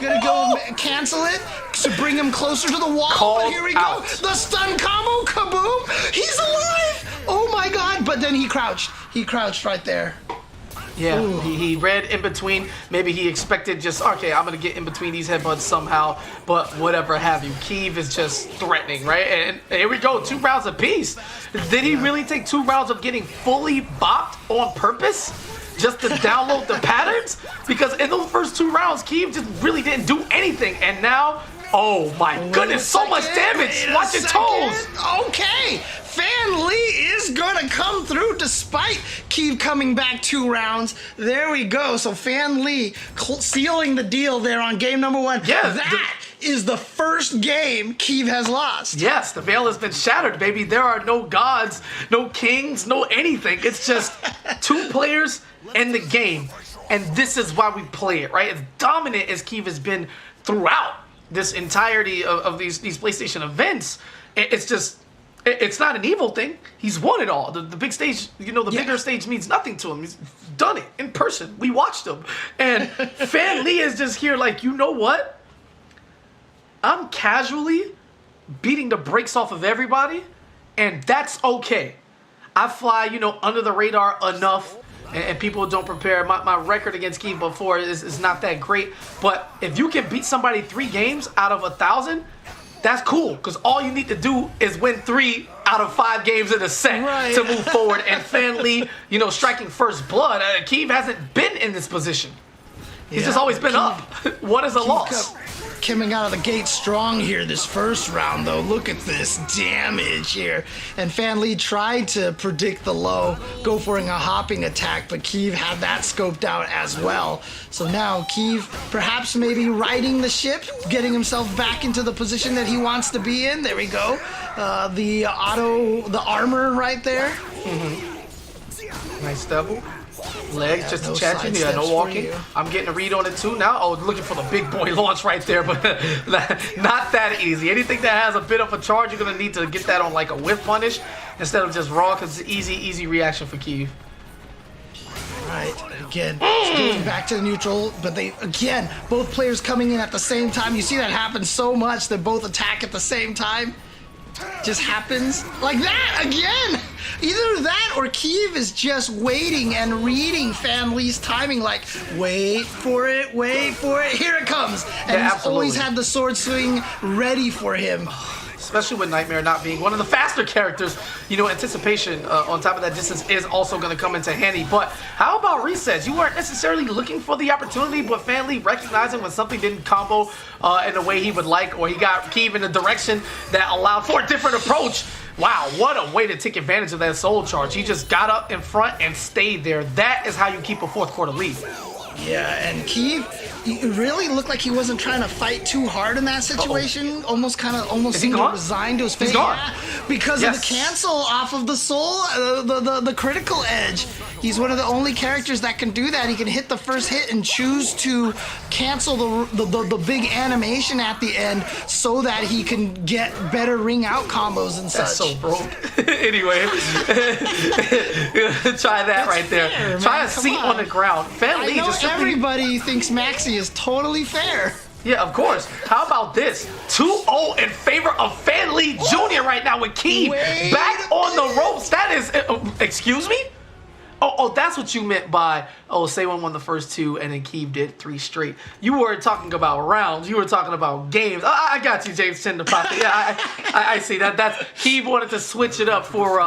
Gonna go cancel it to bring him closer to the wall. But here we go. The stun combo, kaboom. He's alive. Oh my god. But then he crouched. He crouched right there. Yeah, he read in between. Maybe he expected just, okay, I'm going to get in between these headbutts somehow, but whatever have you. Keeve is just threatening, right? And here we go, 2 rounds apiece. Did he really take 2 rounds of getting fully bopped on purpose just to download the patterns? Because in those first 2 rounds, Keeve just really didn't do anything. And now, oh my goodness, so much damage. Watch your toes. Okay. Fan Lee is gonna come through despite Keeve coming back 2 rounds. There we go. So Fan Lee sealing the deal there on game number 1. Yeah, that is the first game Keeve has lost. Yes, the veil has been shattered, baby. There are no gods, no kings, no anything. It's just 2 players in the game. And this is why we play it, right? As dominant as Keeve has been throughout this entirety of these PlayStation events, it's not an evil thing. He's won it all. The big stage, bigger stage means nothing to him. He's done it in person. We watched him. And Fan Lee is just here like, you know what? I'm casually beating the brakes off of everybody, and that's okay. I fly, under the radar enough, and people don't prepare. My record against Keeve before is not that great, but if you can beat somebody 3 games out of 1,000, that's cool, because all you need to do is win 3 out of 5 games in a set to move forward. And Fan Lee, striking first blood. Keeve hasn't been in this position. He's just always been up. What is a loss? Coming out of the gate strong here this first round, though. Look at this damage here. And Fan Lee tried to predict the low, go for a hopping attack, but Keeve had that scoped out as well. So now Keeve perhaps maybe riding the ship, getting himself back into the position that he wants to be in. There we go. The armor right there. Nice double. Legs just to chat you. Yeah, no walking. I'm getting a read on it too now. Oh, looking for the big boy launch right there, but not that easy. Anything that has a bit of a charge, you're going to need to get that on like a whiff punish instead of just raw, because it's easy reaction for Keeve. Right, again, going back to the neutral, but both players coming in at the same time. You see that happen so much, that both attack at the same time. Just happens like that again. Either that or Keeve is just waiting and reading Fan Lee's timing, like, wait for it, here it comes. And he's always had the sword swing ready for him. Especially with Nightmare not being one of the faster characters, anticipation on top of that distance is also going to come into handy. But how about resets? You weren't necessarily looking for the opportunity, but Fan Lee recognizing when something didn't combo in the way he would like, or he got Keeve in a direction that allowed for a different approach. Wow, what a way to take advantage of that soul charge. He just got up in front and stayed there. That is how you keep a 4th quarter lead. Yeah, and Keeve, it really looked like he wasn't trying to fight too hard in that situation. Almost seemed to resign to his fate. Because of the cancel off of the soul, the critical edge. He's one of the only characters that can do that. He can hit the first hit and choose to cancel the big animation at the end so that he can get better ring out combos and such. That's so broke. Anyway, try that right there. Fair, try man. a seat on the ground. Fan Lee just everybody thinks Maxi is totally fair. Yeah, of course. How about this? 2-0 in favor of Fan Lee Jr. right now with Keeve back on the ropes. That is, excuse me? Oh, that's what you meant by, Saewon won the first 2 and then Keeve did 3 straight. You weren't talking about rounds. You were talking about games. I got you, James Tendapati. Yeah, I see that. That's Keeve wanted to switch it up for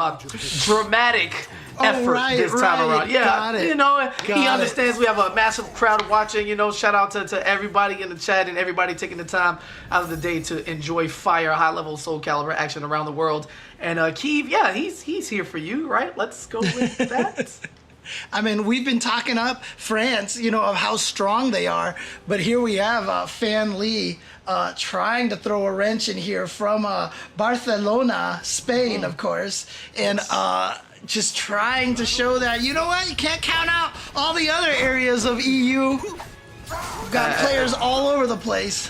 dramatic effort this time around. Yeah, he understands we have a massive crowd watching. Shout out to everybody in the chat and everybody taking the time out of the day to enjoy fire, high-level Soul Calibur action around the world. And Keeve, yeah, he's here for you, right? Let's go with that. I mean, we've been talking up France, of how strong they are, but here we have Fan Lee trying to throw a wrench in here from Barcelona, Spain, of course, and just trying to show that, you know what, you can't count out all the other areas of EU. We've got players all over the place.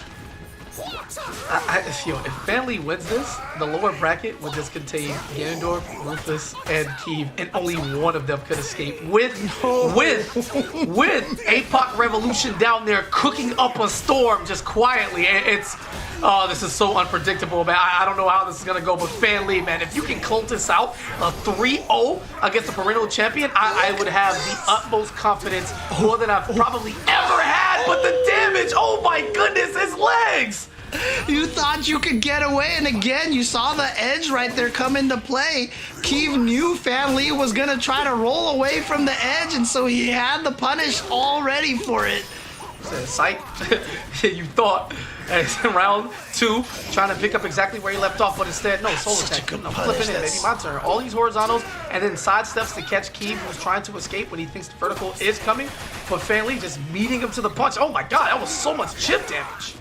If Fan Lee wins this, the lower bracket will just contain Ganondorf, Rufus, and Keeve, and only one of them could escape. With APOC Revolution down there cooking up a storm just quietly. This is so unpredictable, man. I don't know how this is gonna go, but Fan Lee, man, if you can close this out, a 3-0 against the perennial champion, I would have the utmost confidence, more than I've probably ever had. But the damage, oh my goodness, his legs. You thought you could get away, and again, you saw the edge right there come into play. Keeve knew Fan Lee was gonna try to roll away from the edge, and so he had the punish all ready for it. said, psych. You thought. And round 2, trying to pick up exactly where he left off, but instead, no, soul attack. No, flipping it, baby, my turn. All these horizontals, and then sidesteps to catch Keeve, who's trying to escape when he thinks the vertical is coming, but Fan just meeting him to the punch. Oh my god, that was so much chip damage.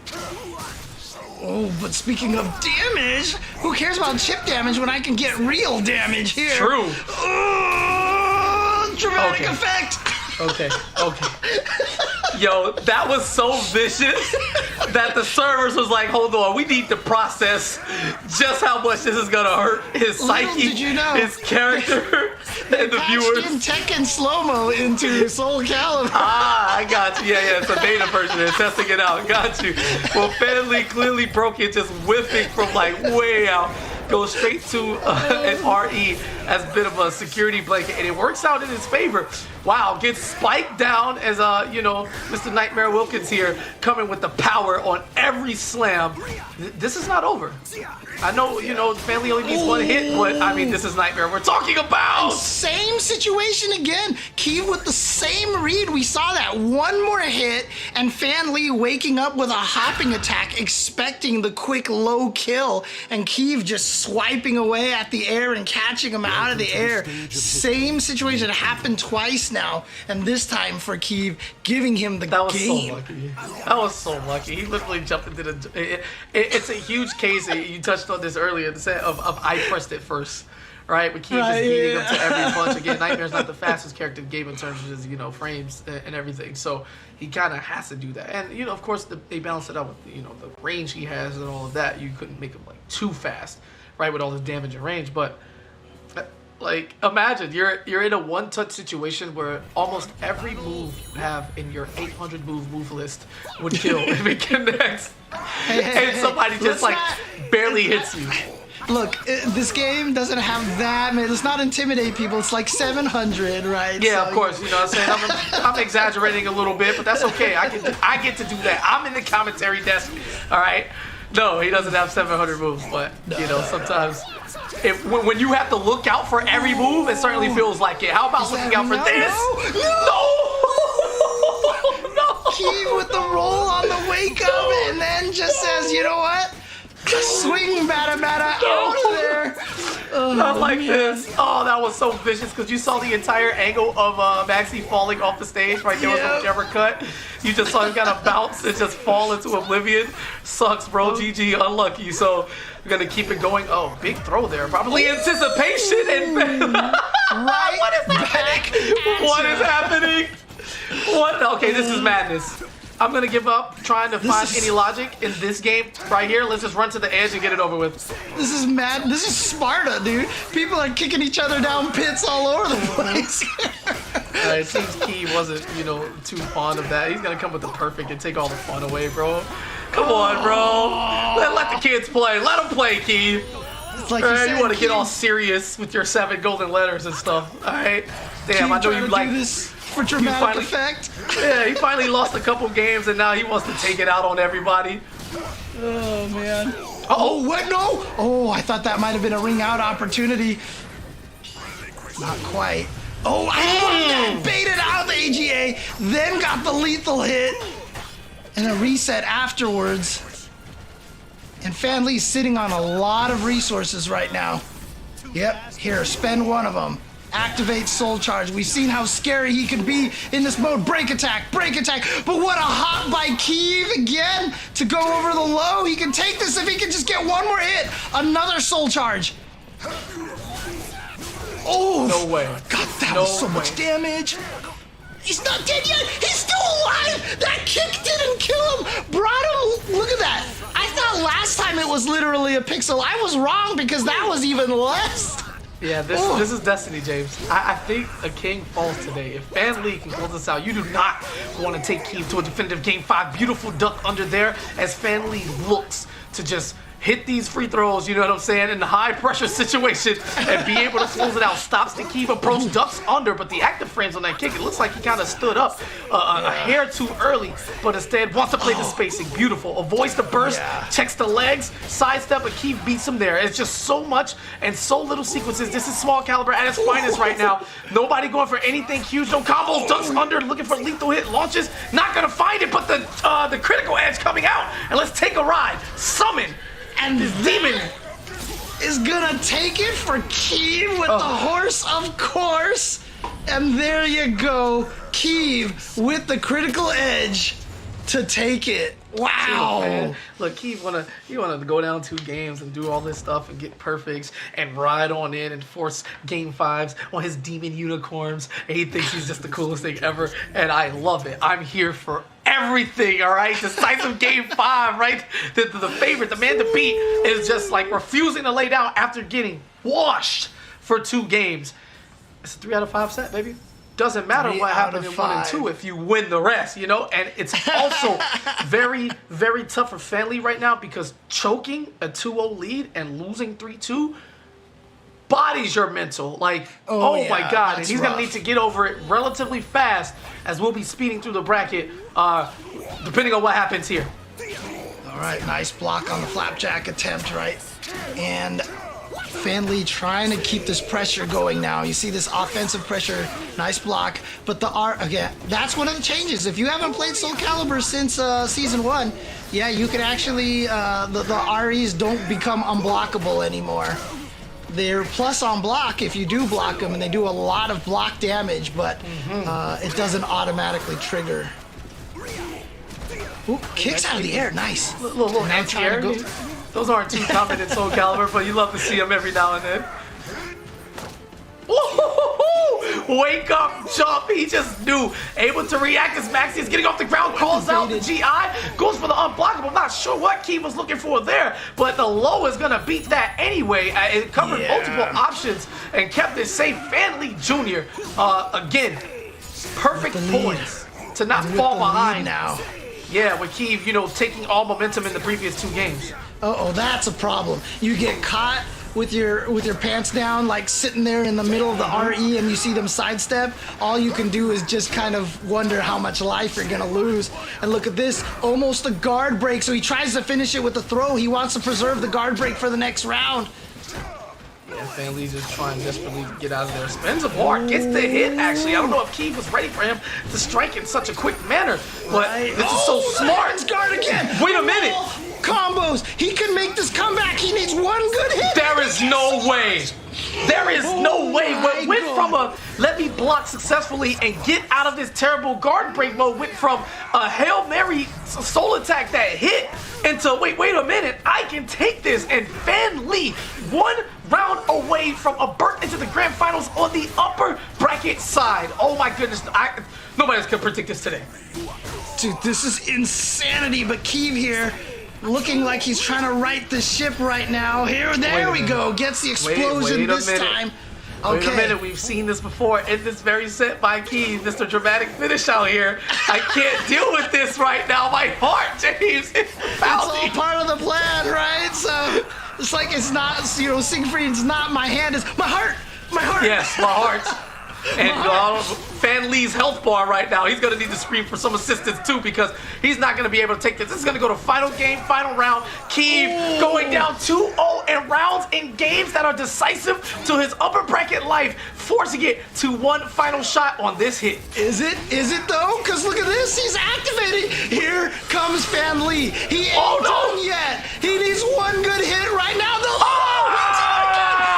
Oh, but speaking of damage, who cares about chip damage when I can get real damage here? True. Dramatic effect. Okay. Yo, that was so vicious that the servers was like, hold on, we need to process just how much this is gonna hurt his psyche, did you know, his character, and the viewers. In Tekken slow-mo into Soul Calibur. Ah, I got you. Yeah, it's a beta version. They're testing it out. Got you. Well, Fanly clearly broke it, just whiffing from like way out. Goes straight to an RE as a bit of a security blanket, and it works out in his favor. Wow, gets spiked down as Mr. Nightmare Wilkins here coming with the power on every slam. This is not over. I know, Family only needs one hit, but I mean, this is Nightmare we're talking about. Same situation again. Keeve with the same read. We saw that one more hit, and Fan Lee waking up with a hopping attack, expecting the quick low kill, and Keeve just swiping away at the air and catching him out of the air. Same situation happened twice now, and this time for Keeve, giving him the game. So lucky. That was so lucky. He literally jumped into the. It's a huge case. You touched on this earlier. Of I pressed it first. Right, but Keeve is beating him to every punch. Again, Nightmare's not the fastest character in the game in terms of his, frames and everything. So he kind of has to do that. And, of course, they balance it out with, the range he has and all of that. You couldn't make him, too fast, right, with all this damage and range. But, imagine you're in a one-touch situation where almost every move you have in your 800 move list would kill if it connects. And somebody just, barely hits you. Look, this game doesn't have that many. Let's not intimidate people. It's like 700, right? Yeah, so, of course. You know what I'm saying? I'm exaggerating a little bit, but that's okay. I get to do that. I'm in the commentary desk, all right? No, he doesn't have 700 moves, but, sometimes when you have to look out for every move, it certainly feels like it. How about looking out for this? No! Keeve with the roll on the wake up and then just says, you know what? Swing, bada, out of there. Not like this. Oh, that was so vicious because you saw the entire angle of Maxie falling off the stage. Right there was no camera cut. You just saw him kind of bounce and just fall into oblivion. Sucks, bro. GG, unlucky. So we're gonna keep it going. Oh, big throw there. Probably anticipation and right. What is happening? What is happening? What? Okay, this is madness. I'm gonna give up trying to find any logic in this game right here. Let's just run to the edge and get it over with. This is mad. This is Sparta, dude. People are kicking each other down pits all over the place. It seems Keeve wasn't, too fond of that. He's gonna come with the perfect and take all the fun away, bro. Come on, bro. Let the kids play. Let them play, Keeve. It's like you want to get all serious with your 7 golden letters and stuff. All right. Damn, I know you like this for dramatic effect. Yeah, he finally lost a couple games and now he wants to take it out on everybody. Oh man. Oh, what? No. Oh, I thought that might have been a ring out opportunity. Not quite. Oh, I love that. Baited out the AGA, then got the lethal hit, and a reset afterwards. And Fan Lee's sitting on a lot of resources right now. Yep, here, spend one of them. Activate Soul Charge. We've seen how scary he can be in this mode. Break attack. But what a hop by Keeve again to go over the low. He can take this if he can just get one more hit. Another Soul Charge. Oh, no way. God, that was so much damage. He's not dead yet. He's still alive. That kick didn't kill him. Brought him. Look at that. I thought last time it was literally a pixel. I was wrong because that was even less. Yeah, this is Destiny, James. I think a king falls today. If Fan Lee can close this out, you do not want to take Keeve to a definitive Game 5. Beautiful duck under there as Fan Lee looks to just hit these free throws, you know what I'm saying, in the high pressure situation and be able to close it out. Stops the Keeve approach, ducks under, but the active frames on that kick, it looks like he kind of stood up a hair too early, but instead wants to play the spacing. Beautiful. Avoids the burst, checks the legs, sidestep, and Keeve beats him there. It's just so much and so little sequences. This is Small Caliber at its finest right now. Nobody going for anything huge. No combos, ducks under, looking for lethal hit, launches, not gonna find it, but the critical edge coming out, and let's take a ride. Summon. And this demon is gonna take it for Keeve with the horse, of course. And there you go, Keeve with the critical edge to take it. Wow. Look, Keeve wanna go down 2 games and do all this stuff and get perfects and ride on in and force game 5s on his demon unicorns. And he thinks he's just the coolest thing ever. And I love it. I'm here for everything, all right? Decisive game 5, right? The favorite, the man to beat is just like refusing to lay down after getting washed for 2 games. It's a 3 out of 5 set, baby. Doesn't matter what happened in 1 and 2 if you win the rest, you know? And it's also very, very tough for Fanli right now because choking a 2-0 lead and losing 3-2 bodies your mental. Like, oh my God. And he's going to need to get over it relatively fast as we'll be speeding through the bracket depending on what happens here. All right, nice block on the flapjack attempt, right? And Fanli trying to keep this pressure going now. You see this offensive pressure, nice block, but the R, again, that's one of the changes. If you haven't played Soul Calibur since Season 1, yeah, you can actually, the REs don't become unblockable anymore. They're plus on block if you do block them, and they do a lot of block damage, but it doesn't automatically trigger. Ooh, kicks out of the air, nice. Little anti-air. Those aren't too common in Soul Calibur, but you love to see them every now and then. Woo-hoo-hoo-hoo! Wake up, jump. He just knew. Able to react as Maxi is getting off the ground, calls out the GI, goes for the unblockable. Not sure what Keeve was looking for there, but the low is going to beat that anyway. It covered multiple options and kept it safe. Fanli Jr., again, perfect points to not fall behind now. Yeah, with Keeve, you know, taking all momentum in the previous 2 games. Uh-oh, that's a problem. You get caught with your pants down, like sitting there in the middle of the RE, and you see them sidestep. All you can do is just kind of wonder how much life you're gonna lose. And look at this, almost a guard break. So he tries to finish it with a throw. He wants to preserve the guard break for the next round. Yeah, Fanli's just trying desperately to get out of there. Spins a bar, gets the hit, actually. I don't know if Keeve was ready for him to strike in such a quick manner, but this is so smart. It's guard again. Wait a minute. Combos. He can make this comeback. He needs 1 good hit. There is no way. There is no way. What went from a let me block successfully and get out of this terrible guard break mode went from a Hail Mary soul attack that hit into wait a minute. I can take this. And Fanli 1 round away from a berth into the grand finals on the upper bracket side. Oh my goodness. Nobody's gonna predict this today. Dude, this is insanity. But Keeve here, looking like he's trying to right the ship right now. There we go. Gets the explosion this time. Okay. Wait a minute, we've seen this before in this very set by Keeve. Mr. Dramatic Finish out here. I can't deal with this right now. My heart, James. It's all part of the plan, right? So it's like it's not, you know, Siegfried's not my hand, it's my heart. My heart. Yes, my heart. And Fanli's health bar right now, he's going to need to scream for some assistance too because he's not going to be able to take this. This is going to go to final game, final round. Keeve going down 2-0 in rounds in games that are decisive to his upper bracket life, forcing it to 1 final shot on this hit. Is it? Is it though? Because look at this, he's activating. Here comes Fanli. He ain't done yet. He needs 1 good hit right now.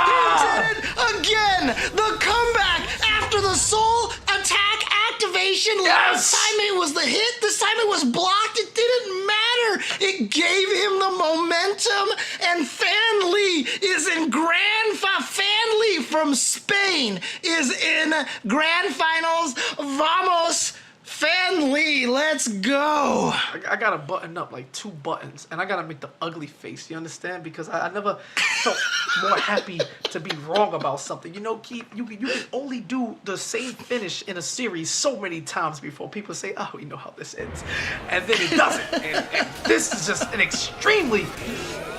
He did it again. The comeback after the soul attack activation. Last time it was the hit, this time it was blocked. It didn't matter. It gave him the momentum, and Fanli is in Fanli from Spain is in grand finals. Vamos, Fanli, let's go. I gotta button up like 2 buttons, and I gotta make the ugly face. You understand? Because I never felt more happy to be wrong about something. You know, Keith, you can only do the same finish in a series so many times before people say, "Oh, we know how this ends," and then it doesn't. and this is just an extremely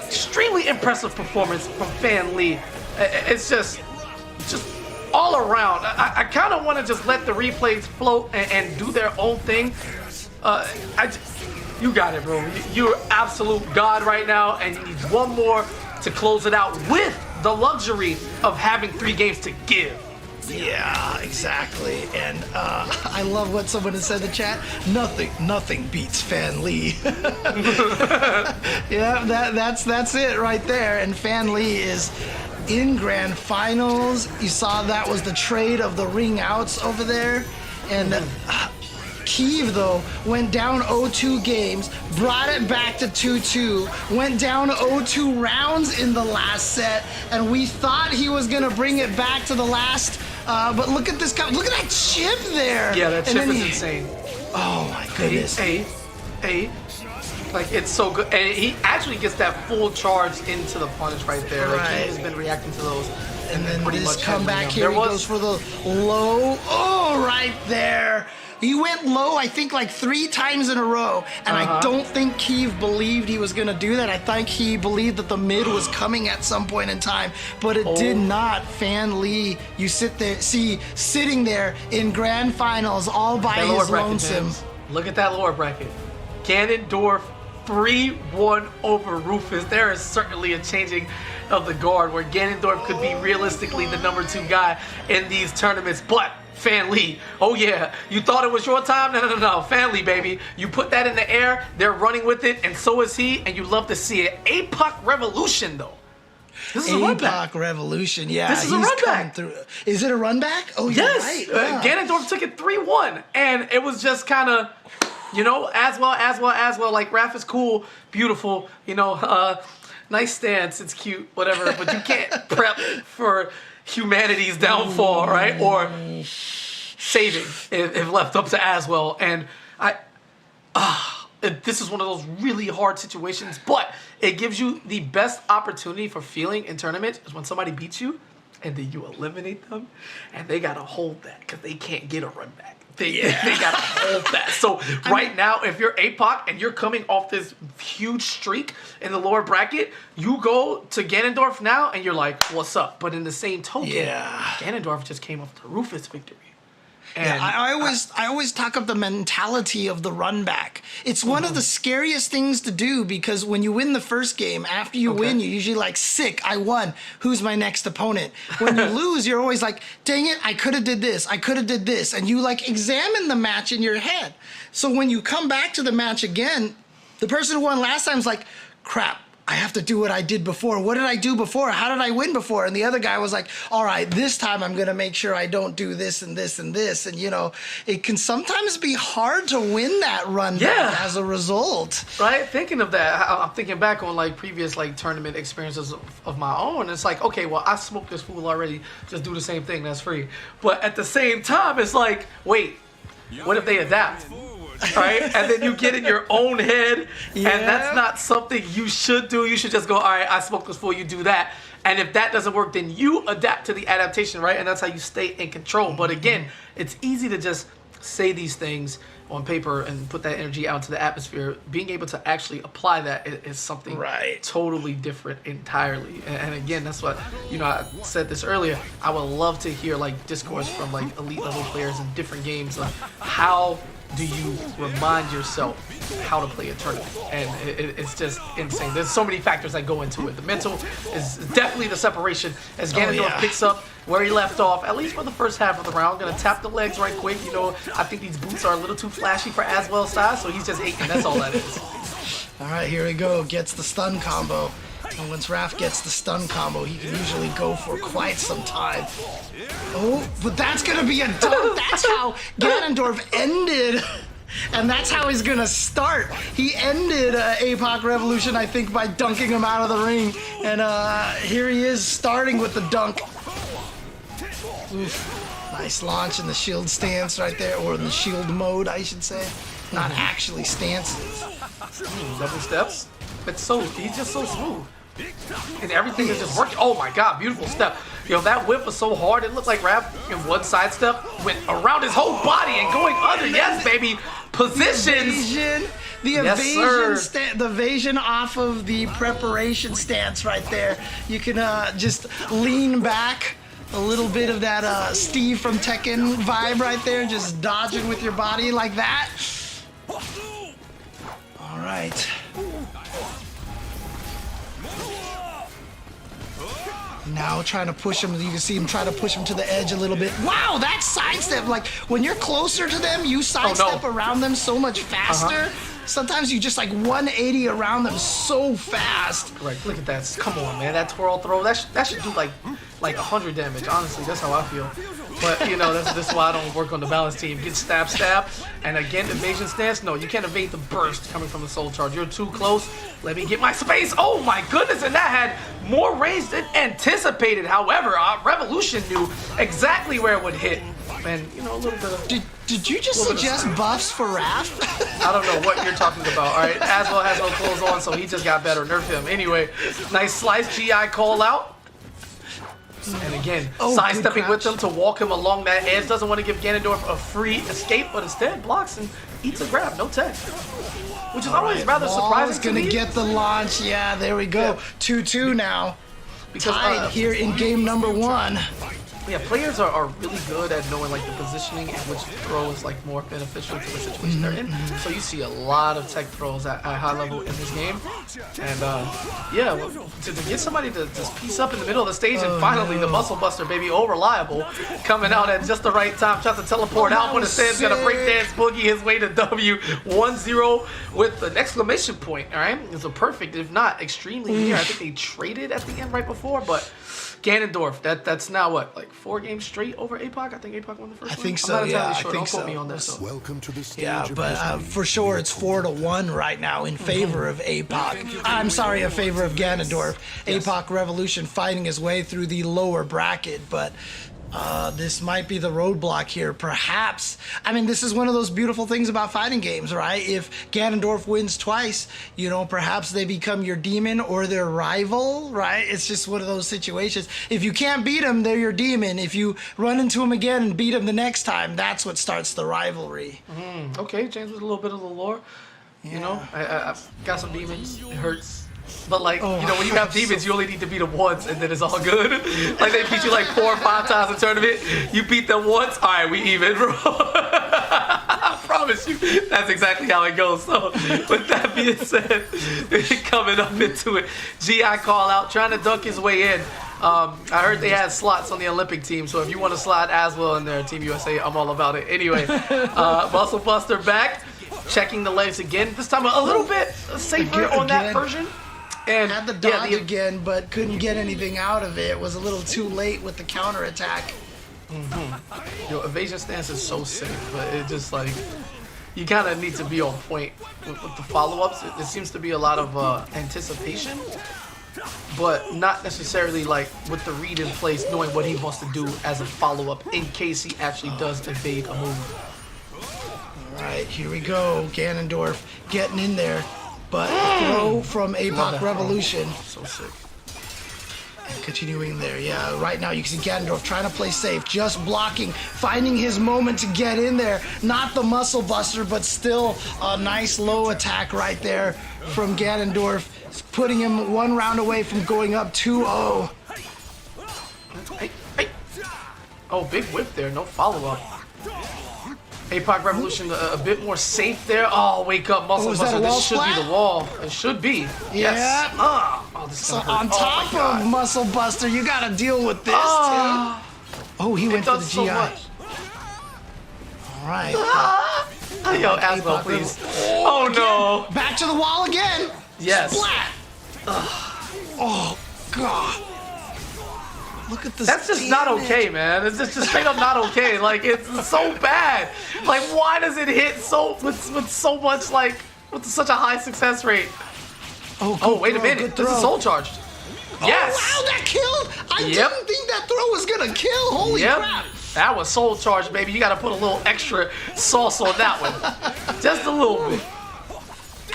extremely impressive performance from Fan Lee. It's just all around. I kind of want to just let the replays float and do their own thing. You got it, bro. You're absolute god right now, and you need one more to close it out with the luxury of having 3 games to give. Yeah, exactly. And I love what someone has said in the chat. Nothing beats Fan Lee. Yeah, that's it right there. And Fan Lee is in grand finals. You saw that was the trade of the ring outs over there. And Kiev, though, went down 0-2 games, brought it back to 2-2, went down 0-2 rounds in the last set, and we thought he was going to bring it back to the last, but look at this guy. Look at that chip there. Yeah, that chip is insane. Oh, my goodness. Like, it's so good. And he actually gets that full charge into the punish right there. Like, Right. he has been reacting to those. And then pretty this much comeback handling them. here, he goes for the low. Oh, right there. He went low, I think, like 3 times in a row. And I don't think Kiev believed he was going to do that. I think he believed that the mid was coming at some point in time. But it did not. Fan Lee, you sitting there in grand finals all by That lower his bracket, lonesome. James. Look at that lower bracket. Ganondorf 3-1 over Rufus. There is certainly a changing of the guard where Ganondorf could be realistically the number 2 guy in these tournaments. But Fan Lee, oh yeah, you thought it was your time? No. Fan Lee, baby. You put that in the air, they're running with it, and so is he, and you love to see it. APOC Revolution, though. This is a run back. APOC Revolution, yeah. This is a run back. Through. Is it a run back? Oh, Yes. you're right. Ganondorf took it 3-1, and it was just kind of, as well. Like, Raph is cool, beautiful, nice stance, it's cute, whatever, but you can't prep for humanity's downfall, right? Or saving if left up to Aswell. And this is one of those really hard situations, but it gives you the best opportunity for feeling in tournaments is when somebody beats you and then you eliminate them and they gotta hold that because they can't get a run back. They gotta hold that. So now, if you're APOC and you're coming off this huge streak in the lower bracket, you go to Ganondorf now and you're like, what's up? But in the same token, Ganondorf just came off the Rufus victory. And I always talk of the mentality of the run back. It's one of the scariest things to do because when you win the first game, after you win, you're usually like, sick, I won. Who's my next opponent? When you lose, you're always like, dang it, I could have did this. I could have did this. And you like examine the match in your head. So when you come back to the match again, the person who won last time is like, crap. I have to do what I did before. What did I do before? How did I win before? And the other guy was like, all right, this time I'm going to make sure I don't do this and this and this. And, it can sometimes be hard to win that run back as a result. Right? Thinking of that, I'm thinking back on like previous like tournament experiences of my own. It's like, okay, well, I smoked this fool already. Just do the same thing. That's free. But at the same time, it's like, wait, what if they adapt? Right? And then you get in your own head, and that's not something you should do. You should just go, all right, I smoked this fool, you do that. And if that doesn't work, then you adapt to the adaptation, right? And that's how you stay in control. But again, it's easy to just say these things on paper and put that energy out into the atmosphere. Being able to actually apply that is something totally different entirely. And again, that's what, I said this earlier. I would love to hear like discourse from like elite level players in different games of how do you remind yourself how to play a tournament? And it's just insane. There's so many factors that go into it. The mental is definitely the separation as Ganondorf picks up where he left off, at least for the first half of the round. Gonna tap the legs right quick. I think these boots are a little too flashy for Aswell's size, so he's just hating. That's all that is. All right, here we go. Gets the stun combo. And once Raph gets the stun combo, he can usually go for quite some time. Oh, but that's going to be a dunk. That's how Ganondorf ended. And that's how he's going to start. He ended APOC Revolution, I think, by dunking him out of the ring. And here he is starting with the dunk. Oof. Nice launch in the shield stance right there, or in the shield mode, I should say. Not actually stances. Double steps. He's just so smooth. And everything is just working. Oh my God, beautiful step. That whip was so hard. It looked like Raph in one side step went around his whole body and going under. Yes, baby. Positions. The Yes, evasion, sir. the evasion off of the preparation stance right there. You can just lean back. A little bit of that Steve from Tekken vibe right there, just dodging with your body like that. All right. Now trying to push him. You can see him trying to push him to the edge a little bit. Wow, that sidestep. Like, when you're closer to them, you sidestep around them so much faster. Sometimes you just like 180 around them so fast. Right, look at that. Come on, man. That twirl throw, that should do like 100 damage. Honestly, that's how I feel. But, you know, that's why I don't work on the balance team. Get stab, stab. And again, evasion stance. No, you can't evade the burst coming from the soul charge. You're too close. Let me get my space. Oh, my goodness. And that had more range than anticipated. However, Revolution knew exactly where it would hit. And, you know, a little bit of... Did you just suggest buffs for Raph? I don't know what you're talking about. All right, Aswell has no clothes on, so he just got better. Nerf him. Anyway, nice slice, GI call out. And again, sidestepping with him to walk him along that edge. Doesn't want to give Ganondorf a free escape, but instead blocks and eats a grab. No tech. Which is always rather surprising to me. Gonna get the launch. Yeah, there we go. 2-2 now. Because tied here in game number 1. Yeah, players are really good at knowing like the positioning and which throw is like more beneficial to the situation they're in. So you see a lot of tech throws at high level in this game. And yeah, to get somebody to just piece up in the middle of the stage and finally the Muscle Buster, baby, reliable, coming out at just the right time, tries to teleport out, but instead gonna breakdance boogie his way to W. 1-0 with an exclamation point, all right? It's a perfect, if not extremely near. I think they traded at the end right before, but Ganondorf, that's now what, like 4 games straight over APOC? I think APOC won the first one. I think so, I'm not entirely yeah. sure. I think Don't quote so. me on that, though. Welcome to the stage. Yeah, but for sure it's 4-1 right now in favor of APOC. I'm sorry, in favor of Ganondorf. Yes. APOC Revolution fighting his way through the lower bracket, but this might be the roadblock here. Perhaps, I mean, this is one of those beautiful things about fighting games, right? If Ganondorf wins twice, you know, perhaps they become your demon or their rival, right? It's just one of those situations. If you can't beat them, they're your demon. If you run into them again and beat them the next time, that's what starts the rivalry. Okay, James with a little bit of the lore. You know, I got some demons. It hurts. But like, you know, when you have demons, you only need to beat them once and then it's all good. Like they beat you like 4 or 5 times in tournament. You beat them once, all right, we even, bro. I promise you, that's exactly how it goes. So with that being said, coming up into it, GI call out, trying to dunk his way in. I heard they had slots on the Olympic team, so if you want to slide Aswell in there, Team USA, I'm all about it. Anyway, Muscle Buster back, checking the legs again. This time a little bit safer on that version. And Had the dodge again, but couldn't get anything out of it. Was a little too late with the counterattack. Yo, evasion stance is so sick, but it just like, you kind of need to be on point with the follow-ups. It seems to be a lot of anticipation, but not necessarily like with the read in place, knowing what he wants to do as a follow-up in case he actually does evade a move. All right, here we go. Ganondorf getting in there. But throw from APOC Revolution. So sick. And continuing there, yeah. Right now you can see Ganondorf trying to play safe, just blocking, finding his moment to get in there. Not the Muscle Buster, but still a nice low attack right there from Ganondorf, putting him 1 round away from going up 2-0. Hey, hey. Oh, big whip there, no follow-up. APOC Revolution a bit more safe there. Oh, wake up, Muscle Buster. This should be the wall. It should be. Yeah. Yes. Oh, this is So gonna hurt. on top of Muscle Buster, you gotta deal with this too. Oh, he went for the GI. So much. All right. Yo, Aswell, please. Oh no. Back to the wall again. Yes. Splat. Oh God. Look at this. That's just not okay, man. It's just straight up not okay. Like, it's so bad. Like, why does it hit so with so much, like, with such a high success rate? Oh, wait a minute. This is soul charged. Yes. Oh, wow, that killed. I didn't think that throw was gonna kill. Holy crap. That was soul charged, baby. You got to put a little extra sauce on that one. Just a little bit.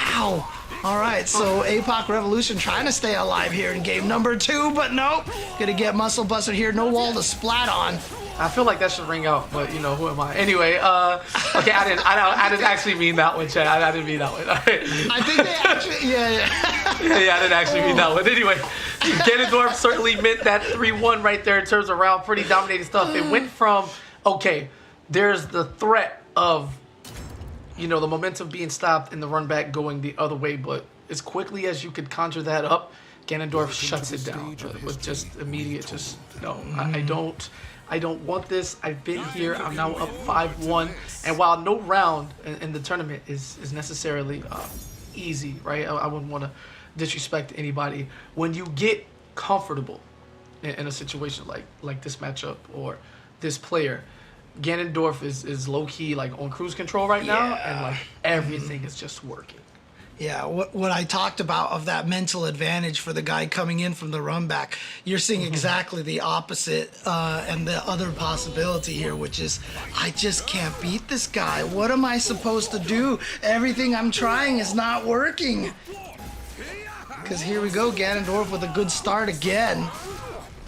Ow. All right, so APOC Revolution trying to stay alive here in game number 2, but nope. Gonna get Muscle Buster here. No wall to splat on. I feel like that should ring out, but you know, who am I? Anyway, okay, I didn't actually mean that one, Chad. I didn't mean that one. All right. I think they actually, yeah. Yeah, I didn't actually mean that one. Anyway, Ganondorf certainly meant that 3-1 right there in terms of round pretty dominating stuff. It went from, okay, there's the threat of, you know, the momentum being stopped and the run back going the other way, but as quickly as you could conjure that up, Ganondorf shuts it down with just immediate, just, no, I don't want this. I've been here. I'm now up 5-1. And while no round in the tournament is necessarily easy, right? I wouldn't want to disrespect anybody. When you get comfortable in a situation like this matchup or this player, Ganondorf is low-key like on cruise control right now, and like everything is just working. Yeah, what I talked about of that mental advantage for the guy coming in from the run back, you're seeing exactly the opposite and the other possibility here, which is I just can't beat this guy. What am I supposed to do? Everything I'm trying is not working. Because here we go, Ganondorf with a good start again.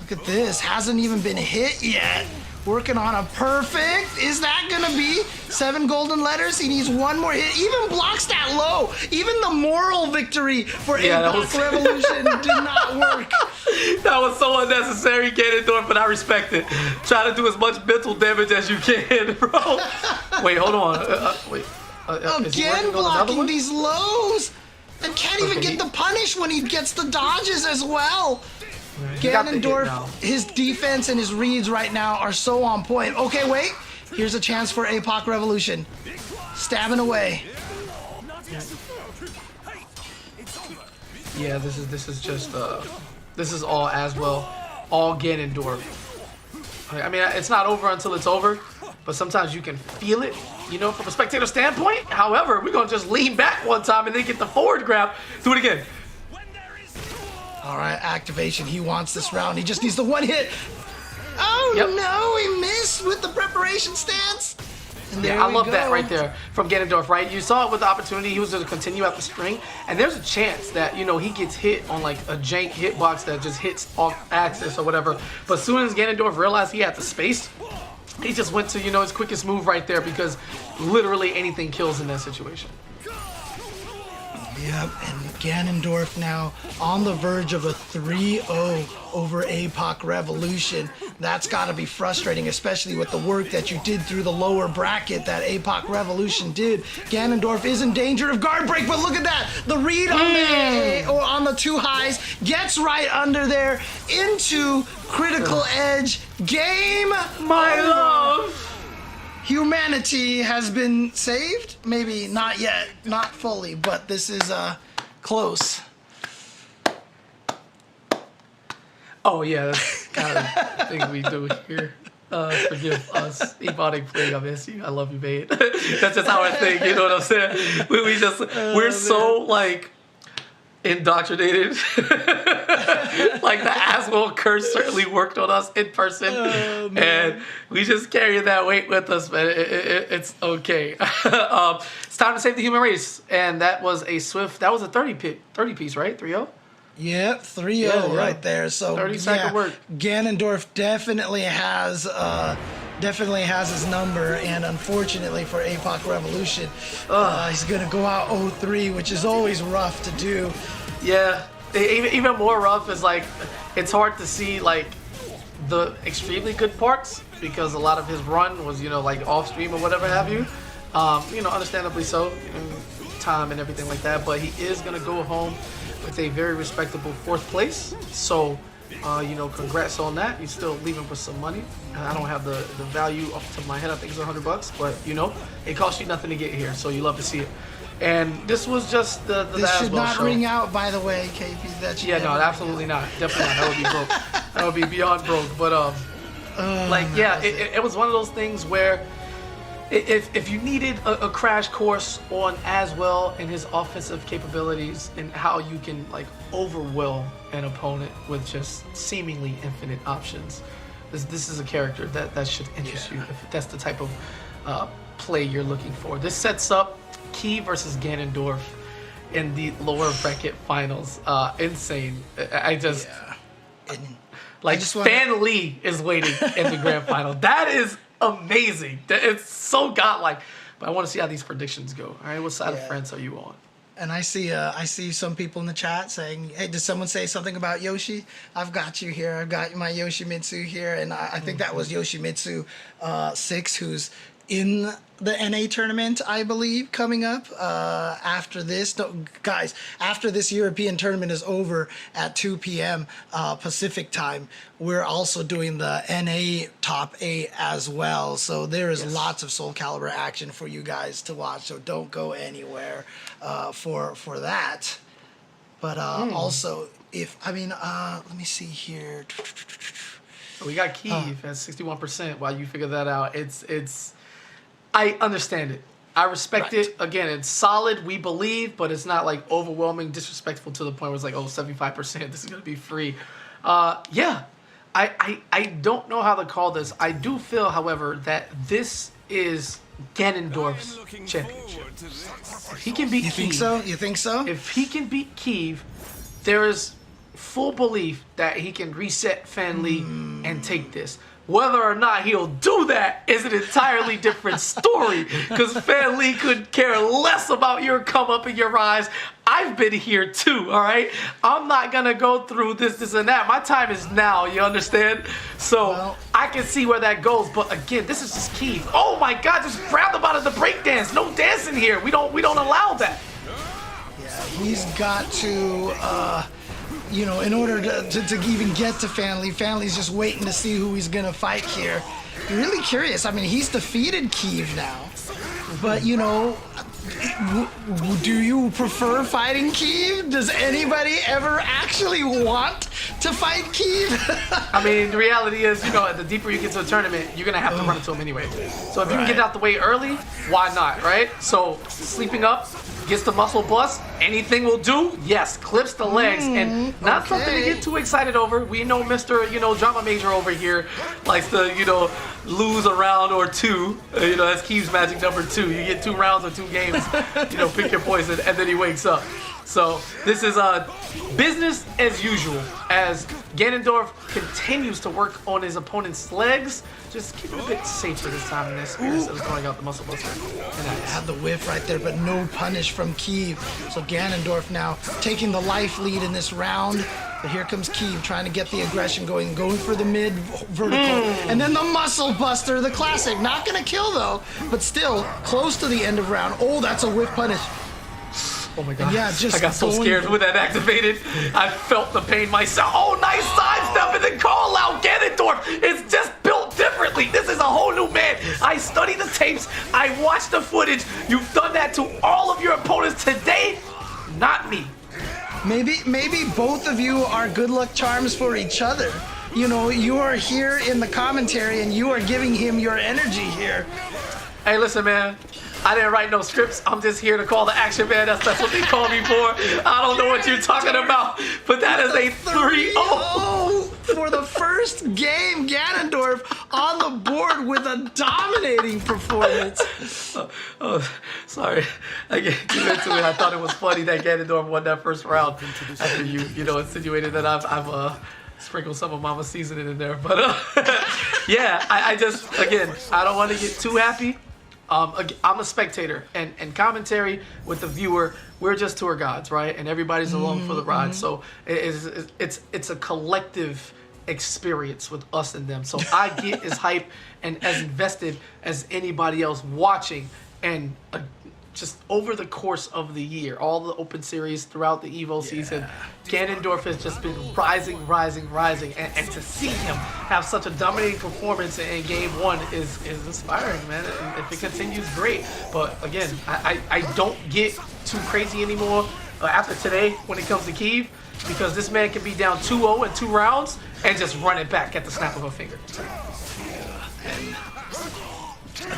Look at this, hasn't even been hit yet. Working on a perfect. Is that gonna be 7 golden letters? He needs one more hit. Even blocks that low. Even the moral victory for Epoch Revolution did not work. That was so unnecessary, Ganondorf, but I respect it. Try to do as much mental damage as you can, bro. Wait, hold on. Again blocking these lows. And can't even get the punish when he gets the dodges as well. Ganondorf, his defense and his reads right now are so on point. Okay, wait. Here's a chance for Epoch Revolution. Stabbing away. Yeah, this is just this is all as well, all Ganondorf. I mean, it's not over until it's over, but sometimes you can feel it, you know, from a spectator standpoint. However, we're gonna just lean back one time and then get the forward grab. Do it again. All right, activation. He wants this round. He just needs the one hit. Oh, no, he missed with the preparation stance. And there I love that right there from Ganondorf, right? You saw it with the opportunity. He was going to continue out the string. And there's a chance that, you know, he gets hit on like a jank hitbox that just hits off axis or whatever. But as soon as Ganondorf realized he had the space, he just went to, you know, his quickest move right there because literally anything kills in that situation. Yep, and Ganondorf now on the verge of a 3-0 over Epoch Revolution. That's got to be frustrating, especially with the work that you did through the lower bracket that Epoch Revolution did. Ganondorf is in danger of guard break, but look at that. The read on the 2 highs gets right under there into critical edge. Game, my love. Humanity has been saved? Maybe not yet, not fully, but this is close. Oh yeah, that's kind of the thing we do here. Forgive us, Ebonic Plague, I miss you. I love you, babe. That's just our thing, you know what I'm saying? We're so like indoctrinated. Like the Aswell curse certainly worked on us in person, and we just carry that weight with us, man. It's okay. It's time to save the human race, and that was a swift. That was a 30 piece, right? 3-0. Yep, 3-0 right there. So 30-second work. Ganondorf definitely has his number, and unfortunately for Epoch Revolution, he's gonna go out 0-3, which is always rough to do. Yeah, even more rough is like it's hard to see like the extremely good parts because a lot of his run was, you know, like off stream or whatever have you. You know, understandably so, time and everything like that. But he is gonna go home with a very respectable 4th place. So, you know, congrats on that. You're still leaving with some money. I don't have the value off the top of my head. I think it's $100, but you know, it costs you nothing to get here, so you love to see it. And this was just the This should not show. Ring out, by the way, KP. That should no, absolutely not. Definitely not. That would be broke. That would be beyond broke. But like, yeah, it was one of those things where if you needed a crash course on Aswell and his offensive capabilities and how you can like overwhelm an opponent with just seemingly infinite options, this is a character that should interest you if that's the type of play you're looking for. This sets up Key versus Ganondorf in the lower bracket finals. Insane. I just Like, Fan Lee is waiting in the grand final. That is amazing. It's so godlike. But I want to see how these predictions go. All right, what side of France are you on? And I see some people in the chat saying, hey, did someone say something about Yoshi? I've got you here. I've got my Yoshimitsu here. And I think that was Yoshimitsu 6, who's in the NA tournament, I believe, coming up after this. No, guys, after this European tournament is over at 2 p.m. Pacific time, we're also doing the NA top 8 as well. So there is lots of Soul Calibur action for you guys to watch. So don't go anywhere for that. But also, let me see here. We got Kiev at 61%. While you figure that out, I understand it. I respect it. Again, it's solid, we believe, but it's not like overwhelming, disrespectful to the point where it's like, 75%, this is going to be free. I don't know how to call this. I do feel, however, that this is Ganondorf's championship. If he can beat Kiev. You think so? If he can beat Kiev, there is full belief that he can reset Fan Lee and take this. Whether or not he'll do that is an entirely different story, because Fan Lee could care less about your come up in your eyes. I've been here too, all right? I'm not going to go through this, and that. My time is now, you understand? So I can see where that goes, but again, this is just Kiev. Oh my God, just grab him out of the breakdance. No dancing here. We don't allow that. Yeah, he's got to... in order to even get to Fan Lee's just waiting to see who he's gonna fight here. You're really curious. I mean, he's defeated Kiev now, but do you prefer fighting Kiev? Does anybody ever actually want to fight Kiev? I mean, the reality is, the deeper you get to a tournament, you're gonna have to run into him anyway. So if you can get out the way early, why not, right? So sleeping up, gets the muscle bust, anything will do. Yes, clips the legs, and not something to get too excited over. We know Mr. Drama Major over here likes to, lose a round or two. That's Kiev's magic number 2. You get 2 rounds or 2 games, pick your poison, and then he wakes up. So this is business as usual as Ganondorf continues to work on his opponent's legs. Just keep it a bit safer this time in this instead of throwing out the muscle buster. And I had the whiff right there, but no punish from Kiev. So Ganondorf now taking the life lead in this round. But here comes Kiev trying to get the aggression going for the mid vertical. And then the muscle buster, the classic. Not going to kill though, but still close to the end of round. Oh, that's a whiff punish. Oh my God. Yeah, I got so scared when that activated. I felt the pain myself. Oh, nice sidestep and then call out. Ganondorf is just built differently. This is a whole new man. I studied the tapes. I watched the footage. You've done that to all of your opponents today. Not me. Maybe both of you are good luck charms for each other. You are here in the commentary and you are giving him your energy here. Hey, listen, man. I didn't write no scripts. I'm just here to call the action man. That's what they call me for. I don't know what you're talking about, but that is a 3-0. For the first game, Ganondorf on the board with a dominating performance. Sorry. I get too into it. I thought it was funny that Ganondorf won that first round after you insinuated that I've sprinkled some of Mama's seasoning in there. But I just, again, I don't want to get too happy. I'm a spectator, and commentary with the viewer, we're just tour guides, right? And everybody's along for the ride. So it's a collective experience with us and them. So I get as hype and as invested as anybody else watching. And just over the course of the year, all the open series throughout the Evo season, Ganondorf has just been rising. And to see him have such a dominating performance in Game 1 is inspiring, man. And if it continues, great. But again, I don't get too crazy anymore after today when it comes to Kiev, because this man can be down 2-0 in 2 rounds and just run it back at the snap of a finger.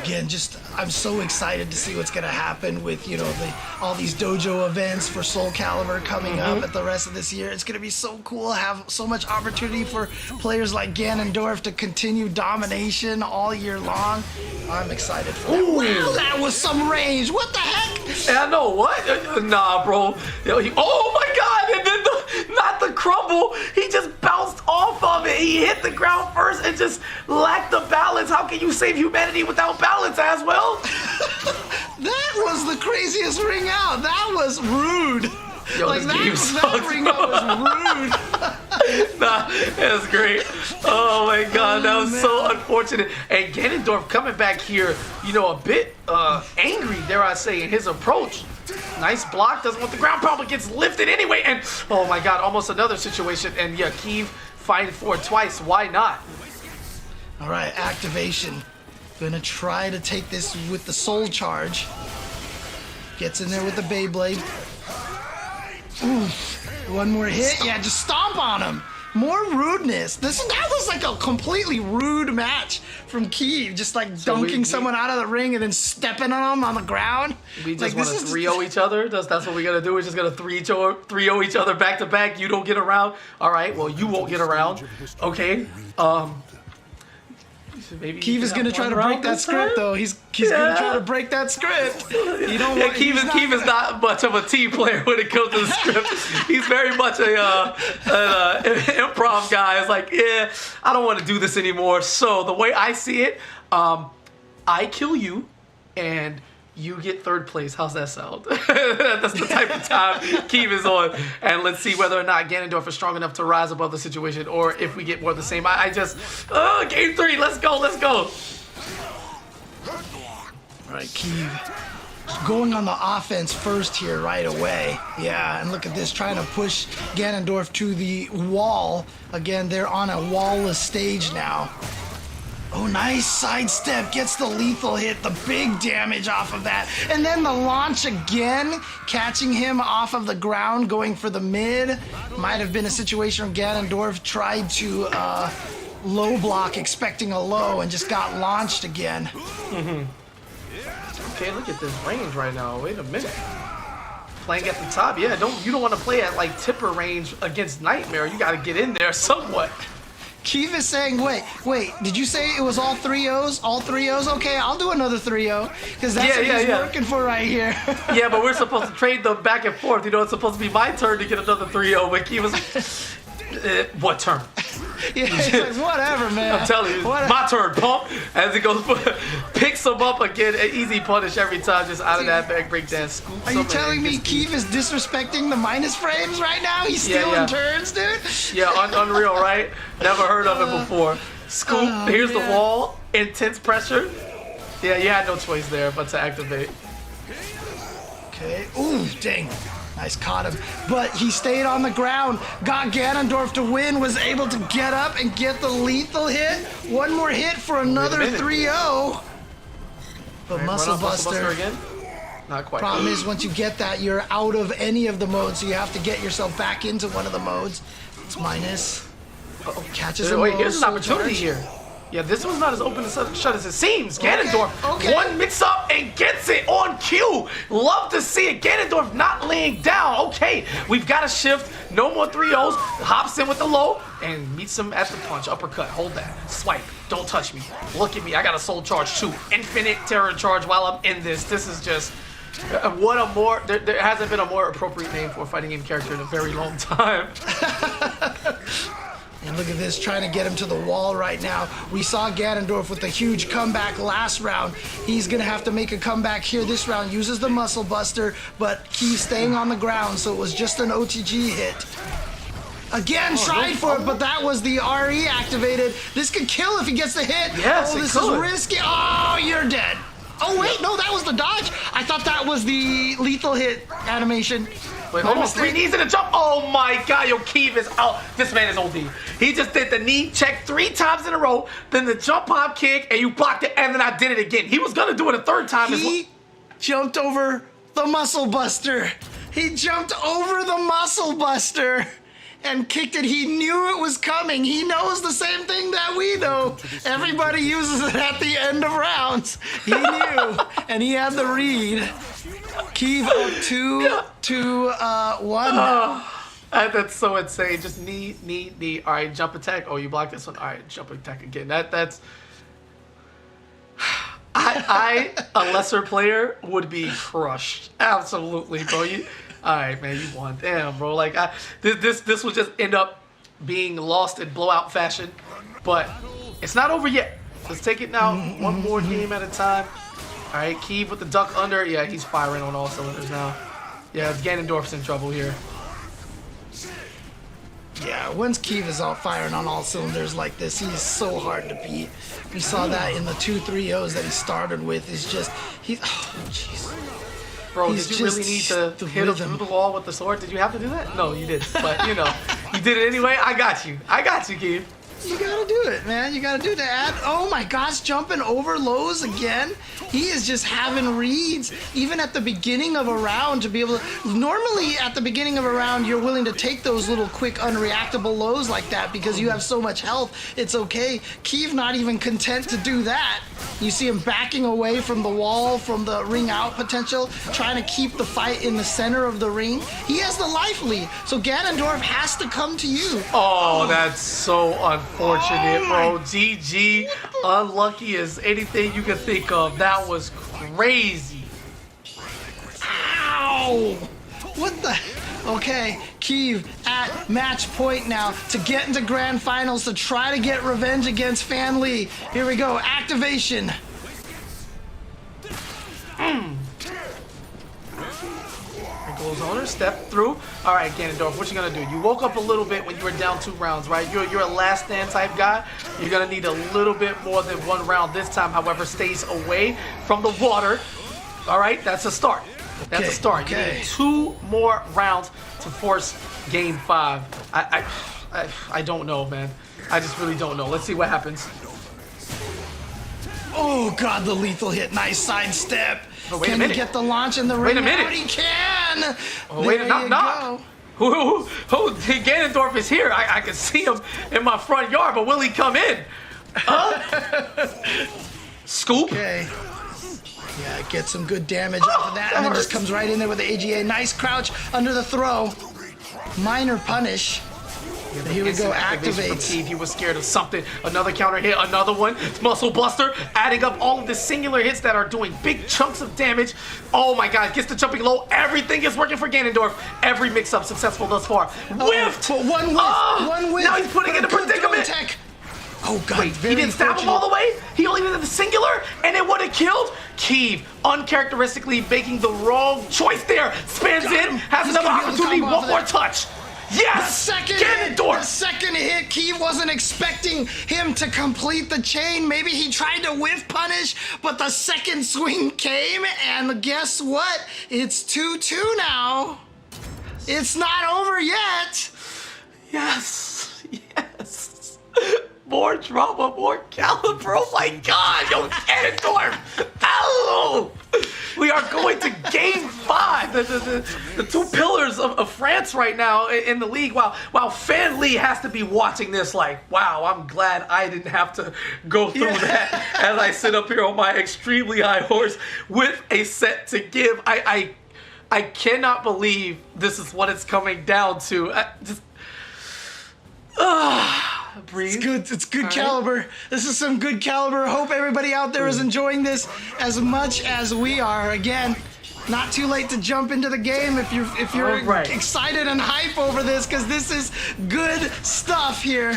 Again, I'm so excited to see what's going to happen with, all these dojo events for Soul Calibur coming up at the rest of this year. It's going to be so cool, have so much opportunity for players like Ganondorf to continue domination all year long. I'm excited for that. Wow, that was some range. What the heck? And I know what? Nah, bro. Oh my God! And then not the crumble. He just bounced off of it. He hit the ground first and just lacked the balance. How can you save humanity without balance, as well? That was the craziest ring out. That was rude. Yo, like that ring out was rude. Nah, that's great. Oh my God, that was so unfortunate. And Ganondorf coming back here, you know, a bit angry, dare I say, in his approach. Nice block, doesn't want the ground pound, but gets lifted anyway. And oh my God, almost another situation. And yeah, Keeve fighting for it twice. Why not? All right, activation. Gonna try to take this with the soul charge. Gets in there with the Beyblade. Ooh, one more hit. Yeah, just stomp on him. More rudeness. That was like a completely rude match from Keeve. Just like dunking someone out of the ring and then stepping on them on the ground. We just want to 3-0 each other. That's what we're gonna do. We're just gonna 3-0 each other back to back. You don't get around. All right. Well, you won't get around. Okay. Maybe Keeve is gonna try to break that script, though. He's gonna try to break that script. You don't want. Keeve is not much of a team player when it comes to the script. He's very much an improv guy. It's like, yeah, I don't want to do this anymore. So the way I see it, I kill you, and you get third place. How's that sound? That's the type of time Keeve is on. And let's see whether or not Ganondorf is strong enough to rise above the situation, or if we get more of the same. Game 3, let's go. All right, Keeve going on the offense first here right away. Yeah, and look at this, trying to push Ganondorf to the wall. Again, they're on a wall-less stage now. Oh, nice sidestep, gets the lethal hit, the big damage off of that. And then the launch again, catching him off of the ground, going for the mid. Might have been a situation where Ganondorf tried to low block, expecting a low, and just got launched again. Okay, look at this range right now. Wait a minute. Playing at the top, yeah, you don't want to play at like tipper range against Nightmare. You got to get in there somewhat. Keeve is saying, wait, did you say it was all 3-0s? All 3-0s? Okay, I'll do another 3-0, because that's what he's working for right here. Yeah, but we're supposed to trade them back and forth. You know, it's supposed to be my turn to get another 3-0, but Keeve was what turn? Yeah, he's like, whatever, man. I'm telling you, my turn, pump. As it goes, picks him up again, an easy punish every time, just out of that back breakdance. Are you telling me Keeve is disrespecting the minus frames right now? He's stealing turns, dude? Yeah, unreal, right? Never heard of it before. Scoop, here's the wall, intense pressure. Yeah, you had no choice there but to activate. Okay, ooh, dang. Nice, caught him. But he stayed on the ground, got Ganondorf to win, was able to get up and get the lethal hit. One more hit for another 3-0. But Muscle Buster again? Not quite. Problem is, once you get that, you're out of any of the modes, so you have to get yourself back into one of the modes. It's minus. Uh-oh, catches him. Wait, here's an opportunity here. Yeah, this one's not as open and shut as it seems. Ganondorf, one mix up and gets it on cue. Love to see it. Ganondorf not laying down. Okay, we've got a shift. No more 3-0s. Hops in with the low and meets him at the punch. Uppercut. Hold that. Swipe. Don't touch me. Look at me. I got a soul charge too. Infinite terror charge while I'm in this. This is just... there hasn't been a more appropriate name for a fighting game character in a very long time. And look at this, trying to get him to the wall right now. We saw Ganondorf with a huge comeback last round. He's going to have to make a comeback here this round. Uses the Muscle Buster, but he's staying on the ground, so it was just an OTG hit. Again, tried for it, but that was the RE activated. This could kill if he gets the hit. Yes, this is risky. Oh, you're dead. Oh, wait, no, that was the dodge. I thought that was the lethal hit animation. Wait, almost 3 knees in a jump. Oh my God, yo, Keeve is out. This man is OD. He just did the knee check 3 times in a row, then the jump hop kick, and you blocked it, and then I did it again. He was gonna do it a 3rd time as well. He jumped over the Muscle Buster. He jumped over the Muscle Buster and kicked it. He knew it was coming. He knows the same thing that we know. Everybody uses it at the end of rounds. He knew, and he had the read. Keeve up 2-1. That's so insane. Just knee. All right, jump attack. Oh, you blocked this one. All right, jump attack again. That's. I a lesser player would be crushed. Absolutely, bro. All right, man, you won. Damn, bro. Like, this will just end up being lost in blowout fashion. But it's not over yet. Let's take it now, one more game at a time. All right, Keeve with the duck under. Yeah, he's firing on all cylinders now. Yeah, Ganondorf's in trouble here. Yeah, once Keeve is out firing on all cylinders like this, he is so hard to beat. We saw that in the 2-3-0s that he started with. It's just, oh, jeez. Bro, did you really need to hit him through the wall with the sword? Did you have to do that? No, you didn't. But, you know, you did it anyway. I got you. I got you, Keeve. You gotta do it, man. You gotta do that. Oh my gosh, jumping over lows again. He is just having reads, even at the beginning of a round, to be able to. Normally, at the beginning of a round, you're willing to take those little quick, unreactable lows like that because you have so much health. It's okay. Keeve not even content to do that. You see him backing away from the wall, from the ring out potential, trying to keep the fight in the center of the ring. He has the life lead, so Ganondorf has to come to you. Oh, that's so unfortunate, bro. GG. Unlucky as anything you can think of. That was crazy. Ow! What the? Okay, Keeve at match point now to get into grand finals to try to get revenge against Fan Lee. Here we go, activation. Goes owner, step through. All right, Ganondorf, what you gonna do? You woke up a little bit when you were down 2 rounds, right? You're a last stand type guy. You're gonna need a little bit more than 1 round this time, however, stays away from the water. All right, that's a start. That's a start. Okay. You need 2 more rounds to force game 5. I don't know, man. I just really don't know. Let's see what happens. Oh God, the lethal hit. Nice sidestep. Oh, wait a Can minute. he get the launch in the ring? Wait a minute. Out? He can. Oh, wait, There knock, you knock. go. Who, Ganondorf is here. I can see him in my front yard, but will he come in? Scoop. Okay. Yeah, get some good damage off of that, and then just comes right in there with the AGA. Nice crouch under the throw. Minor punish. Here we go, activates. He was scared of something. Another counter hit, another one. Muscle Buster, adding up all of the singular hits that are doing big chunks of damage. Oh my God, gets the jumping low. Everything is working for Ganondorf. Every mix-up successful thus far. Whiffed! One whiff, one whiff. Now he's putting in a predicament. Tech. Oh God, Wait, he didn't stab him all the way? He only did the singular, and it would have killed? Keeve, uncharacteristically making the wrong choice there. Spins in, has He's another gonna be able to opportunity, combo off one of more that. touch. Yes! The second hit, Keeve wasn't expecting him to complete the chain. Maybe he tried to whiff punish, but the second swing came, and guess what? It's 2-2 now. It's not over yet. Yes, yes. More drama, more Calibur. Oh my God, yo, Ganondorf. Ow! We are going to game 5. The 2 pillars of France right now in the league. While Fan Lee has to be watching this like, wow, I'm glad I didn't have to go through that as I sit up here on my extremely high horse with a set to give. I cannot believe this is what it's coming down to. Breathe. It's good Calibur. This is some good Calibur. Hope everybody out there is enjoying this as much as we are. Again, not too late to jump into the game if you're excited and hype over this, because this is good stuff here.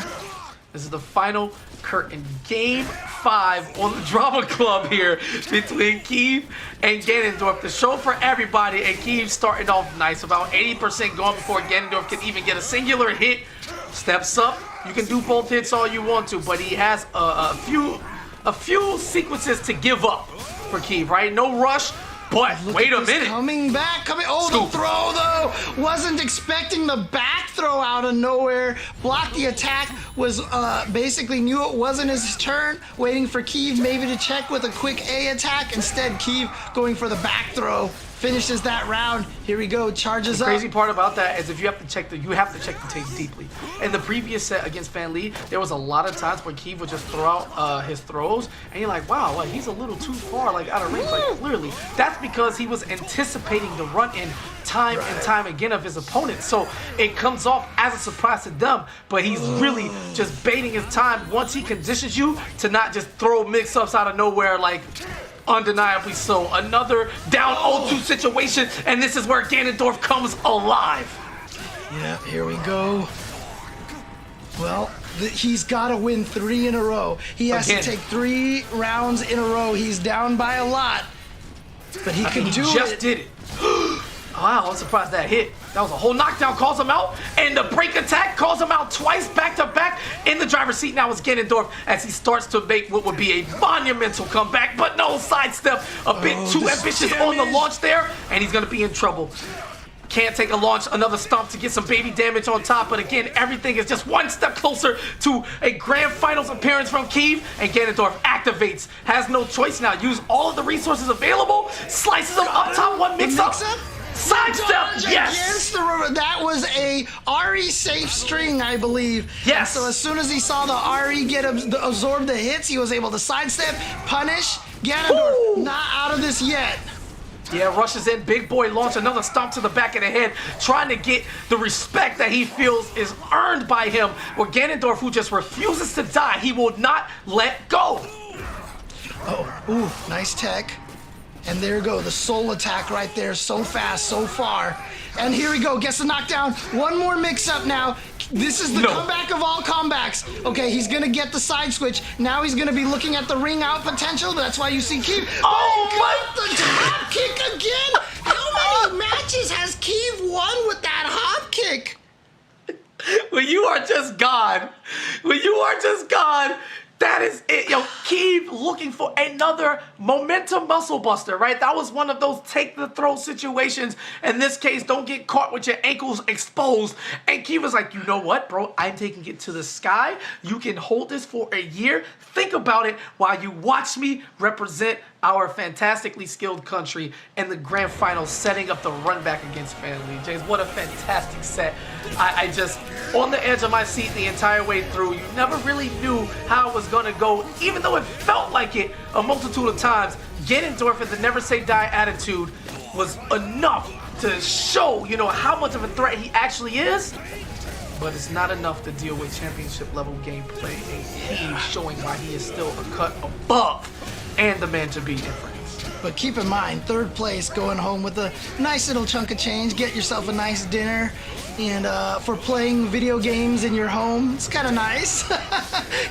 This is the final curtain. Game 5 on the Drama Club here between Keeve and Ganondorf. The show for everybody, and Keeve starting off nice. About 80% gone before Ganondorf can even get a singular hit. Steps up. You can do both hits all you want to, but he has a few sequences to give up for Keeve, right? No rush. But wait a minute. Coming back. Oh, Scoop. the throw, though. Wasn't expecting the back throw out of nowhere. Blocked the attack. Was basically knew it wasn't his turn. Waiting for Keeve maybe to check with a quick A attack. Instead, Keeve going for the back throw. Finishes that round. Here we go. Charges up. The crazy part about that is you have to check the tapes deeply. In the previous set against Fan Lee, there was a lot of times where Keeve would just throw out his throws, and you're like, wow, like he's a little too far, like out of range. Like clearly, that's because he was anticipating the run-in time and time again of his opponent. So it comes off as a surprise to them, but he's really just baiting his time once he conditions you to not just throw mix-ups out of nowhere like Undeniably so. Another down 0-2 situation, and this is where Ganondorf comes alive. Yeah, here we go. Well, he's got to win 3 in a row. He has to take 3 rounds in a row. He's down by a lot, but he can do it. He just did it. Wow, I'm surprised that hit. That was a whole knockdown, calls him out, and the break attack calls him out twice back to back. In the driver's seat now is Ganondorf as he starts to make what would be a monumental comeback, but no, sidestep, a bit too ambitious on the launch there, and he's gonna be in trouble. Can't take a launch, another stomp to get some baby damage on top, but again, everything is just one step closer to a grand finals appearance from Keith, and Ganondorf activates, has no choice now, use all of the resources available, slices him up top, one mix-up. Sidestep, yes! That was a Ari safe string, I believe. Yes. And so as soon as he saw the Ari absorb the hits, he was able to sidestep, punish. Ganondorf not out of this yet. Yeah, rushes in, big boy launch, another stomp to the back of the head, trying to get the respect that he feels is earned by him. Where Ganondorf, who just refuses to die, he will not let go. Oh, ooh, nice tech. And there you go, the soul attack right there, so fast, so far. And here we go, gets the knockdown. One more mix-up now. This is the comeback of all comebacks. Okay, he's gonna get the side switch. Now he's gonna be looking at the ring out potential. That's why you see Keith. Oh, the hop kick again. How many matches has Keith won with that hop kick? When you are just God, that is it. Yo, Keith looking for another momentum muscle buster, right? That was one of those take the throw situations. In this case, don't get caught with your ankles exposed. And Keith was like, you know what, bro? I'm taking it to the sky. You can hold this for a year. Think about it while you watch me represent our fantastically skilled country in the grand final, setting up the run back against Family. James, what a fantastic set. I just, on the edge of my seat the entire way through. You never really knew how it was going to go, even though it felt like it a multitude of times. Ganondorf and the never say die attitude was enough to show, you know, how much of a threat he actually is. But it's not enough to deal with championship level gameplay, and he's showing why he is still a cut above and the man to beat in France. But keep in mind, 3rd place, going home with a nice little chunk of change. Get yourself a nice dinner. And for playing video games in your home, it's kind of nice.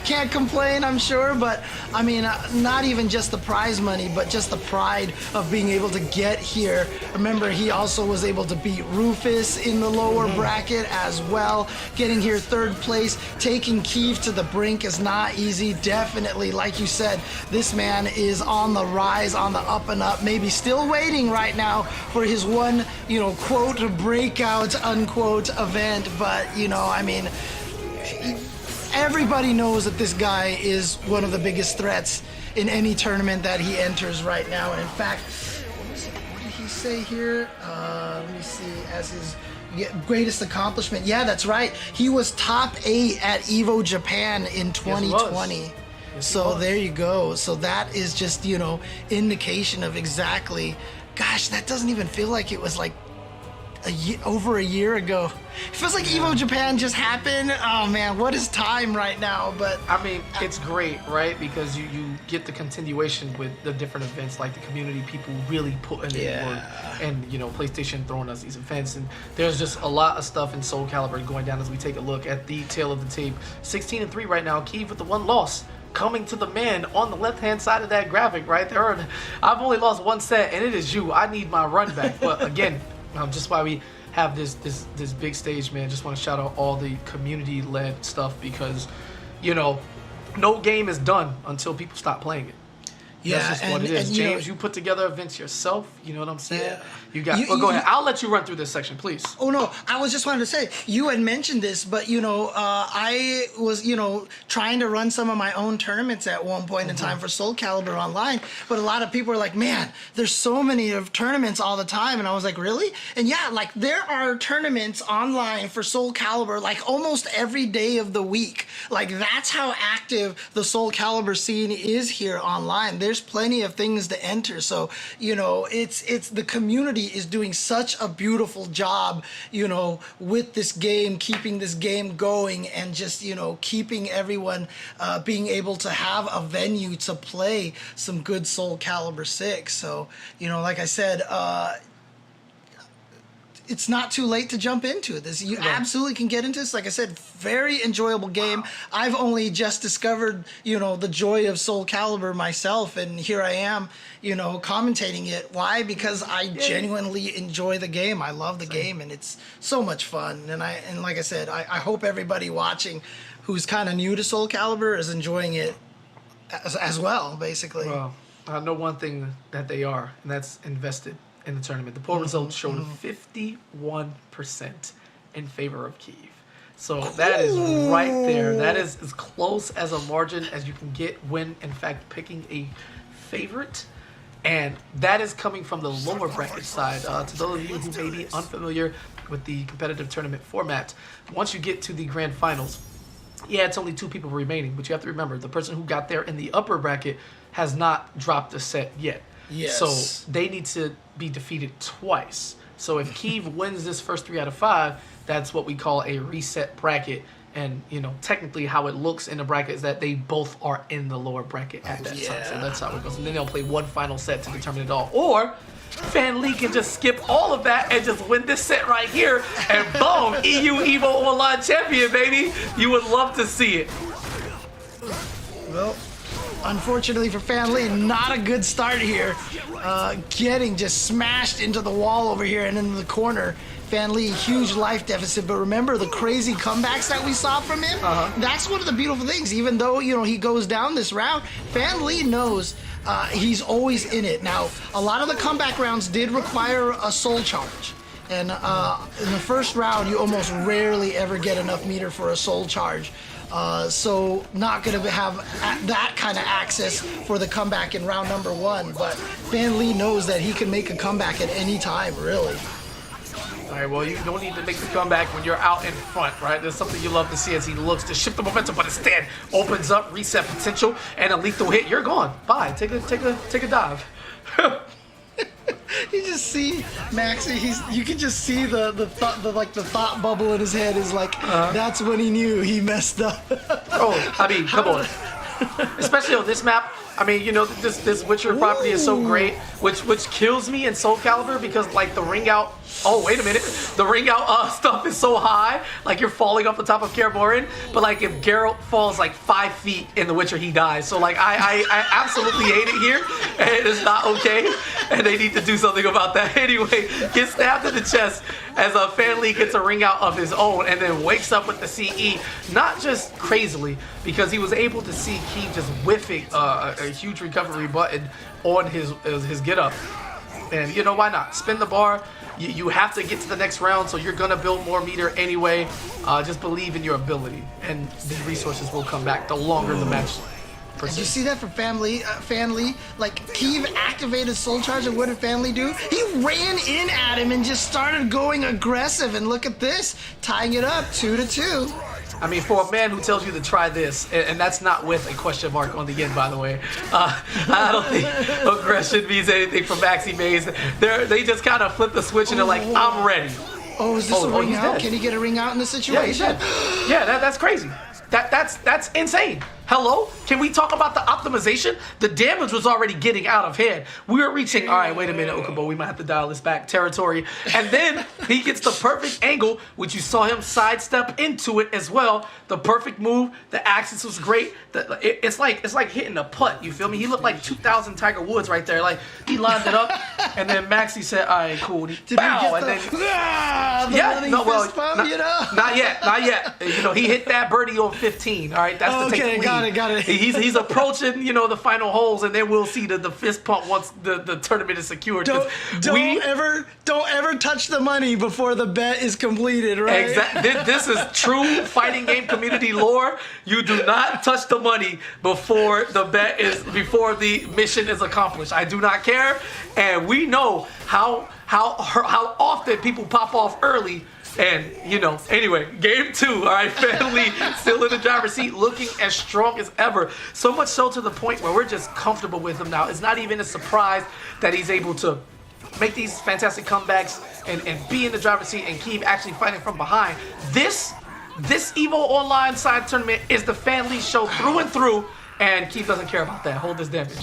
Can't complain, I'm sure, but I mean, not even just the prize money, but just the pride of being able to get here. Remember, he also was able to beat Rufus in the lower bracket as well. Getting here 3rd place, taking Keith to the brink is not easy. Definitely, like you said, this man is on the rise, on the up and up, maybe still waiting right now for his one, you know, quote, breakout, unquote, event, but you know, I mean, everybody knows that this guy is one of the biggest threats in any tournament that he enters right now. And in fact, what did he say here? Let me see, as his greatest accomplishment. Yeah, that's right. He was top 8 at EVO Japan in 2020. So there you go. So that is just, you know, indication of exactly, gosh, that doesn't even feel like it was like over a year ago. It feels like EVO Japan just happened. Oh man, what is time right now? But I mean, it's great, right? Because you get the continuation with the different events, like the community people really putting in work, and you know, PlayStation throwing us these events, and there's just a lot of stuff in Soul Calibur going down as we take a look at the tail of the tape. 16-3 right now. Keith with the 1 loss. Coming to the man on the left-hand side of that graphic, right? I've only lost 1 set, and it is you. I need my run back. But again, just why we have this big stage, man. Just want to shout out all the community-led stuff, because, you know, no game is done until people stop playing it. Yeah, that's just what it is. James, you put together events yourself. You know what I'm saying? Yeah. You got. Well, go ahead. I'll let you run through this section, please. Oh no, I was just wanting to say, you had mentioned this, but you know, I was, you know, trying to run some of my own tournaments at one point in time for Soul Calibur Online, but a lot of people are like, man, there's so many of tournaments all the time, and I was like, really? And yeah, like there are tournaments online for Soul Calibur like almost every day of the week. Like that's how active the Soul Calibur scene is here online. there's plenty of things to enter. So, it's the community is doing such a beautiful job, with this game, keeping this game going, and just, keeping everyone being able to have a venue to play some good Soul Calibur 6. So, like I said, it's not too late to jump into this. You absolutely can get into this. Like I said, very enjoyable game. I've only just discovered, the joy of Soul Calibur myself, and here I am, commentating it. Why? Because I genuinely enjoy the game. I love the game, and it's so much fun. And like I said, I hope everybody watching who's kind of new to Soul Calibur is enjoying it as well, basically. Well, I know one thing that they are, and that's invested in the tournament. The poll results showed 51% in favor of Kyiv. So that is right there. That is as close as a margin as you can get when, in fact, picking a favorite. And that is coming from the lower bracket side. To those of you who may be unfamiliar with the competitive tournament format, once you get to the grand finals, it's only 2 people remaining. But you have to remember, the person who got there in the upper bracket has not dropped a set yet. Yes. So they need to be defeated twice. So if Kyiv wins this first 3 out of 5, that's what we call a reset bracket. And, technically how it looks in the bracket is that they both are in the lower bracket at that time. So that's how it goes. And then they'll play one final set to determine it all. Or Fan Lee can just skip all of that and just win this set right here. And boom, EU EVO Online champion, baby. You would love to see it. Well, unfortunately for Fan Lee, not a good start here. Getting just smashed into the wall over here and into the corner. Fan Lee, huge life deficit, but remember the crazy comebacks that we saw from him? That's one of the beautiful things. Even though, he goes down this round, Fan Lee knows he's always in it. Now, a lot of the comeback rounds did require a soul charge. And in the first round, you almost rarely ever get enough meter for a soul charge. So not going to have that kind of access for the comeback in round number 1. But Fan Lee knows that he can make a comeback at any time, really. All right, well, you don't need to make the comeback when you're out in front, right? There's something you love to see as he looks to shift the momentum, but instead opens up, reset potential, and a lethal hit. You're gone. Bye. Take a dive. You just see Maxie. You can just see the thought bubble in his head is like, that's when he knew he messed up. Oh, I mean, come on. Especially on this map. I mean, this Witcher property is so great, which kills me in Soul Calibur because the ring out. Oh, wait a minute. The ring out stuff is so high, you're falling off the top of Kaer Morhen. But if Geralt falls 5 feet in The Witcher, he dies. So I absolutely hate it here, and it's not okay. And they need to do something about that. Anyway, gets stabbed in the chest as Fan Lee gets a ring out of his own, and then wakes up with the CE. Not just crazily, because he was able to see Kyiv just whiffing a huge recovery button on his get up. And why not? Spin the bar. You have to get to the next round, so you're gonna build more meter anyway. Just believe in your ability, and the resources will come back the longer the match. Did you see that from Fan Lee? Kyiv activated Soul Charge, and what did Fan Lee do? He ran in at him and just started going aggressive, and look at this, tying it up 2-2. I mean, for a man who tells you to try this, and that's not with a question mark on the end, by the way, I don't think aggression means anything from Maxi Maze. They just kind of flip the switch and they're like, I'm ready. Oh, is this a ring out? Dead. Can he get a ring out in this situation? Yeah, he's dead. Yeah, that's crazy. That's insane. Hello? Can we talk about the optimization? The damage was already getting out of hand. We were reaching, all right, wait a minute, Okubo, we might have to dial this back territory. And then he gets the perfect angle, which you saw him sidestep into it as well. The perfect move. The axis was great. It's like hitting a putt, you feel me? He looked like 2000 Tiger Woods right there. He lined it up, and then Maxie said, all right, cool. Not yet. He hit that birdie on 15, all right? That's the take the lead. Got it. He's approaching, the final holes, and then we'll see the fist pump once the tournament is secured. Don't ever touch the money before the bet is completed, right? Exactly. This is true fighting game community lore. You do not touch the money before the mission is accomplished. I do not care, and we know how often people pop off early And, anyway, game 2, all right, Fan Lee still in the driver's seat, looking as strong as ever. So much so to the point where we're just comfortable with him now. It's not even a surprise that he's able to make these fantastic comebacks and be in the driver's seat and keep actually fighting from behind. This Evo Online side tournament is the Fan Lee show through and through, and Keith doesn't care about that. Hold this damage.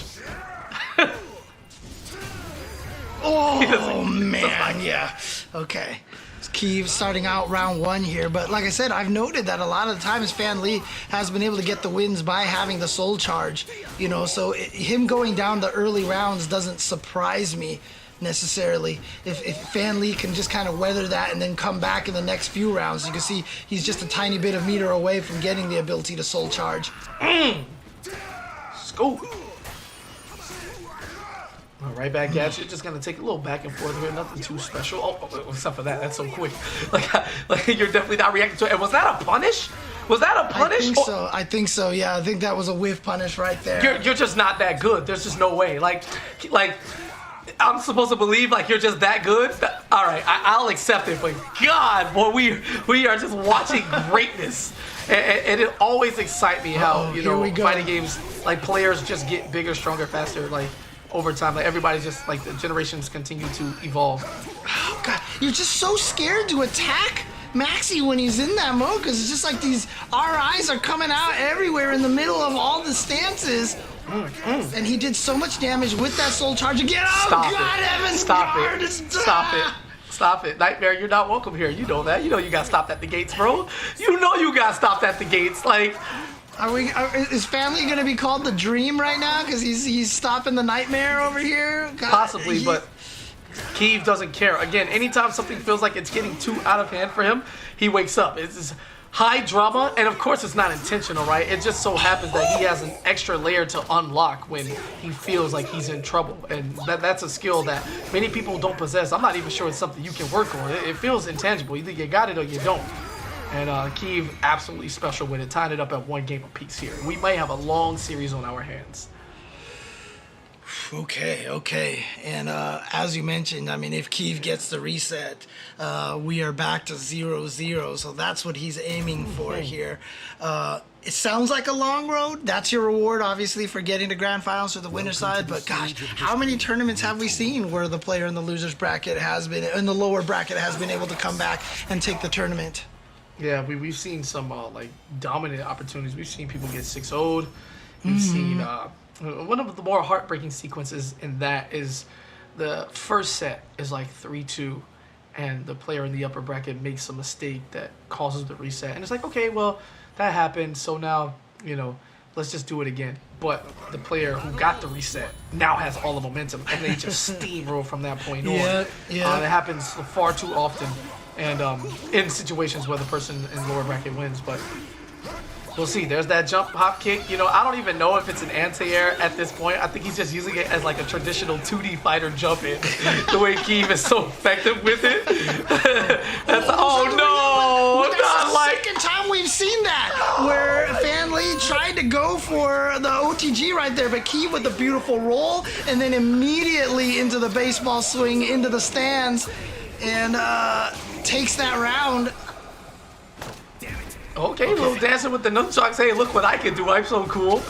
Oh, man, yeah. Okay. Keeve starting out round 1 here, but like I said, I've noted that a lot of the times Fan Lee has been able to get the wins by having the soul charge, so him going down the early rounds doesn't surprise me necessarily. If Fan Lee can just kind of weather that and then come back in the next few rounds, you can see he's just a tiny bit of meter away from getting the ability to soul charge. Scoop. Right back at you. Just gonna take a little back and forth here. Nothing too special. Oh, except for that. That's so quick. Like you're definitely not reacting to it. And was that a punish? Was that a punish? I think so. Yeah, I think that was a whiff punish right there. You're just not that good. There's just no way. Like I'm supposed to believe like you're just that good. All right, I'll accept it. But God, boy, we are just watching greatness. And it always excites me how fighting games like players just get bigger, stronger, faster. Like over time, like everybody's just like the generations continue to evolve. Oh God, you're just so scared to attack Maxi when he's in that mode because it's just like these RIs are coming out everywhere in the middle of all the stances. And he did so much damage with that soul charge again. Oh Stop God, it. Evan, Stop guard. it. Stop it. Stop it. Nightmare, you're not welcome here. You know that. You know you got stopped at the gates, bro. You know you got stopped at the gates. Like, is Family gonna be called the Dream right now? Because he's stopping the Nightmare over here. God, possibly, but Keeve doesn't care. Again, anytime something feels like it's getting too out of hand for him, he wakes up. It's high drama, and of course it's not intentional, right? It just so happens that he has an extra layer to unlock when he feels like he's in trouble, and that's a skill that many people don't possess. I'm not even sure it's something you can work on. It feels intangible. Either you got it or you don't. And Keeve absolutely special with it, tying it up at 1 game apiece here. We might have a long series on our hands. Okay. And as you mentioned, I mean, if Keeve gets the reset, we are back to 0-0. So that's what he's aiming for here. It sounds like a long road. That's your reward, obviously, for getting to grand finals or the winner side. But gosh, how many tournaments have we seen where the player in the losers bracket in the lower bracket has been able to come back and take the tournament? Yeah, we've seen some like dominant opportunities. We've seen people get 6-0'd. We've seen one of the more heartbreaking sequences in that is the first set is like 3-2, and the player in the upper bracket makes a mistake that causes the reset. And it's like, okay, well, that happened, so now, let's just do it again. But the player who got the reset now has all the momentum, and they just steamroll from that point on. Yeah. It happens far too often, and in situations where the person in lower bracket wins. But we'll see. There's that jump hop kick. I don't even know if it's an anti-air at this point. I think he's just using it as like a traditional 2D fighter jump in. The way Keeve is so effective with it. That's the second time we've seen that, where Fan Lee tried to go for the OTG right there, but Keeve with the beautiful roll, and then immediately into the baseball swing into the stands, and takes that round. Okay, little dancing with the nunchucks. Hey, look what I can do. I'm so cool.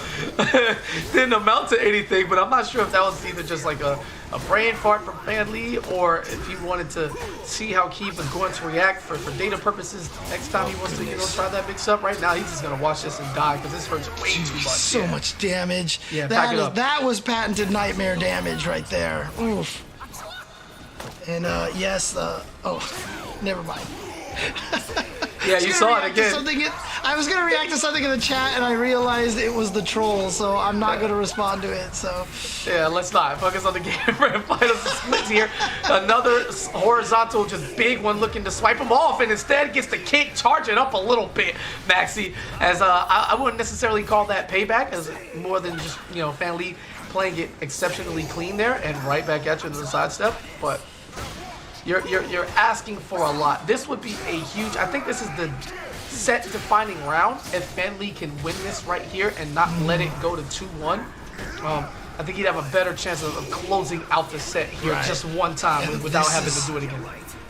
Didn't amount to anything, but I'm not sure if that was either just like a brain fart from Fan Lee, or if he wanted to see how Keeve was going to react for data purposes next time he wants to try that mix up. Right now, he's just going to watch this and die because this hurts way too much. So much damage. Yeah, pack it up. That was patented nightmare damage right there. Oof. And yes, never mind. Yeah, you saw it again. I was going to react to something in the chat, and I realized it was the troll, so I'm not going to respond to it. So yeah, let's not focus on the game. Finals splits here. Another horizontal, just big one looking to swipe him off, and instead gets the kick, charging up a little bit, Maxi. As I wouldn't necessarily call that payback, as more than just Fan Lee playing it exceptionally clean there, and right back at you to the sidestep, but. You're asking for a lot. This would be a huge. I think this is the set-defining round. If Fan Lee can win this right here and not let it go to 2-1, I think he'd have a better chance of closing out the set here just one time without having to do it again.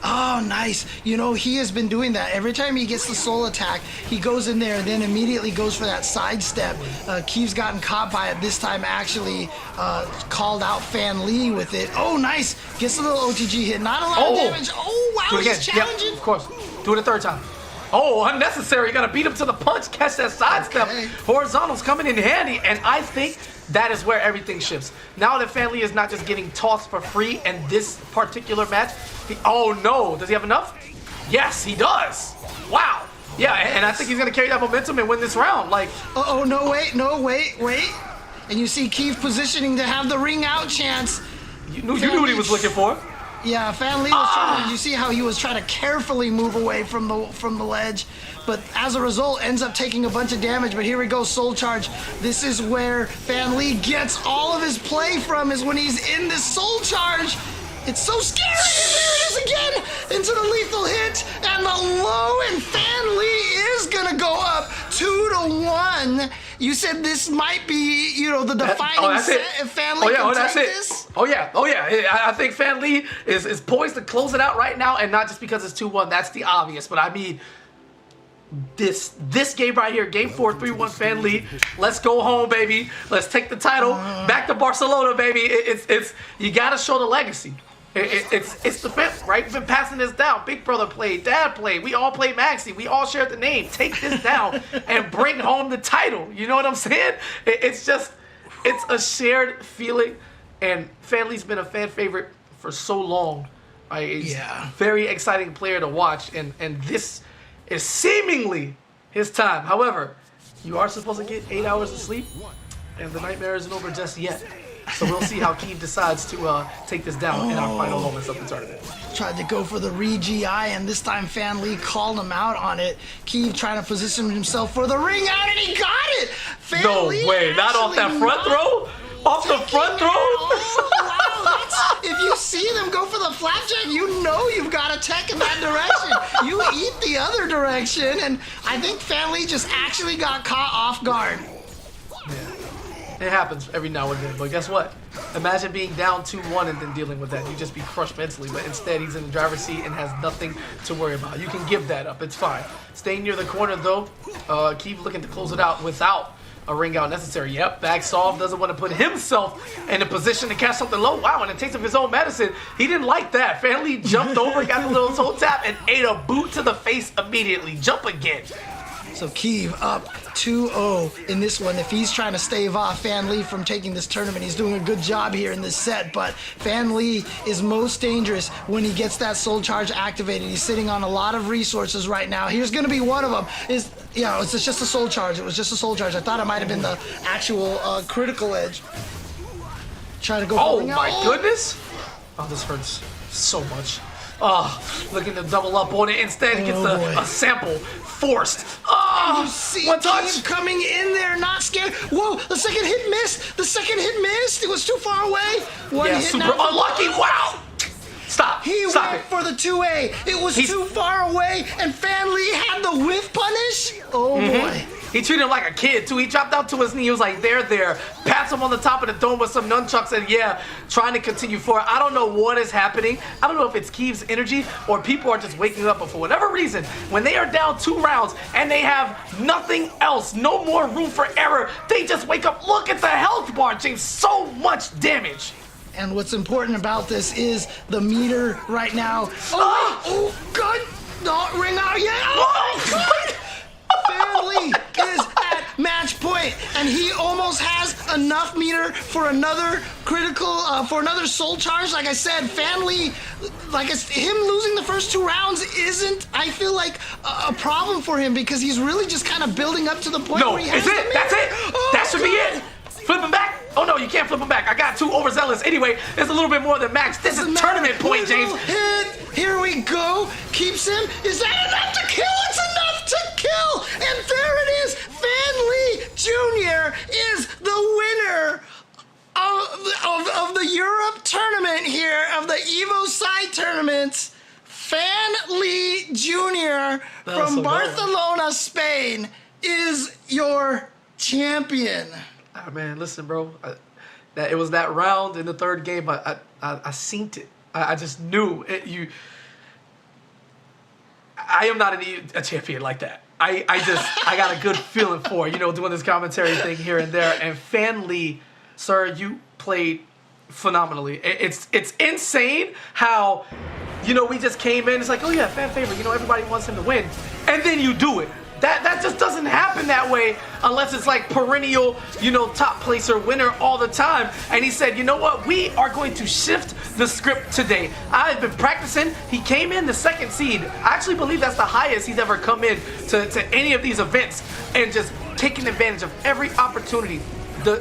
Oh, nice. You know, he has been doing that. Every time he gets the soul attack, he goes in there and then immediately goes for that sidestep. Keith's gotten caught by it this time, actually called out Fan Lee with it. Oh, nice. Gets a little OTG hit. Not a lot of damage. Oh, wow, Do it again. he's challenging. Yep, of course. Do it a third time. Oh, unnecessary. You gotta beat him to the punch, catch that sidestep. Okay. Horizontal's coming in handy, and I think that is where everything shifts. Now that Fan Lee is not just getting tossed for free in this particular match. Oh no, does he have enough? Yes, he does. Wow. Yeah, and I think he's gonna carry that momentum and win this round. Like, Oh, no, wait. And you see Keith positioning to have the ring out chance. you knew what he was looking for. Yeah, Fan Lee was trying to, you see how he was trying to carefully move away from the ledge, but as a result ends up taking a bunch of damage. But here we go, Soul Charge. This is where Fan Lee gets all of his play from, is when he's in this Soul Charge. It's so scary, and there it is again, into the lethal hit, and the low, and Fan Lee is gonna go up 2-1. You said this might be, you know, the defining set if Fan Lee can take this? Oh yeah. I think Fan Lee is poised to close it out right now, and not just because it's 2-1. That's the obvious, but I mean, this game right here, game 4, 3-1 Fan Lee. Let's go home, baby. Let's take the title back to Barcelona, baby. It's you gotta show the legacy. It's the fifth, right? We've been passing this down. Big brother played, dad played. We all played Maxi. We all shared the name. Take this down and bring home the title. You know what I'm saying? It's a shared feeling, and Fan Lee's been a fan favorite for so long. Right? He's a very exciting player to watch, and this is seemingly his time. However, you are supposed to get 8 hours of sleep, and the nightmare isn't over just yet. So we'll see how Keith decides to take this down in our final moments of the tournament. Tried to go for the re-GI, and this time Fan Lee called him out on it. Keith trying to position himself for the ring out, and he got it! No way, not off that front throw? Off the front throw? Oh, wow, if you see them go for the flapjack, you know you've got a tech in that direction. You eat the other direction, and I think Fan Lee just actually got caught off guard. It happens every now and then, but guess what? Imagine being down 2-1 and then dealing with that. You'd just be crushed mentally, but instead he's in the driver's seat and has nothing to worry about. You can give that up. It's fine. Staying near the corner, though. Keep looking to close it out without a ring out necessary. Yep, Bagsolve doesn't want to put himself in a position to catch something low. Wow, and it takes of his own medicine. He didn't like that. Fan Lee jumped over, got the little toe tap, and ate a boot to the face immediately. Jump again. So Keeve up 2-0 in this one. If he's trying to stave off Fan Lee from taking this tournament, he's doing a good job here in this set. But Fan Lee is most dangerous when he gets that Soul Charge activated. He's sitting on a lot of resources right now. Here's going to be one of them. It's just a Soul Charge. It was just a Soul Charge. I thought it might have been the actual critical edge. Try to go. Oh my goodness! Oh, this hurts so much. Oh, looking to double up on it. Instead, he gets a sample forced. Oh, you see one touch. Keeve coming in there, not scared. Whoa, the second hit missed. The second hit missed. It was too far away. One hit super now. unlucky. Wow. Stop. He Stop went it. for the 2A. It was too far away, and Fan Lee had the whiff punish. Oh boy. He treated him like a kid, too. He dropped down to his knee. He was like, there. Pats him on the top of the dome with some nunchucks and, trying to continue forward. I don't know what is happening. I don't know if it's Keeve's energy or people are just waking up. But for whatever reason, when they are down 2 rounds and they have nothing else, no more room for error, they just wake up. Look at the health bar, James. So much damage. And what's important about this is the meter right now. Oh, God. Not ring out yet. Oh, my God. Fan Lee is at match point, and he almost has enough meter for another critical, for another Soul Charge. Like I said, Fan Lee, him losing the first 2 rounds isn't, I feel like, a problem for him because he's really just kind of building up to the point where he has is it? That's it. Oh, that should be it. Flip him back. Oh no, you can't flip him back. I got too overzealous. Anyway, it's a little bit more than max. This is tournament point, James. Hit. Here we go. Keeps him. Is that enough to kill? It's enough to kill. And there it is. Fan Lee Jr. is the winner of the Europe tournament here, of the Evo side tournaments. Fan Lee Jr. from Barcelona, Spain is your champion. Oh, man, listen, bro. It was that round in the third game. I seen it. I just knew it. I am not a champion like that. I got a good feeling for, doing this commentary thing here and there. And Fan Lee, sir, you played phenomenally. It's insane how, we just came in. It's like, oh yeah, fan favorite. Everybody wants him to win. And then you do it. That just doesn't happen that way unless it's like perennial, top placer winner all the time. And he said, you know what? We are going to shift the script today. I've been practicing. He came in the 2nd seed. I actually believe that's the highest he's ever come in to any of these events, and just taking advantage of every opportunity.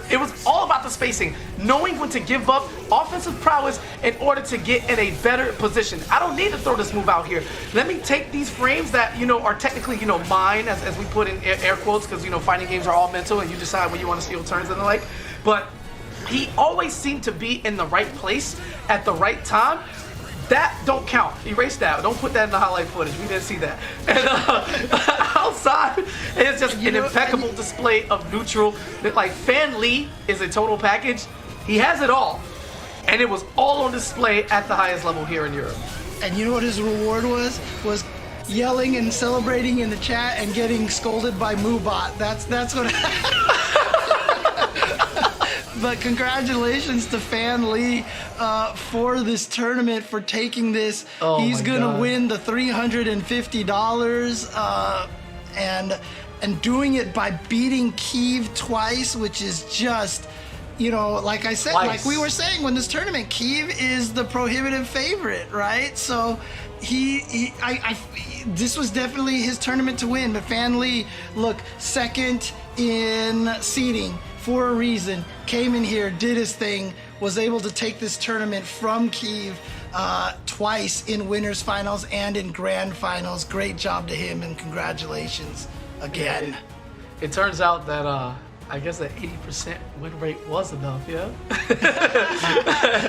It was all about the spacing, knowing when to give up offensive prowess in order to get in a better position. I don't need to throw this move out here. Let me take these frames that, are technically, mine, as we put in air quotes, because, fighting games are all mental and you decide when you want to steal turns and the like. But he always seemed to be in the right place at the right time. That don't count. Erase that. Don't put that in the highlight footage. We didn't see that. And outside, it's just an impeccable display of neutral. Like, Fan Lee is a total package. He has it all. And it was all on display at the highest level here in Europe. And you know what his reward was? Was yelling and celebrating in the chat and getting scolded by Moobot. That's what But congratulations to Fan Lee for this tournament, for taking this. Oh, he's going to God. win the $350 and doing it by beating Kiev twice, which is just, like I said, Twice. like we were saying, when this tournament, Kiev is the prohibitive favorite, right? So this was definitely his tournament to win. But Fan Lee, look, 2nd in seeding for a reason, came in here, did his thing, was able to take this tournament from Kiev twice in winners finals and in grand finals. Great job to him, and congratulations again. It turns out that I guess that 80% win rate was enough, yeah?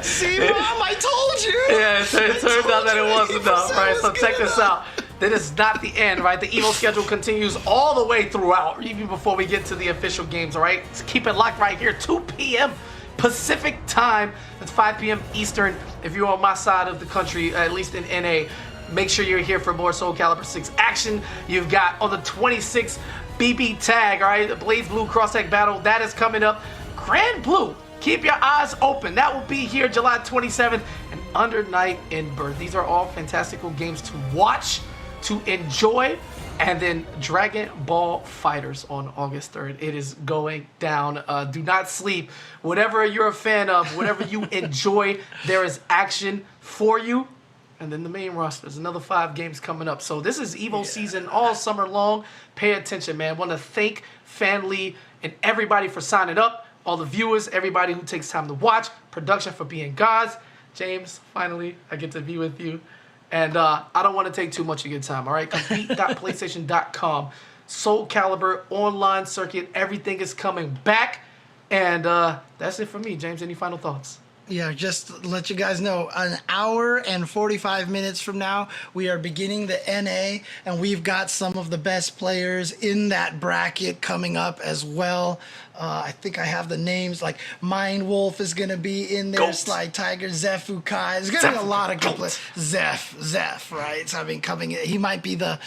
See, Mom, I told you! Yeah, it turns out that it was enough, right? So check this out. That is not the end, right? The EVO schedule continues all the way throughout, even before we get to the official games, all right? So keep it locked right here, 2 p.m. Pacific time. That's 5 p.m. Eastern. If you're on my side of the country, at least in NA, make sure you're here for more Soul Calibur 6 action. You've got on the 26th BB tag, all right? The Blaze Blue Cross Tag Battle, that is coming up. Grand Blue, keep your eyes open. That will be here July 27th, and Under Night in Birth. These are all fantastical games to watch, to enjoy. And then Dragon Ball Fighters on August 3rd. It is going down. Do not sleep. Whatever you're a fan of, whatever you enjoy, there is action for you. And then the main roster. There's another 5 games coming up. So this is EVO season all summer long. Pay attention, man. Want to thank Fan Lee and everybody for signing up. All the viewers, everybody who takes time to watch. Production for being gods. James, finally, I get to be with you. And I don't want to take too much of your time, all right? Compete.playstation.com. Soul Calibur online circuit. Everything is coming back. And that's it for me. James, any final thoughts? Yeah, just to let you guys know, an hour and 45 minutes from now, we are beginning the NA, and we've got some of the best players in that bracket coming up as well. I think I have the names, like Mind Wolf is going to be in there, Goat. Sly Tiger, Zeph Ukai. There's going to be a lot of good players. Zeph, right? So, I mean, he might be the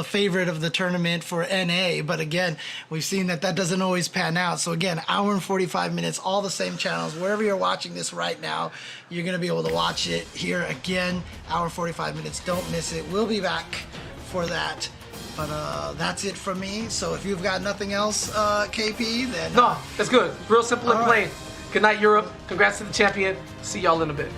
favorite of the tournament for NA, but again, we've seen that doesn't always pan out. So again, hour and 45 minutes, all the same channels. Wherever you're watching this right now, you're going to be able to watch it here again, hour 45 minutes. Don't miss it. We'll be back for that. But that's it from me. So if you've got nothing else, KP, then... No, that's good. Real simple and All plain. right. Good night, Europe. Congrats to the champion. See y'all in a bit.